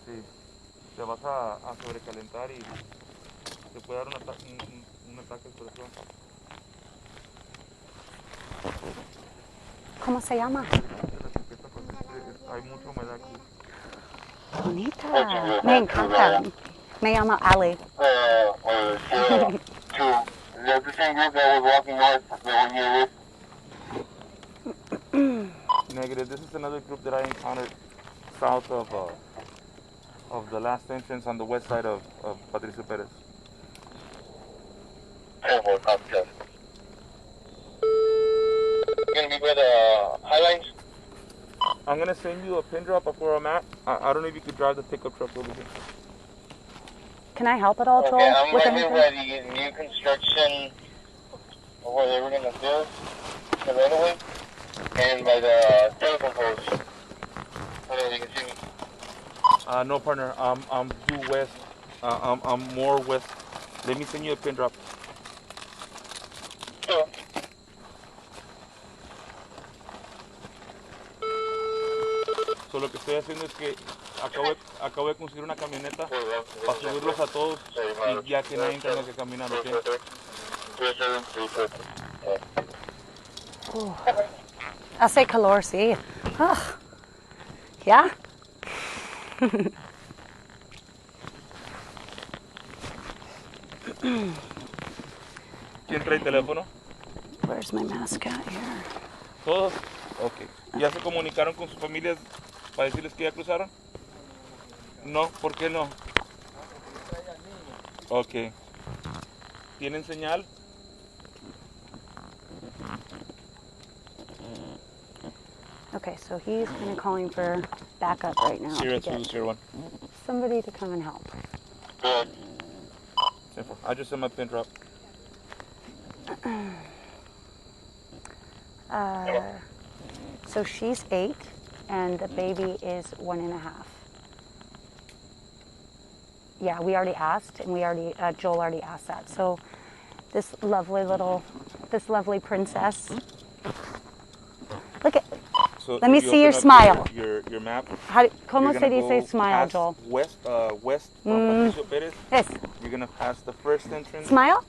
Sí. Te vas a sobrecalentar y te puede dar un ataque de presión. ¿Cómo se llama? La chaqueta porque hay mucha humedad aquí. Bonita. Me encanta. Me llamo Ali. Is that the same group that was walking north the one year with? Negative. This is another group that I encountered south of the last entrance on the west side of Patricio Perez. Careful, copy, copy. You gonna be by the Highlines? I'm gonna send you a pin drop of where I'm at. I don't know if you could drive the pickup truck over here. Can I help at all, Joel? Okay, I'm with right here anything? by the new construction of where they were gonna build the right away, and by the telephone poles. I don't know if you can see me. No, partner. I'm due west. I'm more west. Let me send you a pin drop. Sure. So, lo que estoy haciendo es que acabo de conseguir una camioneta para subirlos a todos y ya que nadie tenga que caminar, ¿ok? Hace calor, sí. ¿Ya? ¿Quién trae teléfono? Where's my mascot here? ¿Todos? Ok. ¿Ya se comunicaron con sus familias para decirles que ya cruzaron? No, ¿por qué no? Ok. ¿Tienen señal? Okay, so he's kind of calling for backup right now to get somebody to come and help. Simple. I just sent my pin drop. So she's 8 and the baby is 1.5. Yeah, we already asked, and Joel already asked that. So this lovely princess. Look at. So Let me if you see your open up smile. Your map. ¿Cómo you're se gonna dice go smile, past Joel? West from Patricio Perez. Yes. You're gonna pass the first entrance. Smile.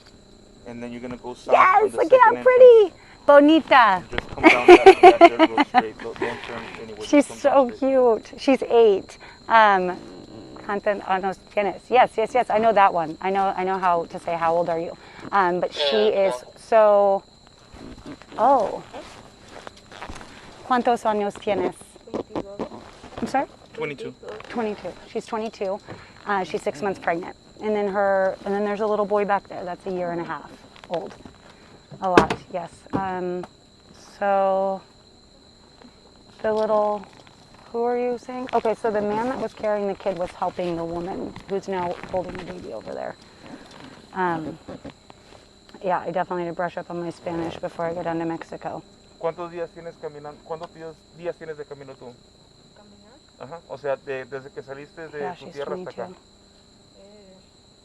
And then you're gonna go south. Yes. On the Look at second how entrance. pretty. Bonita. And just come down that dirt road straight. Don't turn anywhere. She's Just come so down straight. cute. She's 8. ¿Cuántos años tienes? Yes. I know that one. I know how to say how old are you. But she is so. Oh. ¿Cuántos años tienes? I'm sorry? 22. 22. She's 22. She's 6 months pregnant. And then there's a little boy back there. That's 1.5 years old. A lot, yes. So the little. Who are you saying? Okay, so the man that was carrying the kid was helping the woman who's now holding the baby over there. Yeah, I definitely need to brush up on my Spanish before I go down to Mexico. ¿Cuántos días tienes caminando? ¿Cuántos días tienes de camino tú? ¿Caminar? Ajá. O sea, desde que saliste de tu she's tierra hasta 22. acá.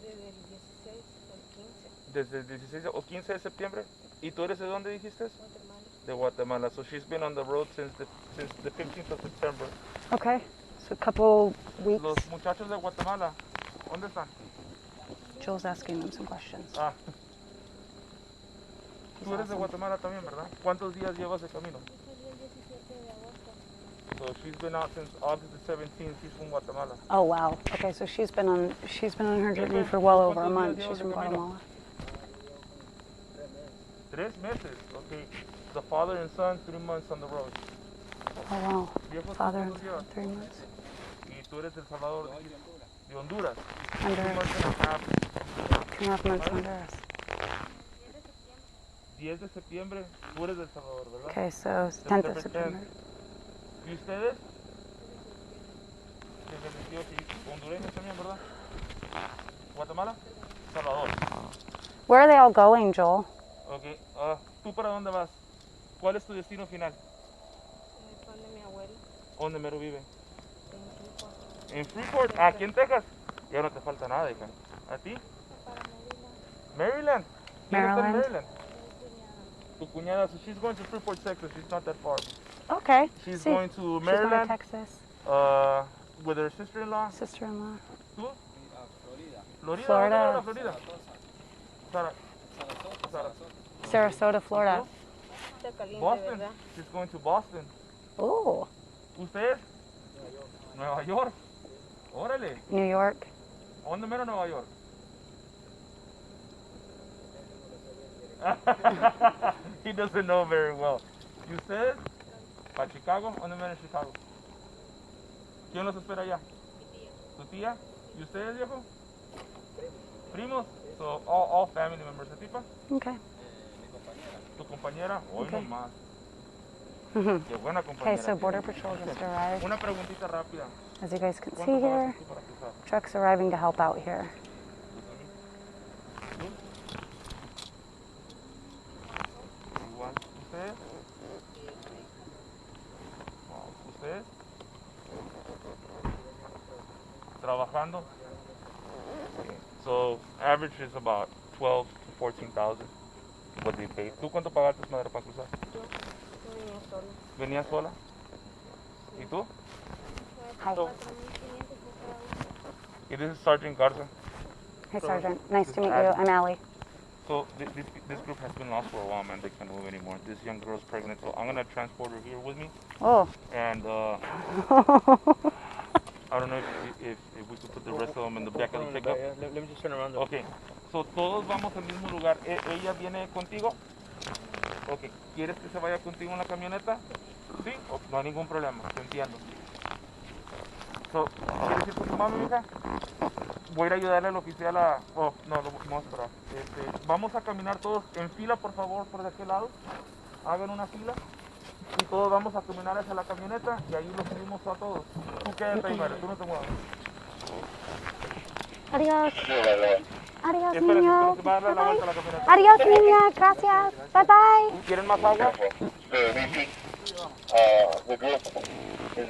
Desde el 16 al 15. Desde el 16 o 15 de septiembre. ¿Y tú eres de dónde dijiste? Guatemala. De Guatemala. So she's been on the road since the 15th of September. Okay, so a couple weeks. Los muchachos de Guatemala, ¿dónde están? Joel's asking them some questions. Ah. Tú eres de Guatemala también, ¿verdad? ¿Cuántos días llevas de camino? Yo salí el 17 de agosto. So she's been out since August the 17th. She's from Guatemala. Oh wow. Okay, so she's been on her journey for well over a month. She's from Guatemala. 3 meses. Okay. The father and son, 3 months on the road. Oh wow. Viejos, Father ¿cuántos and llevas? 3 months. Y tú eres de El Salvador, de Honduras. 2 Honduras. months and a half. 2.5 months Honduras. 10 de septiembre, tú eres de El Salvador, ¿verdad? Okay, so 10th of September. ¿Y ustedes? Desde el 18, y hondureños también, ¿verdad? ¿Guatemala? Salvador. Where are they all going, Joel? Ok, ¿tú para dónde vas? ¿Cuál es tu destino final? Donde mi abuela. ¿Dónde mero vive? En Freeport. En Freeport, aquí en Texas. Ya no te falta nada, hija. ¿A ti? Para Maryland. Maryland. ¿Quién está en Maryland. Maryland? Tu cuñada, so she's going to Freeport, Texas. She's not that far. Okay. She's See, going to she's going to Maryland Texas. With her sister-in-law. Sister-in-law. ¿Tú? Florida. Florida. ¿Dónde Florida? Sara. Sarasota, Florida. Está caliente, Boston. ¿verdad? She's going to Boston. Ooh. ¿Usted? Nueva York. Órale. New York. ¿Dónde mero Nueva York? He doesn't know very well. ¿Y ustedes? ¿Para Chicago? ¿Dónde mero en Chicago? ¿Quién los espera allá? ¿Tu tía? ¿Y ustedes, viejo? ¿Primos? So, all family members. ¿A ti, pa? Okay. ¿Tu compañera? Hoy Okay. nomás. Mhm. Qué buena compañera. Okay, so Border tienes. Patrol just arrived. Una preguntita rápida. As you guys can see ¿Cuánto here, pagaste tú para cruzar? trucks arriving to help out here. ¿Tú? Igual. ¿Ustedes? No, ¿ustedes? Trabajando. So, average is about 12 to 14,000 what they pay. ¿Tú cuánto pagaste, madre, para cruzar? Yo venía sola. ¿Venías sola? ¿Y tú? Hi. So, this is Sergeant Garza. Hey, Sergeant. Nice to meet you. I'm Allie. So this group has been lost for a while, man. They can't move anymore. This young girl's pregnant, so I'm gonna transport her here with me. Oh. And I don't know if we could put the rest of them in the back of the pickup. Let me just turn around. Okay. So todos vamos al mismo lugar. ¿Ella viene contigo? Okay. ¿Quieres que se vaya contigo en la camioneta? Sí. Oh, no hay ningún problema. Te entiendo. So, ¿quieres ir con tu mami, hija? Voy a ir a ayudarle al oficial a... Oh, no, vamos a esperar. Vamos a caminar todos en fila, por favor, por de aquel lado. Hagan una fila. Y todos vamos a caminar hacia la camioneta y ahí los subimos a todos. Tú quédate ahí, Mario, tú no te muevas. Adiós. Adiós, Espera, niño. que va a darle la Bye vuelta a la bye. camioneta. Adiós, niña. Gracias. Bye bye. ¿Quieren más agua? The group is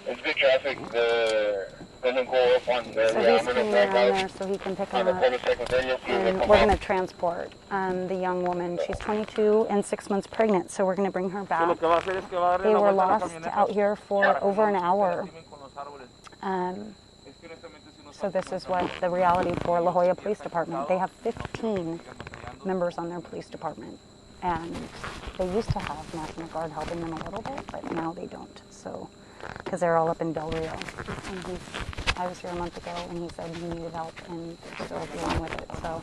it's good traffic. They're gonna go up on the So he's coming around there so he can pick on him the up. cul-de-sac, then you'll see And we're going to transport the young woman. She's 22 and 6 months pregnant, so we're going to bring her So back. lo que va a hacer es que va a darle They la were vuelta a la lost camioneta. out here for over an hour. Con los árboles. Um, Es que honestamente si no so this is what the reality for La Joya Police Department. They have 15 members on their police department. And they used to have National Guard helping them a little bit, but now they don't. So, because they're all up in Del Rio. And I was here a month ago, and he said he needed help, and they're still dealing with it. So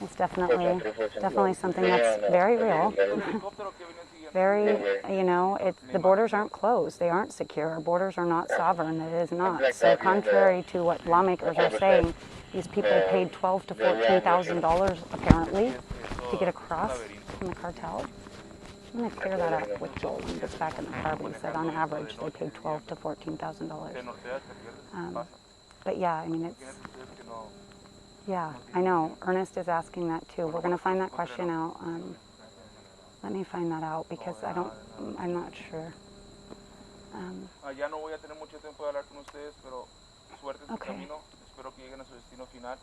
it's definitely something that's very real. Very, you know, the borders aren't closed. They aren't secure. Our borders are not sovereign. It is not. So contrary to what lawmakers are saying, these people paid $12,000 to $14,000 apparently to get across from the cartel. I'm going to clear that up with Joel when he gets back in the car, but he said on average they paid $12,000 to $14,000. But yeah, I mean, it's, yeah, I know. Ernest is asking that too. We're going to find that question out. Let me find that out because I'm not sure. Ya no voy a tener mucho tiempo de hablar con ustedes, pero suerte en su Okay. camino. Espero que lleguen a su destino final.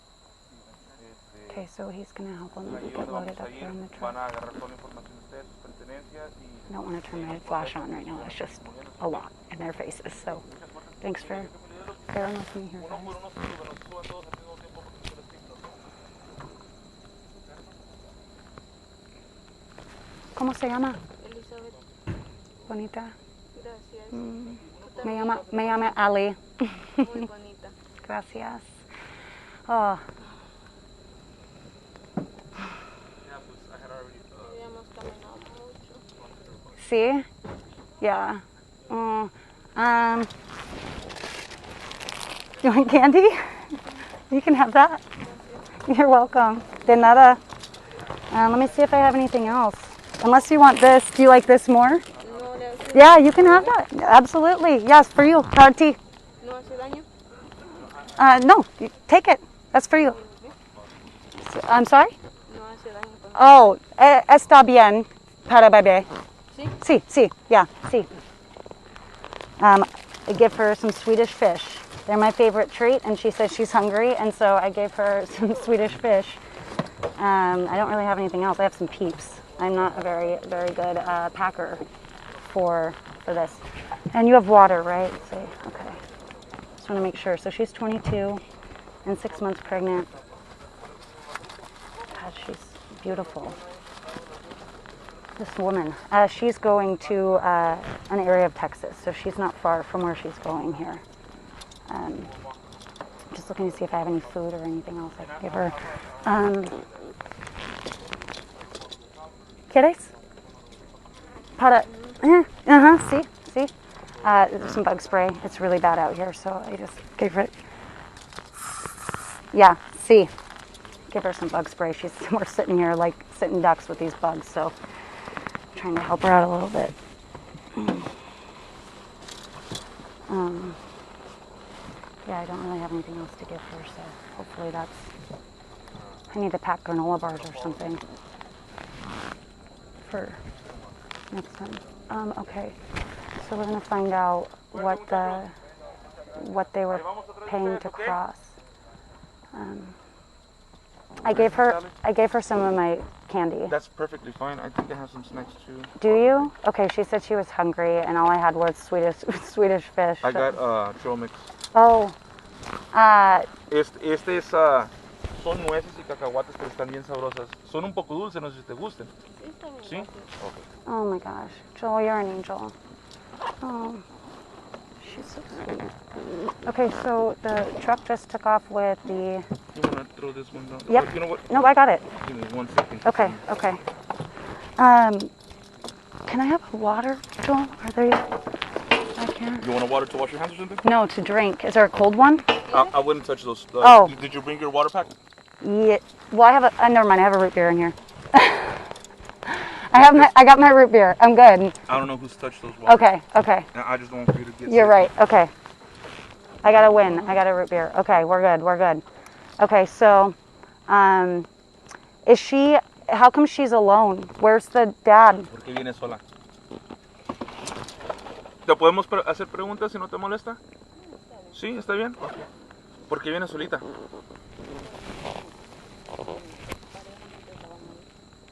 Okay, so he's going to help them Ahí get donde loaded vamos up a here ir, in the truck. van a agarrar toda la información de ustedes, sus pertenencias y... I don't want to turn my flash on right now. It's just a lot in their faces. So thanks for bearing with me here, guys. Uno por uno se suben, nos suban todos al mismo tiempo porque son estrictos. ¿Cómo se llama? Elizabeth, Bonita. gracias. Me llama Ali. Muy bonita. Gracias. Oh, Habíamos caminado mucho. see? Yeah. Oh, you want candy? You can have that. You're welcome. De nada. Let me see if I have anything else. Unless you want this. Do you like this more? No le hace, Yeah, you can have that. Absolutely. Yes, for you. Auntie. no hace daño. No, take it. That's for you. I'm sorry? No hace daño. Oh, está bien para bebé. ¿Sí? Sí, sí, yeah, sí. I give her some Swedish fish. They're my favorite treat, and she says she's hungry, and so I gave her some Swedish fish. I don't really have anything else. I have some Peeps. I'm not a very, very good packer for this. And you have water, right? See, okay. Just want to make sure. So she's 22 and 6 months pregnant. God, she's beautiful. This woman, she's going to an area of Texas, so she's not far from where she's going here. Just looking to see if I have any food or anything else I can give her. ¿Quieres? Para, see, see? There's some bug spray. It's really bad out here, so I just gave her, yeah, see. Give her some bug spray. We're sitting here like sitting ducks with these bugs, so I'm trying to help her out a little bit. Yeah, I don't really have anything else to give her, so hopefully that's... I need to pack granola bars or something for next time. Okay, so we're gonna find out what they were paying to cross. I gave her some of my candy. That's perfectly fine. I think they have some snacks too. Do you? Okay, she said she was hungry, and all I had was Swedish fish. I got trail mix. Oh. Este es son nueces y cacahuates, pero están bien sabrosas. Son un poco dulces, no sé si te gusten. ¿Sí? Okay. Oh my gosh, Joel, you're an angel. Oh, she's so sweet. Okay, so the truck just took off with the... You want to throw this one down? Yep. You know what? No, I got it. Give me 1 second. Okay, okay. Can I have water, Joel? Are they... I can't. You want a water to wash your hands or something? No, to drink. Is there a cold one? I wouldn't touch those. Oh. Did you bring your water pack? Yeah. Well, I have a... never mind, I have a root beer in here. I got my root beer. I'm good. I don't know who's touched those waters. Okay, okay. I just don't want you to get You're sick. right. Okay. I got to win. I got a root beer. Okay, we're good. We're good. Okay, so is she... How come she's alone? Where's the dad? ¿Por qué viene sola? ¿Te podemos hacer preguntas si no te molesta? ¿Sí? ¿Está bien? Okay. ¿Por qué viene solita?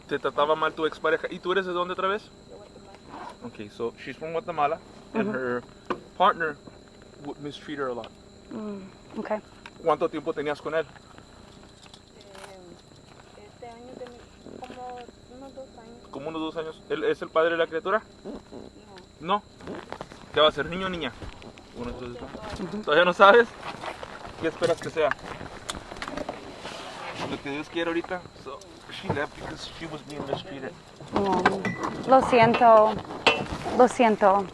¿Te trataba mal tu expareja? ¿Y tú eres de dónde otra vez? Okay, so she's from Guatemala, and her partner would mistreat her a lot. Okay. ¿Cuánto tiempo tenías con él? Este año como unos 2 años. ¿Como unos 2 años? ¿Él es el padre de la criatura? No. ¿Qué va a ser, niño o niña? Bueno, entonces no. ¿Todavía no sabes? ¿Qué esperas que sea? Lo que Dios quiere ahorita. So she left because she was being mistreated. Lo siento. Lo siento.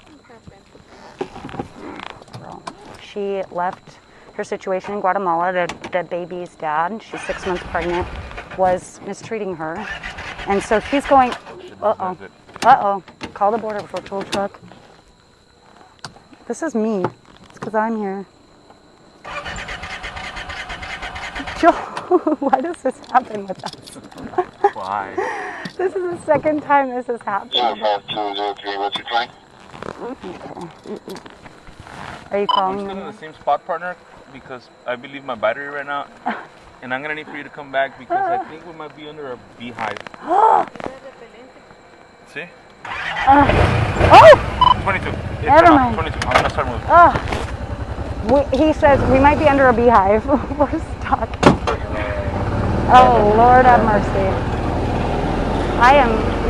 She left her situation in Guatemala. The baby's dad, she's 6 months pregnant, was mistreating her. And so she's going, uh-oh, uh-oh. Call the border patrol truck. This is me. It's because I'm here. Joe, why does this happen with us? Why? This is the second time this has happened. 50203, what's your claim? Okay. Are you I'm calling still in me? the same spot, partner, because I believe my battery ran out. And I'm going to need for you to come back because I think we might be under a beehive. See? Oh! 22. Never mind. 22. I'm going to start moving. He says we might be under a beehive. We're stuck. Oh, Lord have mercy.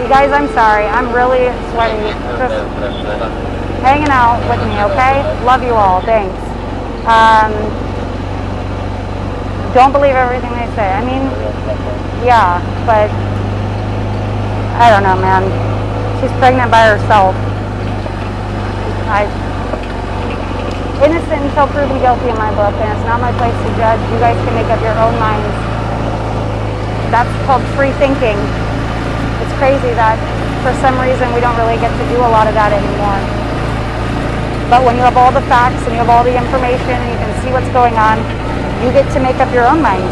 You guys, I'm sorry. I'm really sweaty. Just hanging out with me, okay? Love you all. Thanks. Don't believe everything they say. I mean, yeah, but I don't know, man. She's pregnant by herself. Innocent until proven guilty in my book, and it's not my place to judge. You guys can make up your own minds. That's called free thinking. It's crazy that for some reason we don't really get to do a lot of that anymore. But when you have all the facts and you have all the information and you can see what's going on, you get to make up your own mind.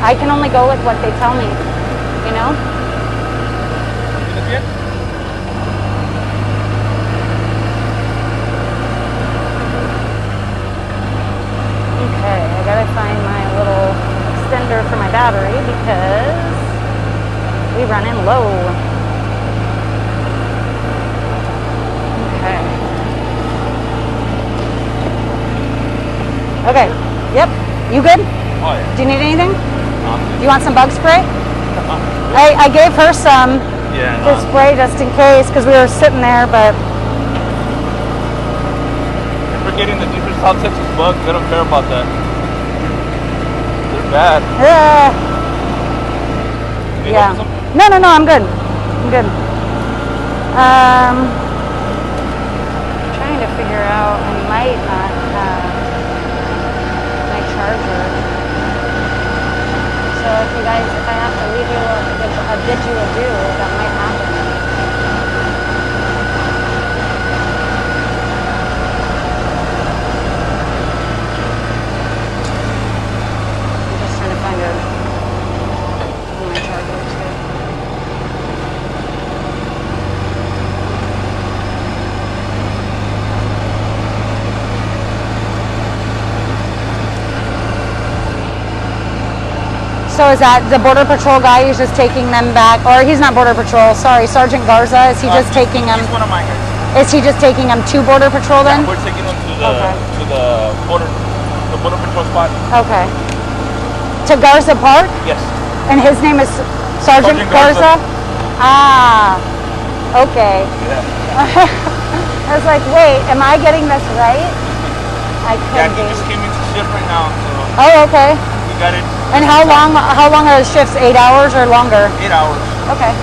I can only go with what they tell me, you know? Okay, I gotta find my little extender for my battery because we run in low. Okay. Okay. Yep. You good? Oh, yeah. Do you need anything? No, You want some bug spray? I gave her some to spray just in case because we were sitting there, but... You're forgetting that these are South Texas bugs. They don't care about that. They're bad. You need Yeah. help with some? No, I'm good. I'm good. I'm trying to figure out, I might not have my charger. So if I have to leave you a bid you a do, that might happen. I'm just trying to find my charger too. So is that the Border Patrol guy who's just taking them back? Or he's not Border Patrol, sorry, Sergeant Garza. Is he just taking them? He's one of my guys. Is he just taking them to Border Patrol then? Yeah, we're taking them to the border patrol spot. Okay. To Garza Park? Yes. And his name is Sergeant Garza? Ah, okay. Yeah. I was like, wait, am I getting this right? I could He just came into shift right now, so. Oh, okay. We got it. And how long are the shifts? 8 hours or longer? 8 hours. Okay.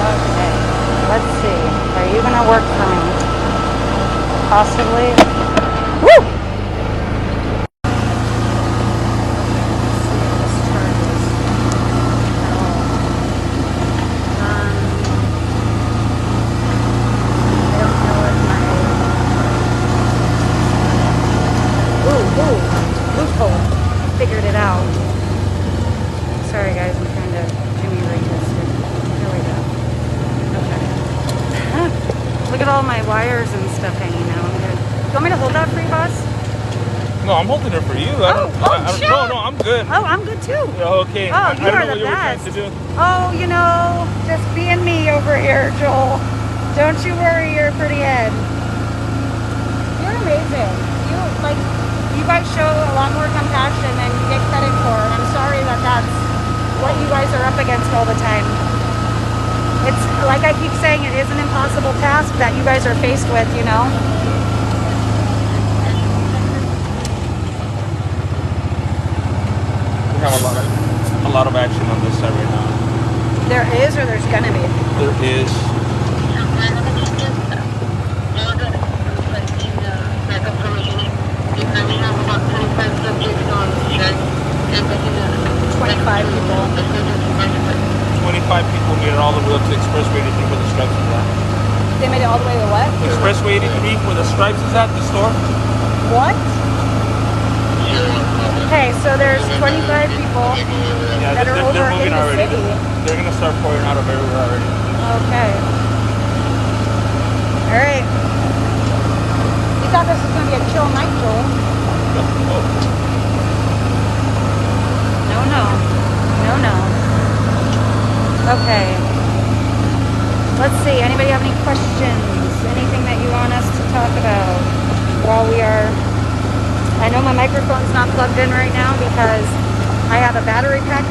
Okay. Let's see. Are you gonna work for me? Possibly. Woo! Figured it out. Sorry guys, I'm trying to Jimmy rig this here. There we go. Okay. Look at all my wires and stuff hanging out. Do you want me to hold that for you, boss? No, I'm holding it for you. No, I'm good. Oh, I'm good too. Okay. Oh, you are the best. Oh, you know, just being me over here, Joel. Don't you worry your pretty head. You're amazing. You guys show a lot more compassion than you get credit for, and I'm sorry that that's what you guys are up against all the time. It's like I keep saying, it is an impossible task that you guys are faced with, you know? We have a lot of action on this side right now. There is, or there's gonna be? There is. We have about 25 subjects on check and 25 people. 25 people made it all the way up to Expressway 83 where the stripes is at. They made it all the way to what? Expressway 83 where the stripes is at, the store. What? Okay, so there's 25 people that are over they're in moving the already. city. They're going to start pouring out of everywhere already. Okay. All right. You thought this was going to be a chill night, Joel. No. Okay. Let's see. Anybody have any questions? Anything that you want us to talk about while we are... I know my microphone's not plugged in right now because I have a battery pack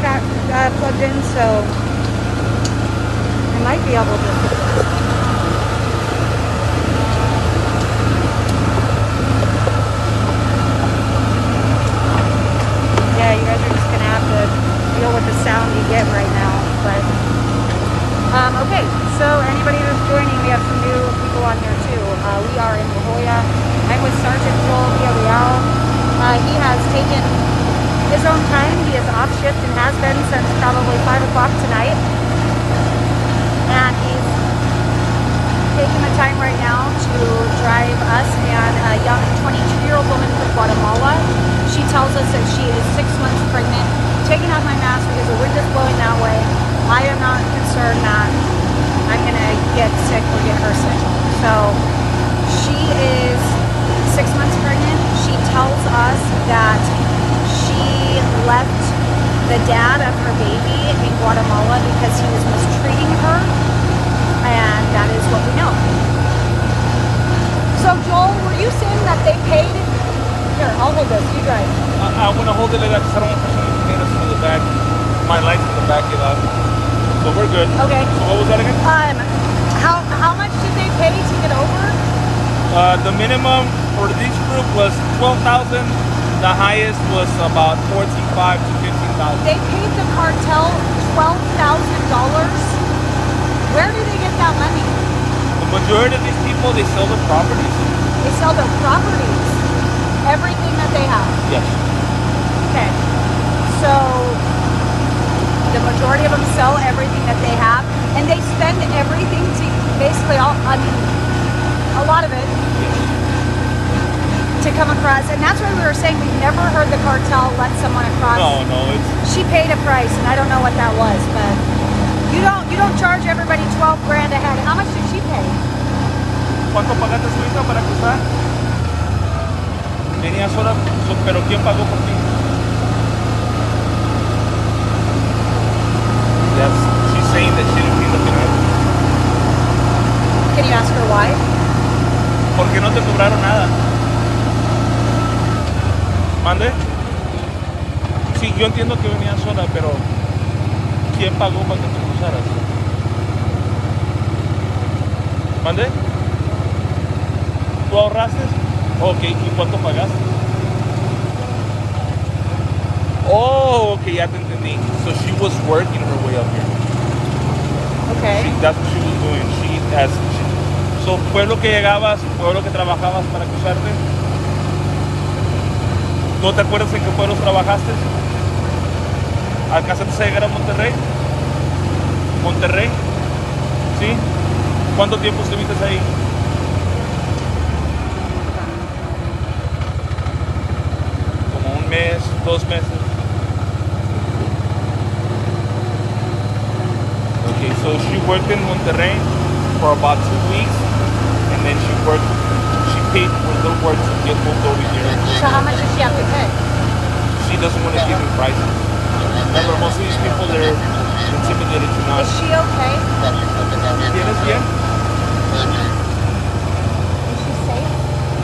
plugged in, so I might be able to... Yeah, you guys are just going to have to deal with the sound you get right now, but... okay, so anybody who's joining, we have some new people on here too. We are in La Jolla. I'm with Sergeant Joel Villarreal. He has taken his own time. He is off shift and has been since probably 5 o'clock tonight. And he's taking the time right now to drive us and a young 22-year-old woman from Guatemala. She tells us that she is 6 months pregnant. Taking off my mask because the wind is blowing that way. I am not concerned that I'm going to get sick or get her sick. So she is 6 months pregnant. She tells us that she left the dad of her baby in Guatemala because he was mistreating her, and that is what we know. So Joel, were you saying that they paid? Here, I'll hold this, you drive. I want to hold it like that because I don't want to push potatoes in the back. My lights in the back get out. So we're good. Okay. So what was that again? How much did they pay to get over? The minimum for this group was $12,000. The highest was about $14,500 to $15,000. They paid the cartel $12,000. Where do they get that money? The majority of these people, they sell their properties. They sell their properties. Everything that they have. Yes. Okay. So the majority of them sell everything that they have, and they spend everything to basically a lot of it to come across. And that's why we were saying we've never heard the cartel let someone across. No, it's... She paid a price, and I don't know what that was, but you don't charge everybody 12 grand a head. How much did she pay? ¿Cuánto pagaste su hija para cruzar? Venía sola, pero ¿quién pagó por ti? She's saying that she didn't pay nothing else. Can you ask her why? ¿Por qué no te cobraron nada? ¿Mande? Sí, yo entiendo que venía sola, pero ¿quién pagó para que te cruzaras? ¿Mande? ¿Tú ahorraste? Ok, ¿y cuánto pagaste? Oh, ok, ya te entendí. So she was working her way up here. Okay. That's what she was doing. So fue lo que llegabas, fue lo que trabajabas para cruzarte. ¿No te acuerdas en qué pueblos trabajaste? ¿Alcanzaste a llegar a Monterrey? ¿Monterrey? ¿Sí? ¿Cuánto tiempo estuviste ahí? Como un mes, 2 meses. Okay, so she worked in Monterrey for about 2 weeks, and then she paid for the work to get moved over here. So how much does she have to pay? She doesn't want to give me prices. Remember, most of these people, they're intimidated to not. Is she okay? ¿Tienes bien? Is she safe?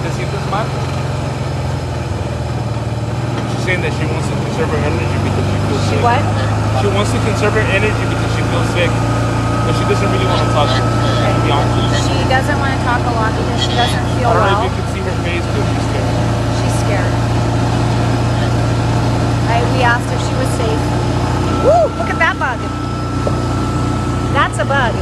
¿Te sientes mal? She's saying that she wants to conserve her energy because she feels sick. What? She wants to conserve her energy because she feels sick. But she doesn't really want to talk to be honest with you. She doesn't want to talk a lot because she doesn't feel I don't know well. if you can see her face, but she's scared. She's scared. We asked if she was safe. Woo! Look at that bug. That's a bug.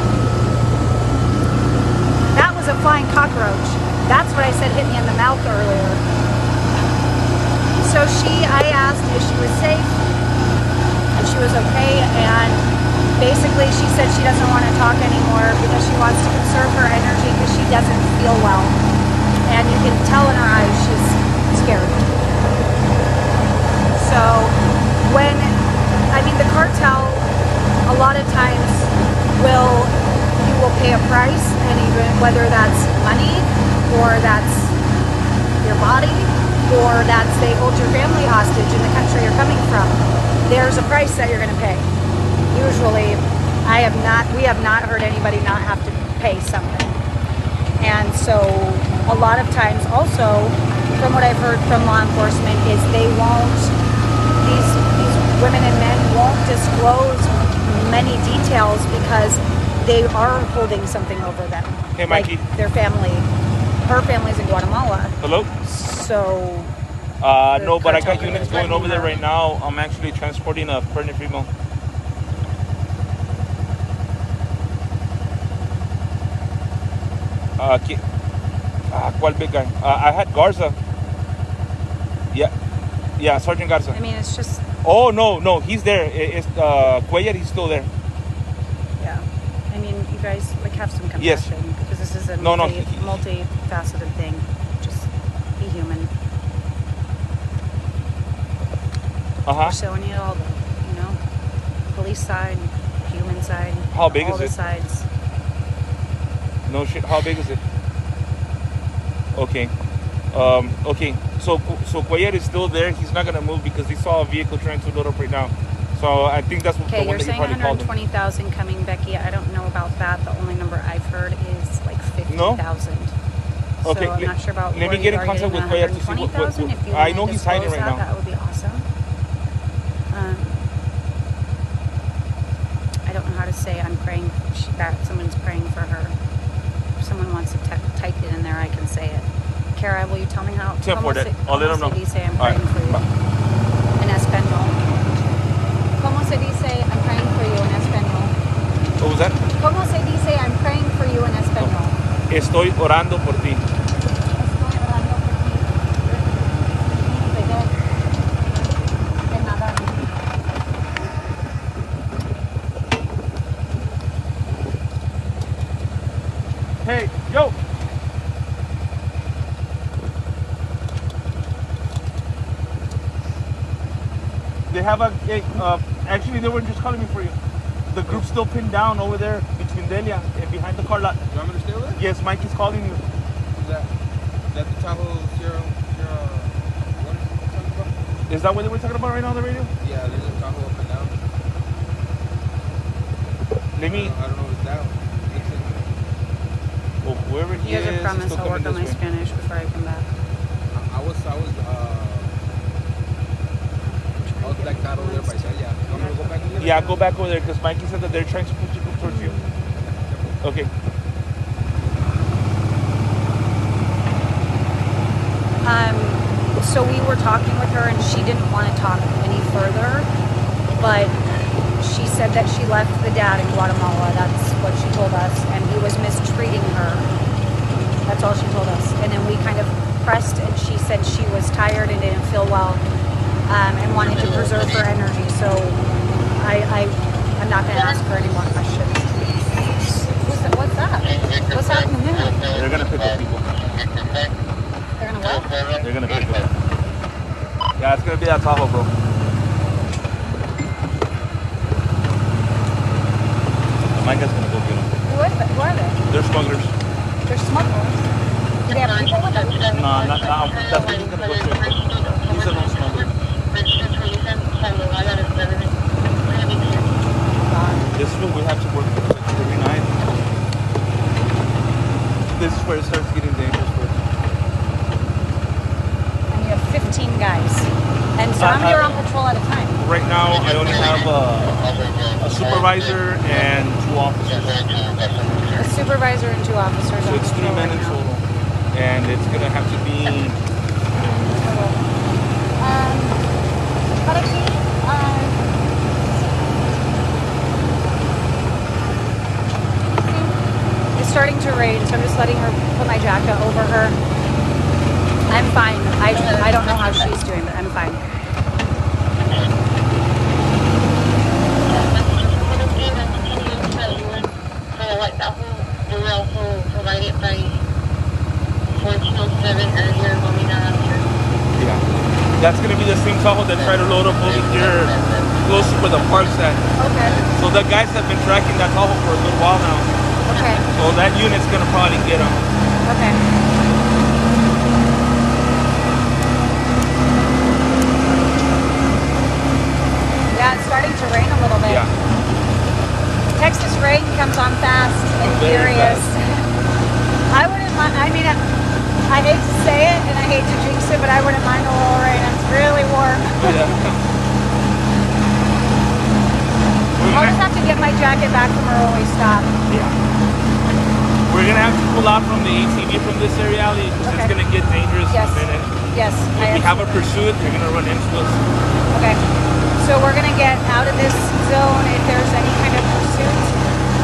That was a flying cockroach. That's what I said hit me in the mouth earlier. So I asked if she was safe, if she was okay, and basically she said she doesn't want to talk anymore because she wants to conserve her energy because she doesn't feel well. And you can tell in her eyes she's scared. So the cartel a lot of times you will pay a price, and even whether that's money or that's your body or that's they hold your family hostage in the country you're coming from, there's a price that you're going to pay. Usually we have not heard anybody not have to pay something. And so a lot of times also, from what I've heard from law enforcement, is these women and men won't disclose many details because they are holding something over them. Hey, Mikey. Like her family's in Guatemala. Hello? So no, but I got cartel units is going over there threatening right now. I'm actually transporting a pregnant female. ¿Cuál big guy? I had Garza. Yeah, Sergeant Garza. I mean, it's just... Oh, no, he's there. It's Cuellar, he's still there. Yeah. I mean, you guys, have some compassion. Yes. Because this is a No, multifaceted thing. Just be human. We're showing you all the, police side, human side. How big all is the it? sides. No shit. How big is it? Okay. Okay. So Cuellar is still there. He's not gonna move because he saw a vehicle trying to load up right now. So I think that's the Okay, one you're that you saying probably called him. 120,000 coming, Becky. I don't know about that. The only number I've heard is like 50,000. No? Okay, So I'm not sure about let me where get you in are contact getting with Joya to see 120,000. If you I want know to he's hiding disclose right now. that would be awesome. I don't know how to say I'm praying that someone's praying for her. If someone wants to type it in there, I can say it. Kara, will you tell me how? I'll let him know. ¿Cómo se dice I'm praying for you? En español. ¿Cómo se dice I'm praying for you en español? What was that? ¿Cómo se dice I'm praying for you en español? Estoy orando por ti. Estoy orando por ti. De nada. Hey, yo. They have actually they were just calling me for you. The group's still pinned down over there between Delia and behind the car lot. You want me to stay with? Yes, Mikey's calling you. Is that the Tahoe Sierra Is that what they were talking about right now on the radio? Yeah, there's a Tahoe up and down. Let me. I don't know if it's that. Well, whoever he You guys is, are promised still I'll work coming on my this way. Spanish before I come back. I was like that over there by Celia. You want me to go back over there? Yeah, go back over there because Mikey said that they're trying to push you towards you. Okay. So we were talking with her and she didn't want to talk any further, but she said that she left the dad in Guatemala. That's what she told us, and he was mistreating her. That's all she told us. And then we kind of pressed, and she said she was tired and didn't feel well, and wanted to preserve her energy. So I'm not going to ask her any more questions. What's that? What's happening there? They're gonna pick up people. They're gonna what? They're gonna pick up. Yeah, it's gonna be that Tahoe, bro. Micah's gonna go get them. Who are they? They're smugglers. They're smugglers. Do they have people with them? No, not that's what he's gonna go straight for. He's a no smuggler. This is what we have to work with like every night. This is where it starts getting dangerous for us. And you have 15 guys. And so how many are on patrol at a time? Right now, I only have a supervisor and 2 officers. A supervisor and 2 officers. So on it's 3 patrol men right in now. total. And it's gonna have to be Para aquí, it's starting to rain, so I'm just letting her put my jacket over her. I'm fine. I don't know how she's doing, but I'm fine. We were also provided by 1407 earlier when we got out here. yeah. That's gonna be the same Tahoe that tried to load up over here close to where the park's at. Okay. So the guys have been tracking that Tahoe for a good while now. Okay. So that unit's gonna probably get them. Okay. Yeah, it's starting to rain a little bit. Yeah. Texas rain comes on fast and Very furious. fast. I wouldn't mind. I mean, I hate to say it and I hate to jinx it, but I wouldn't mind a little rain. It's really warm. Yeah. I'll just have to get my jacket back from her when we stop. Yeah. We're gonna have to pull out from the ATV from this area alley because it's Okay. gonna get dangerous Yes. in a minute. Yes. If we have a pursuit, they're gonna run into us. Okay. So we're gonna get out of this zone if there's any kind of pursuit.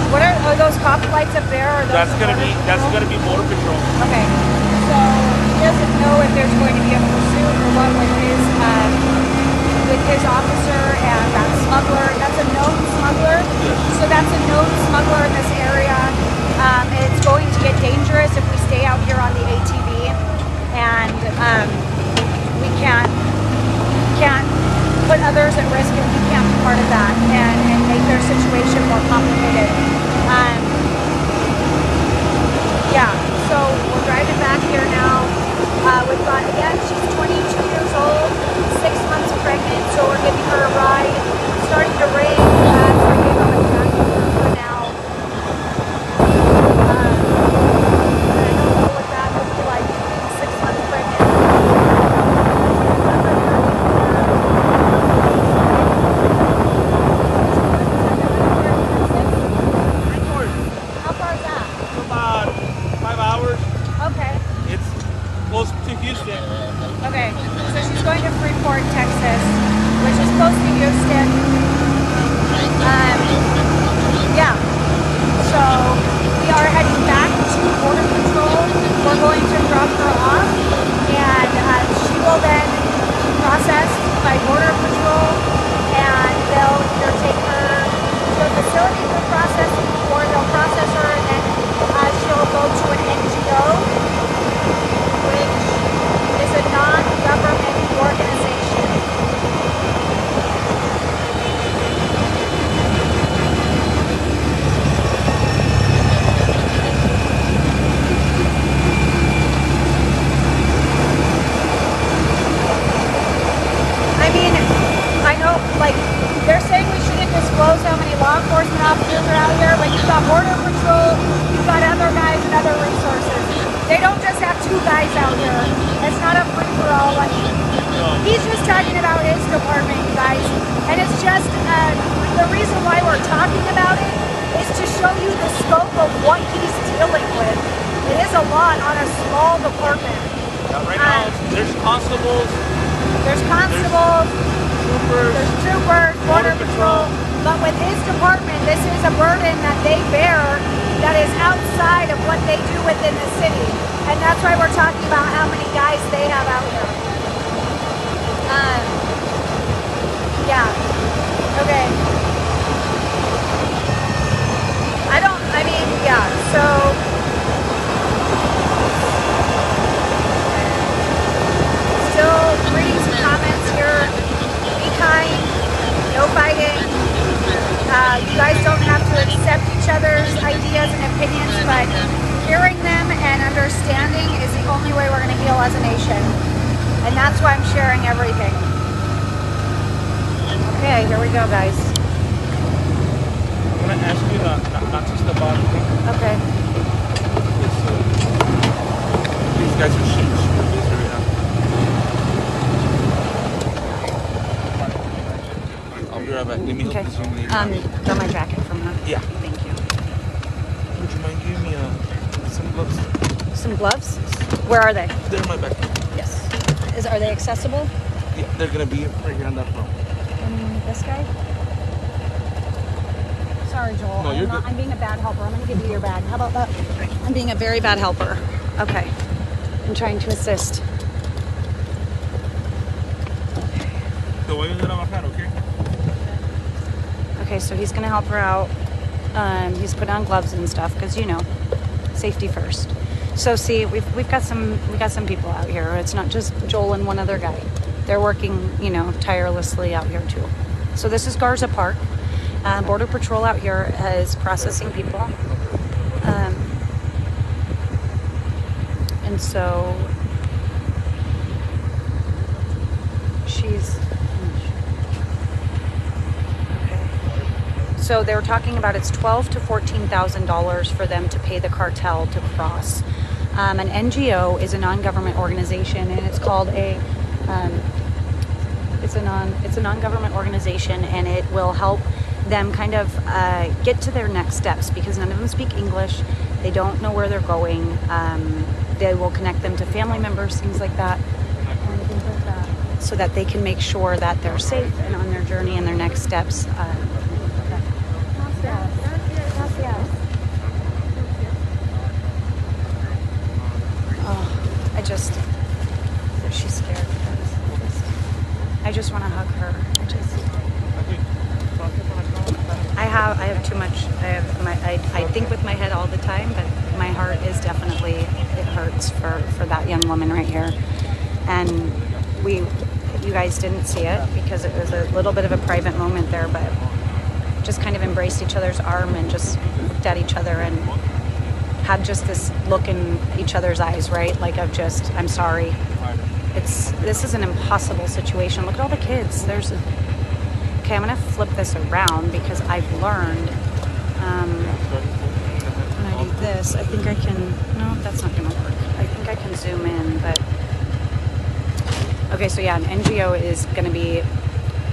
What are those cop lights up there? Or those That's gonna be border patrol. Okay. So he doesn't know if there's going to be a pursuit or what with his officer and that smuggler. That's a known smuggler. Yes. So that's a known smuggler in this area. It's going to get dangerous if we stay out here on the ATV, and we can't put others at risk, and we can't be part of that and make their situation more complicated. Yeah, so we're driving back here now. We've got, again, she's 22 years old, 6 months pregnant, so we're giving her a ride. It's starting to rain, so I gave her my jacket for now. the reason why we're talking about it is to show you the scope of what he's dealing with. It is a lot on a small department. Right now, there's constables. There's constables. Troopers. There's troopers, border patrol. But with his department, this is a burden that they bear that is outside of what they do within the city. And that's why we're talking about how many guys they have out here. Yeah. Okay. Yeah, so still reading some comments here. Be kind, no fighting. You guys don't have to accept each other's ideas and opinions, but hearing them and understanding is the only way we're going to heal as a nation. And that's why I'm sharing everything. Okay, here we go, guys. I'm going to ask you not to step out. Okay. These guys are super busy right now. I'll be right back. Let me help this young lady. Got my jacket from her. Yeah. Thank you. Would you mind giving me some gloves? Some gloves? Where are they? They're in my back. Yes. Are they accessible? Yeah, they're going to be right here on that front. This guy? Sorry, Joel. No, you're good. I'm being a bad helper. I'm going to give you your bag. How about that? I'm being a very bad helper. Okay. I'm trying to assist. Te voy a ayudar a bajar, okay? Okay, so he's going to help her out. He's put on gloves and stuff because, you know, safety first. So see, we got some people out here. It's not just Joel and one other guy. They're working, you know, tirelessly out here too. So this is Garza Park. Border Patrol out here is processing people. And so she's okay. So they were talking about it's $12,000 to $14,000 for them to pay the cartel to cross. An NGO is a non-government organization, and it's called a it's a non-government organization, and it will help them kind of get to their next steps because none of them speak English. They don't know where they're going. They will connect them to family members, things like that, so that they can make sure that they're safe and on their journey and their next steps. She's scared. I just want to hug her. I have too much. I think with my head all the time, but my heart is definitely, it hurts for that young woman right here. And you guys didn't see it because it was a little bit of a private moment there, but just kind of embraced each other's arm and just looked at each other and had just this look in each other's eyes, right? Like of just, I'm sorry. This is an impossible situation. Look at all the kids. Okay, I'm gonna flip this around because I've learned when I do this, I think I can, no, that's not gonna work. I think I can zoom in, but okay, so yeah, an NGO is gonna be,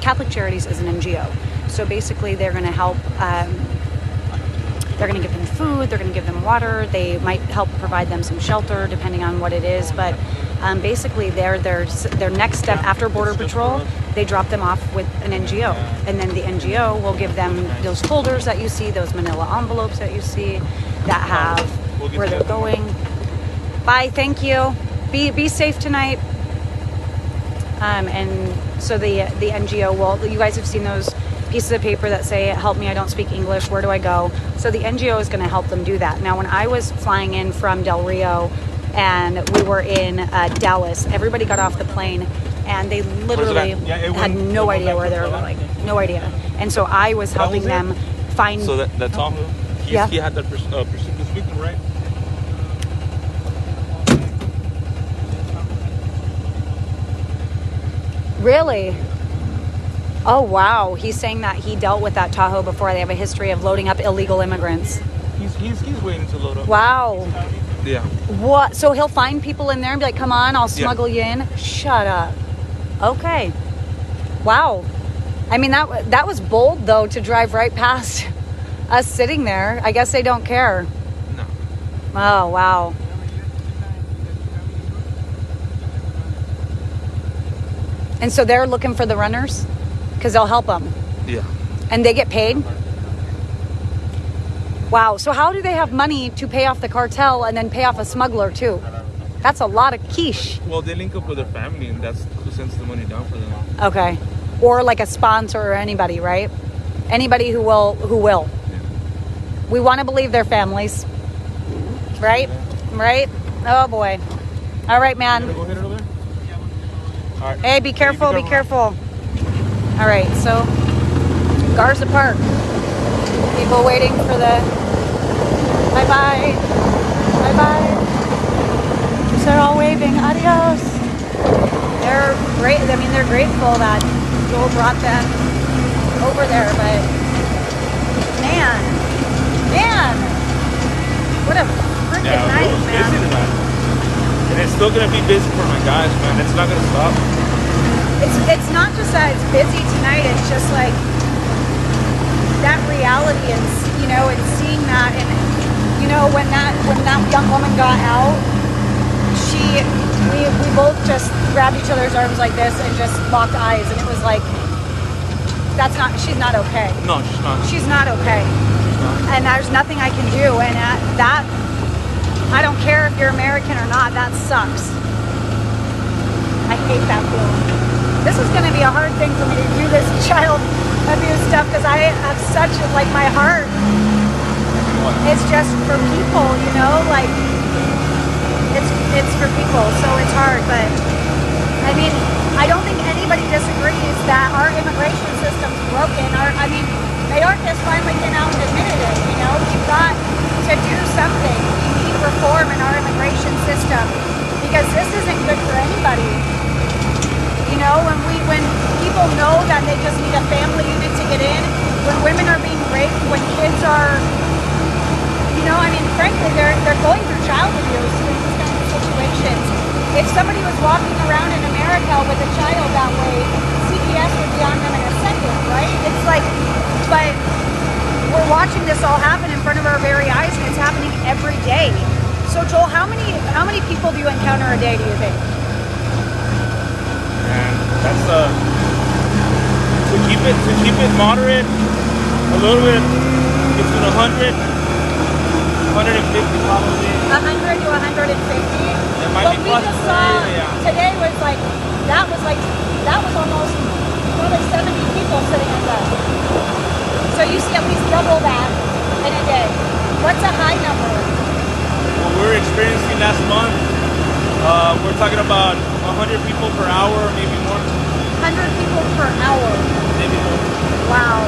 Catholic Charities is an NGO. So basically they're gonna help, they're gonna give them food, they're gonna give them water, they might help provide them some shelter depending on what it is, but basically their next step after Border Patrol, they drop them off with an NGO, and then the NGO will give them those folders that you see, those manila envelopes that you see that have where they're going. Bye, thank you. Be safe tonight. And so the NGO will, you guys have seen those pieces of paper that say, help me, I don't speak English, where do I go? So the NGO is going to help them do that. Now, when I was flying in from Del Rio and we were in Dallas, everybody got off the plane and they literally had no idea where they were going. No idea. And so I was helping them find... So that Tahoe, he had that precipitous victim, right? Really? Oh, wow. He's saying that he dealt with that Tahoe before. They have a history of loading up illegal immigrants. He's waiting to load up. Wow. Yeah. What? So he'll find people in there and be like, come on, I'll smuggle you in? Shut up. Okay. Wow. I mean, that was bold, though, to drive right past us sitting there. I guess they don't care. No. Oh, wow. And so they're looking for the runners because they'll help them. Yeah. And they get paid? Wow. So how do they have money to pay off the cartel and then pay off a smuggler, too? That's a lot of quiche. Well, they link up with their family, and that's who sends the money down for them. Okay. Or like a sponsor or anybody, right? Anybody who will. Yeah. We want to believe their families. Right? Right? Oh, boy. All right, man. You gonna go hit it over there? All right. Hey, be careful, be careful. All right, so Garza Park. People waiting for the bye-bye. Bye-bye. They're all waving. Adios. They're great. I mean, they're grateful that Joel brought them over there, but man, what a freaking night, it was man. busy tonight. And it's still gonna be busy for my guys, man. It's not gonna stop. It's not just that it's busy tonight. It's just like that reality, and and seeing that, and when that young woman got out, we both just grabbed each other's arms like this and just locked eyes, and it was like, she's not okay. No, she's not. She's not okay. She's not. And there's nothing I can do, and that I don't care if you're American or not. That sucks. I hate that feeling. This is going to be a hard thing for me to do, this child abuse stuff, because I have such my heart. It's just for people, like it's for people, so it's hard. But I mean, I don't think anybody disagrees that our immigration system's broken. Mayorkas finally came out and admitted it. We've got to do something. We need reform in our immigration system, because this isn't good for anybody. When people know that they just need a family unit to get in, when women are being raped, when kids are, frankly, they're going through child abuse in these kind of situations. If somebody was walking around in America with a child that way, CPS would be on them in a second, right? It's like, but we're watching this all happen in front of our very eyes, and it's happening every day. So Joel, how many people do you encounter a day, do you think? And that's to keep it moderate, a little bit between 100, 150 probably. 100 to 150. It might What be we plus just saw today was that was almost probably 70 people sitting at that. So you see at least double that in a day. What's a high number? What we're experiencing last month, we're talking about 100 people per hour, maybe more. 100 people per hour. Maybe more. Wow.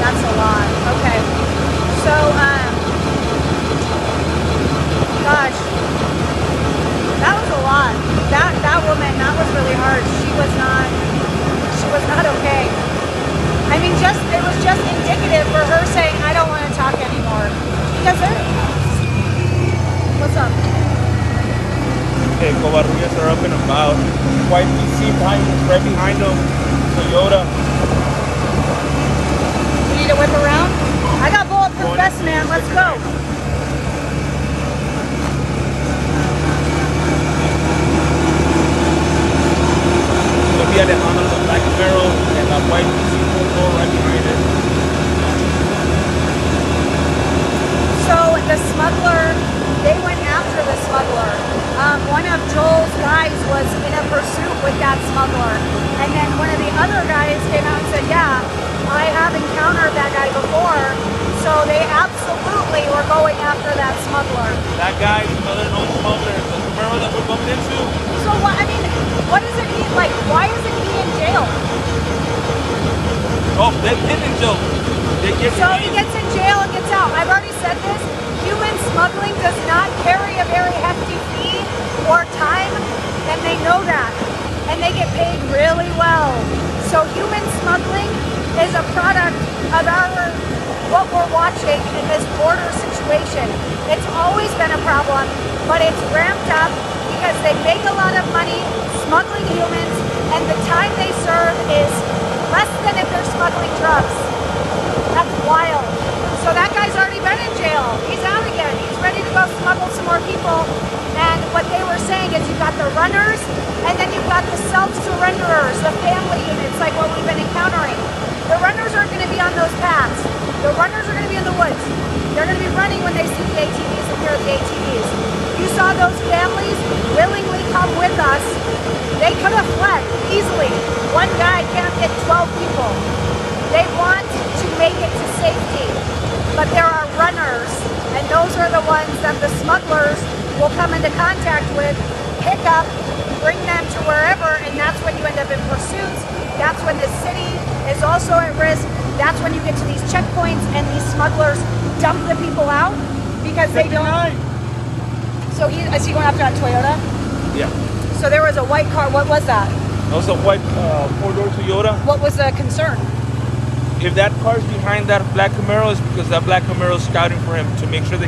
That's a lot. Okay. So, gosh, that was a lot. That woman, that was really hard. She was not okay. It was just indicative for her saying, I don't want to talk anymore. Because what's up? Okay, Covarrubias are up and about. White PC right behind them. Toyota. You need to whip around? I got bulletproof vest, man. Let's go. It'll be Alejandro, the black barrel, and the white PC full right behind it. So the smuggler, they went after the smuggler. One of Joel's guys was in a pursuit with that smuggler. And then one of the other guys came out and said, yeah, I have encountered that guy before. So they absolutely were going after that smuggler. That guy's another known smuggler. The Camaro that we're bumping into. So what does it mean? Why isn't he in jail? Oh, they've been in jail. So he gets in jail and gets out. I've already said this. Human smuggling does not carry a very hefty fee or time, and they know that. And they get paid really well. So human smuggling is a product of what we're watching in this border situation. It's always been a problem, but it's ramped up because they make a lot of money smuggling humans, and the time they serve is less than if they're smuggling drugs. That's wild. So that guy's already been in jail. He's out again. He's ready to go smuggle some more people. And what they were saying is you've got the runners, and then you've got the self-surrenderers, the family units, like what we've been encountering. The runners aren't going to be on those paths. The runners are going to be in the woods. They're going to be running when they see the ATVs and hear the ATVs. You saw those families willingly come with us. They could have fled easily. One guy can't get 12 people. They want to make it to safety, but there are runners, and those are the ones that the smugglers will come into contact with, pick up, bring them to wherever, and that's when you end up in pursuits. That's when the city is also at risk. That's when you get to these checkpoints and these smugglers dump the people out because they don't. So is he going after that Toyota? Yeah. So there was a white car. What was that? That was a white four-door Toyota. What was the concern? If that car's behind that black Camaro, it's because that black Camaro is scouting for him to make sure they